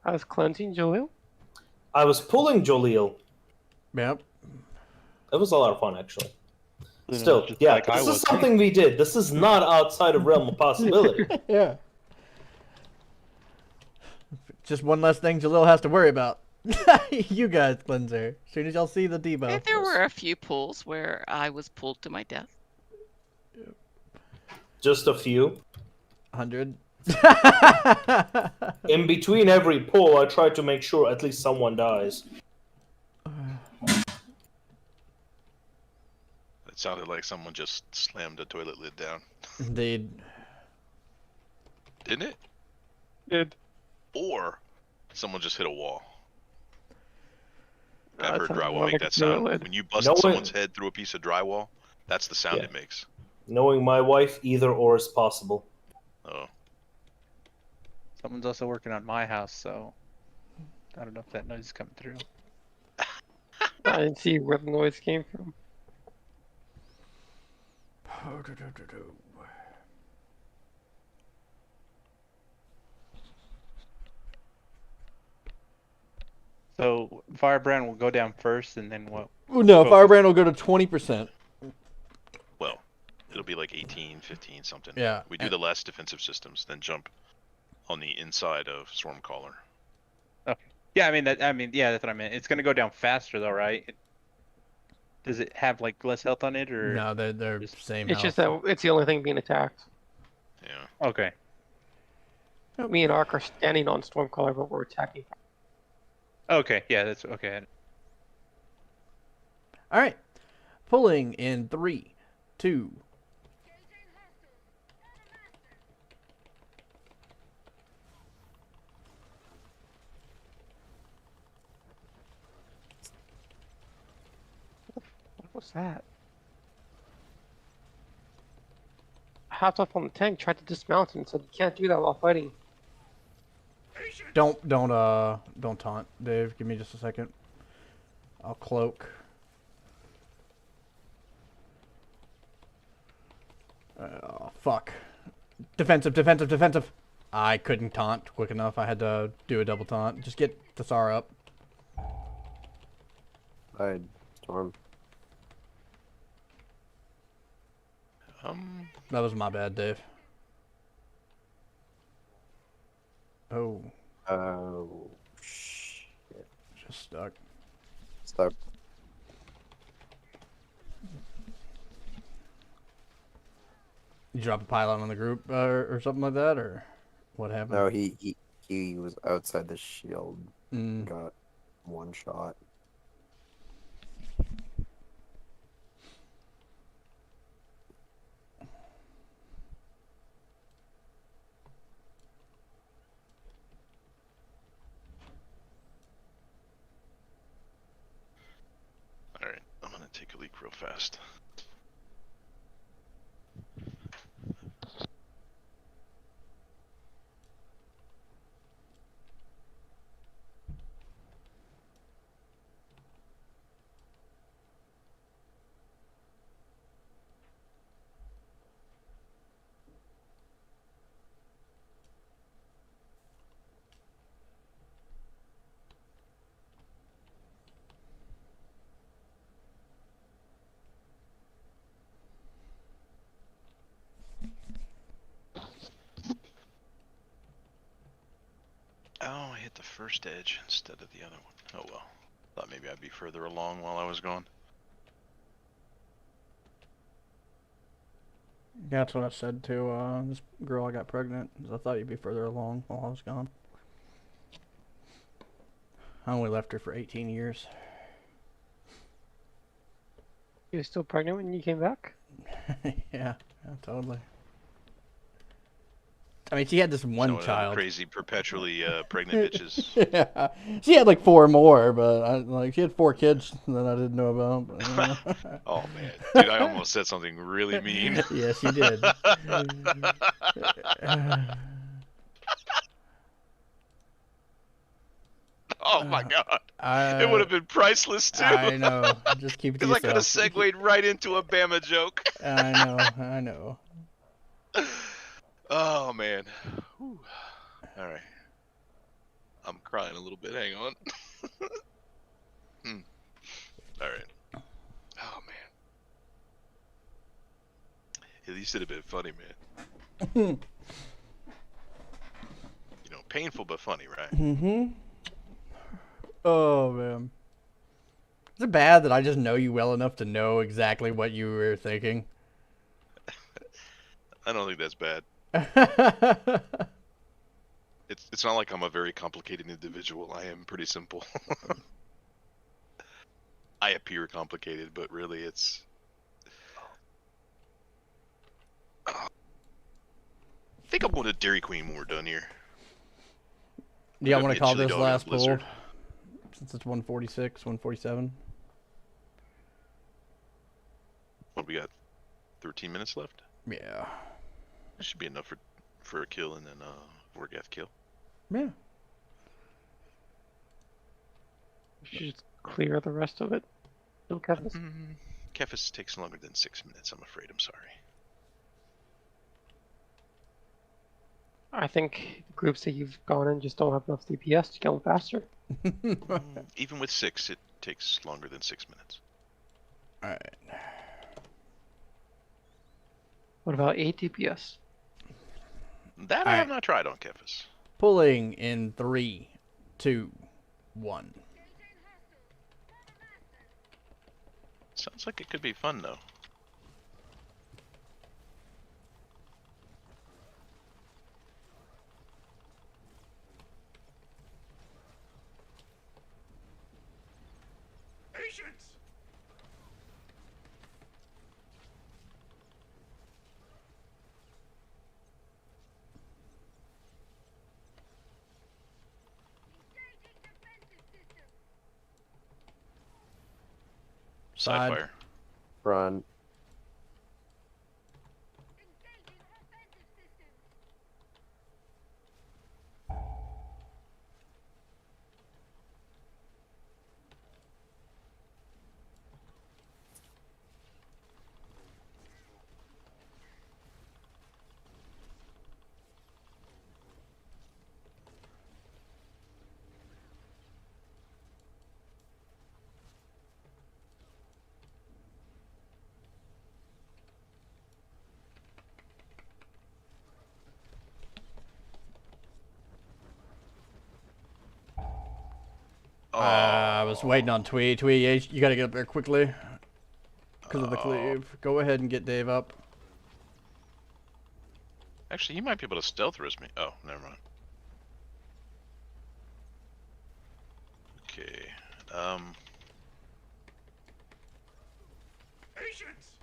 I was cleansing Jaleel. I was pulling Joleel. Yep. It was a lot of fun, actually. Luna's Still, just yeah, like I this was. is something we did. This is not outside of realm of possibility. Yeah. Just one less thing Jaleel has to worry about. You guys cleanse her. As soon as y'all see the debuff. Hey, there were a few pulls where I was pulled to my death. Just a few. 100. In between every pull, I try to make sure at least someone dies. It sounded like someone just slammed a toilet lid down. Indeed. Didn't it? Did. Or someone just hit a wall. That I've heard sounds more drywall like make a that sound. toilet. When you bust No one- someone's head through a piece of drywall, that's the sound Yeah. it makes. Knowing my wife, either or is possible. Oh. Someone's also working on my house, so I don't know if that noise is coming through. I didn't see where the noise came from. So Firebrand will go down first, and then what? Ooh, no, Focus. Firebrand will go to 20%. Well, it'll be like 18, 15, something. Yeah. We do the less defensive systems, then jump on the inside of Stormcaller. Yeah, yeah, that's what I meant. It's gonna go down faster though, right? Does it have like less health on it, or No, they're Just- same It's health. just that it's the only thing being attacked. Yeah. okay? Me and Ark are standing on Stormcaller, but we're attacking. Okay, yeah, that's okay. All right. Pulling in 3, 2. What was that? I hopped up on the tank, tried to dismount him, said you can't do that while fighting. Don't taunt, Dave. Give me just a second. I'll cloak. Oh, fuck. Defensive. I couldn't taunt quick enough. I had to do a double taunt. Just get the SAR up. I'd storm. That was my bad, Dave. Oh, Oh, shit. just stuck. Stuck. You drop a pylon on the group or something like that, or what happened? No, he was outside the shield. Mm. Got one shot. Alright, I'm gonna take a leak real fast. Oh, I hit the first edge instead of the other one. Oh well. Thought maybe I'd be further along while I was gone. Yeah, that's what I said to this girl I got pregnant. I thought you'd be further along while I was gone. I only left her for 18 years. You were still pregnant when you came back? Yeah, totally. I mean, she had this one So, child. Crazy, perpetually pregnant bitches. Yeah, she had like 4 more, but she had 4 kids that I didn't know about. But, Oh man, dude, I almost said something really mean. Yes, you did. Oh my god, it would have been priceless too. I know. Just keep it to Because I could have yourself. segued right into a Bama joke. I know. Oh man. Whew. All right. I'm crying a little bit. Hang on. All right. Oh man. At least it'd have been funny, man. You know, painful but funny, right? Mm-hmm. Oh man. Is it bad that I just know you well enough to know exactly what you were thinking? I don't think that's bad. It's not like I'm a very complicated individual. I am pretty simple. I appear complicated, but really it's... I think I'm going to Dairy Queen when we're done here. Do y'all want to call Chili this dog in a last pool? blizzard. Since it's 146, 147. What, we got 13 minutes left? Yeah. That should be enough for a kill and then Vorgath kill. Yeah. We should just clear the rest of it. Okay. Kefis takes longer than 6 minutes, I'm afraid. I'm sorry. I think the groups that you've gone in just don't have enough DPS to kill them faster. Even with 6, it takes longer than 6 minutes. Alright. What about 8 DPS? That I have not tried on Kefis. Pulling in 3, 2, 1. Sounds like it could be fun, though. Patience! Side. Side-fire. Run. I was waiting on Twee. Twee, you gotta get up there quickly. Because of the cleave. Go ahead and get Dave up. Actually, he might be able to stealth risk me. Oh, never mind. Okay. Patience!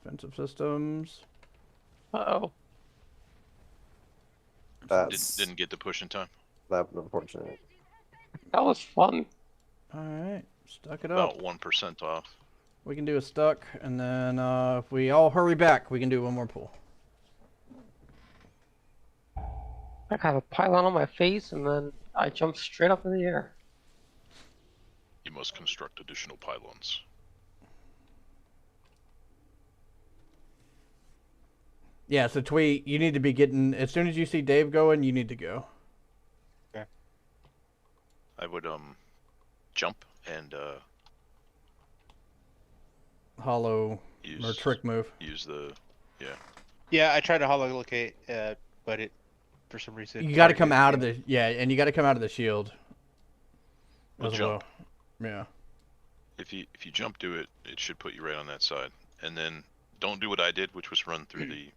Defensive systems. Uh-oh. Didn't get the push in time. That was unfortunate. That was fun. Alright, stuck it up. About 1% off. We can do a stuck, and then if we all hurry back, we can do one more pull. I have a pylon on my face, and then I jump straight up in the air. You must construct additional pylons. Yeah, so Twee, you need to be getting, as soon as you see Dave going, you need to go. Okay. I would jump and Hollow or use trick move. use the Yeah, I tried to hololocate, but it for some reason. You got to come out targeted of the and you got to come out of the shield. Well, As jump. well. Yeah. If you jump to it, it should put you right on that side. And then don't do what I did, which was run through the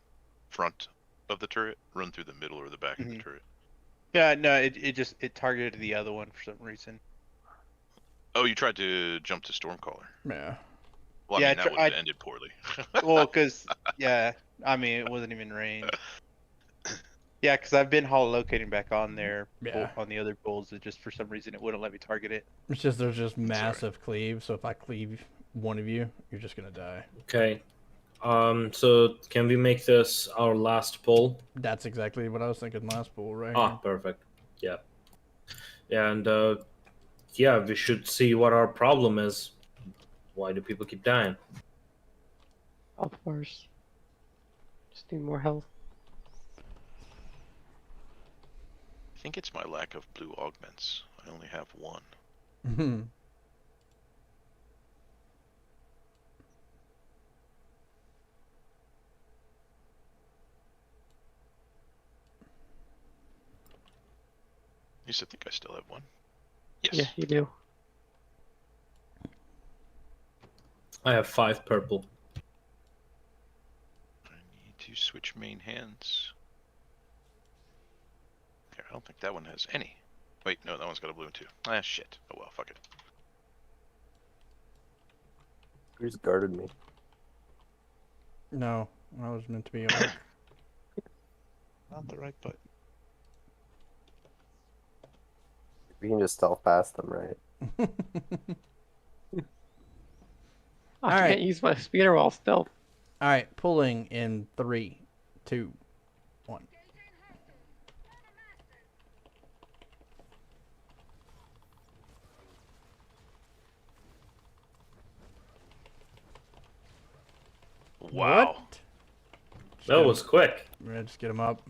front of the turret. Run through the middle or the back of the turret. Yeah, no, it targeted the other one for some reason. Oh, you tried to jump to Stormcaller. Yeah. Well, I Yeah, mean, that would have ended poorly. Well, because yeah, I mean it wasn't even range. Yeah, because I've been hololocating back on there on the other bulls, and just for some reason it wouldn't let me target it. It's just there's just massive cleave, so if I cleave one of you, you're just gonna die. Okay. So can we make this our last pull? That's exactly what I was thinking last pool, right? Ah, perfect. Yeah. Yeah, and yeah, we should see what our problem is. Why do people keep dying? Of course. Just need more health. I think it's my lack of blue augments. I only have one. Yes, I think I still have one. Yes. Yeah, you do. I have 5 purple. I need to switch main hands. Here, I don't think that one has any. Wait, no, that one's got a blue one too. Ah, shit. Oh well, fuck it. Who's guarded me? No, I was meant to be. Not the right button. We can just stealth past them, right? I can't use my speeder while stealth. All right, pulling in 3, 2, 1. Wow. What? That was quick. Just get him up.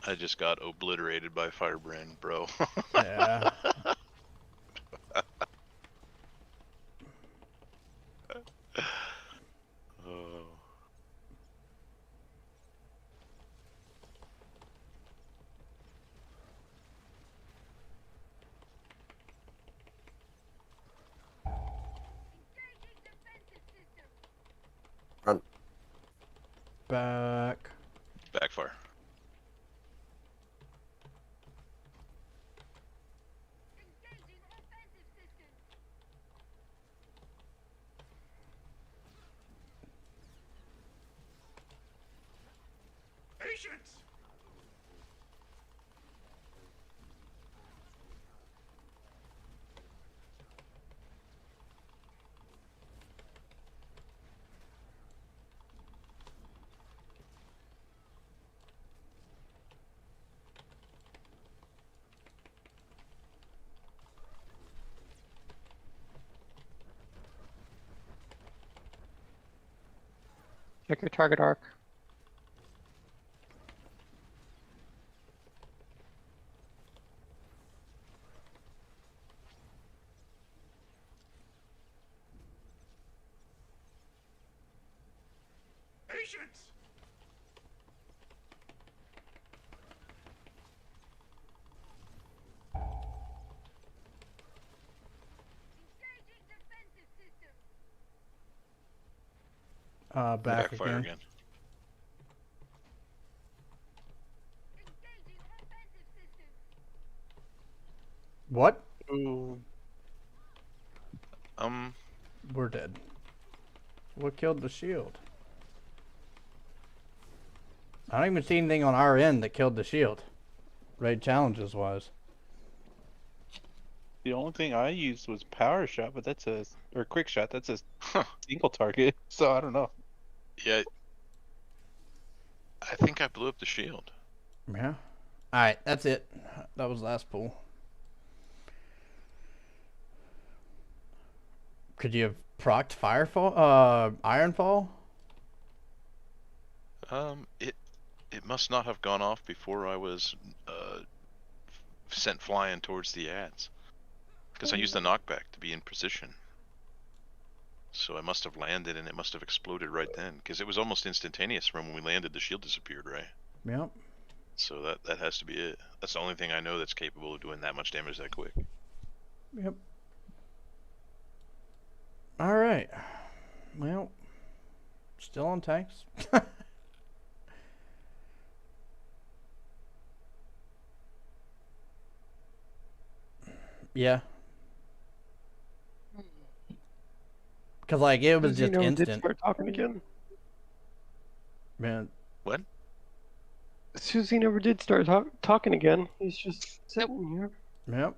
I just got obliterated by Firebrand, bro. Yeah. Oh. Run. Back. Backfire. Patience! Check your target arc. Patience! Back Backfire again. What? Ooh. We're dead. What killed the shield? I don't even see anything on our end that killed the shield. Raid challenges wise. The only thing I used was power shot, but that's or quick shot. That's a single target. So I don't know. Yeah. I think I blew up the shield. Yeah. Alright, that's it. That was last pool. Could you have procced Firefall? Ironfall? It must not have gone off before I was sent flying towards the ads. Because I used the knockback to be in position. So I must have landed and it must have exploded right then. Because it was almost instantaneous from when we landed, the shield disappeared, right? Yep. So that has to be it. That's the only thing I know that's capable of doing that much damage that quick. Yep. All right. Well, still on tanks. Yeah. Because, like, it was just Zeno did instant. start talking again. Man. What? Susie never did start talking again. He's just sitting here. Yep.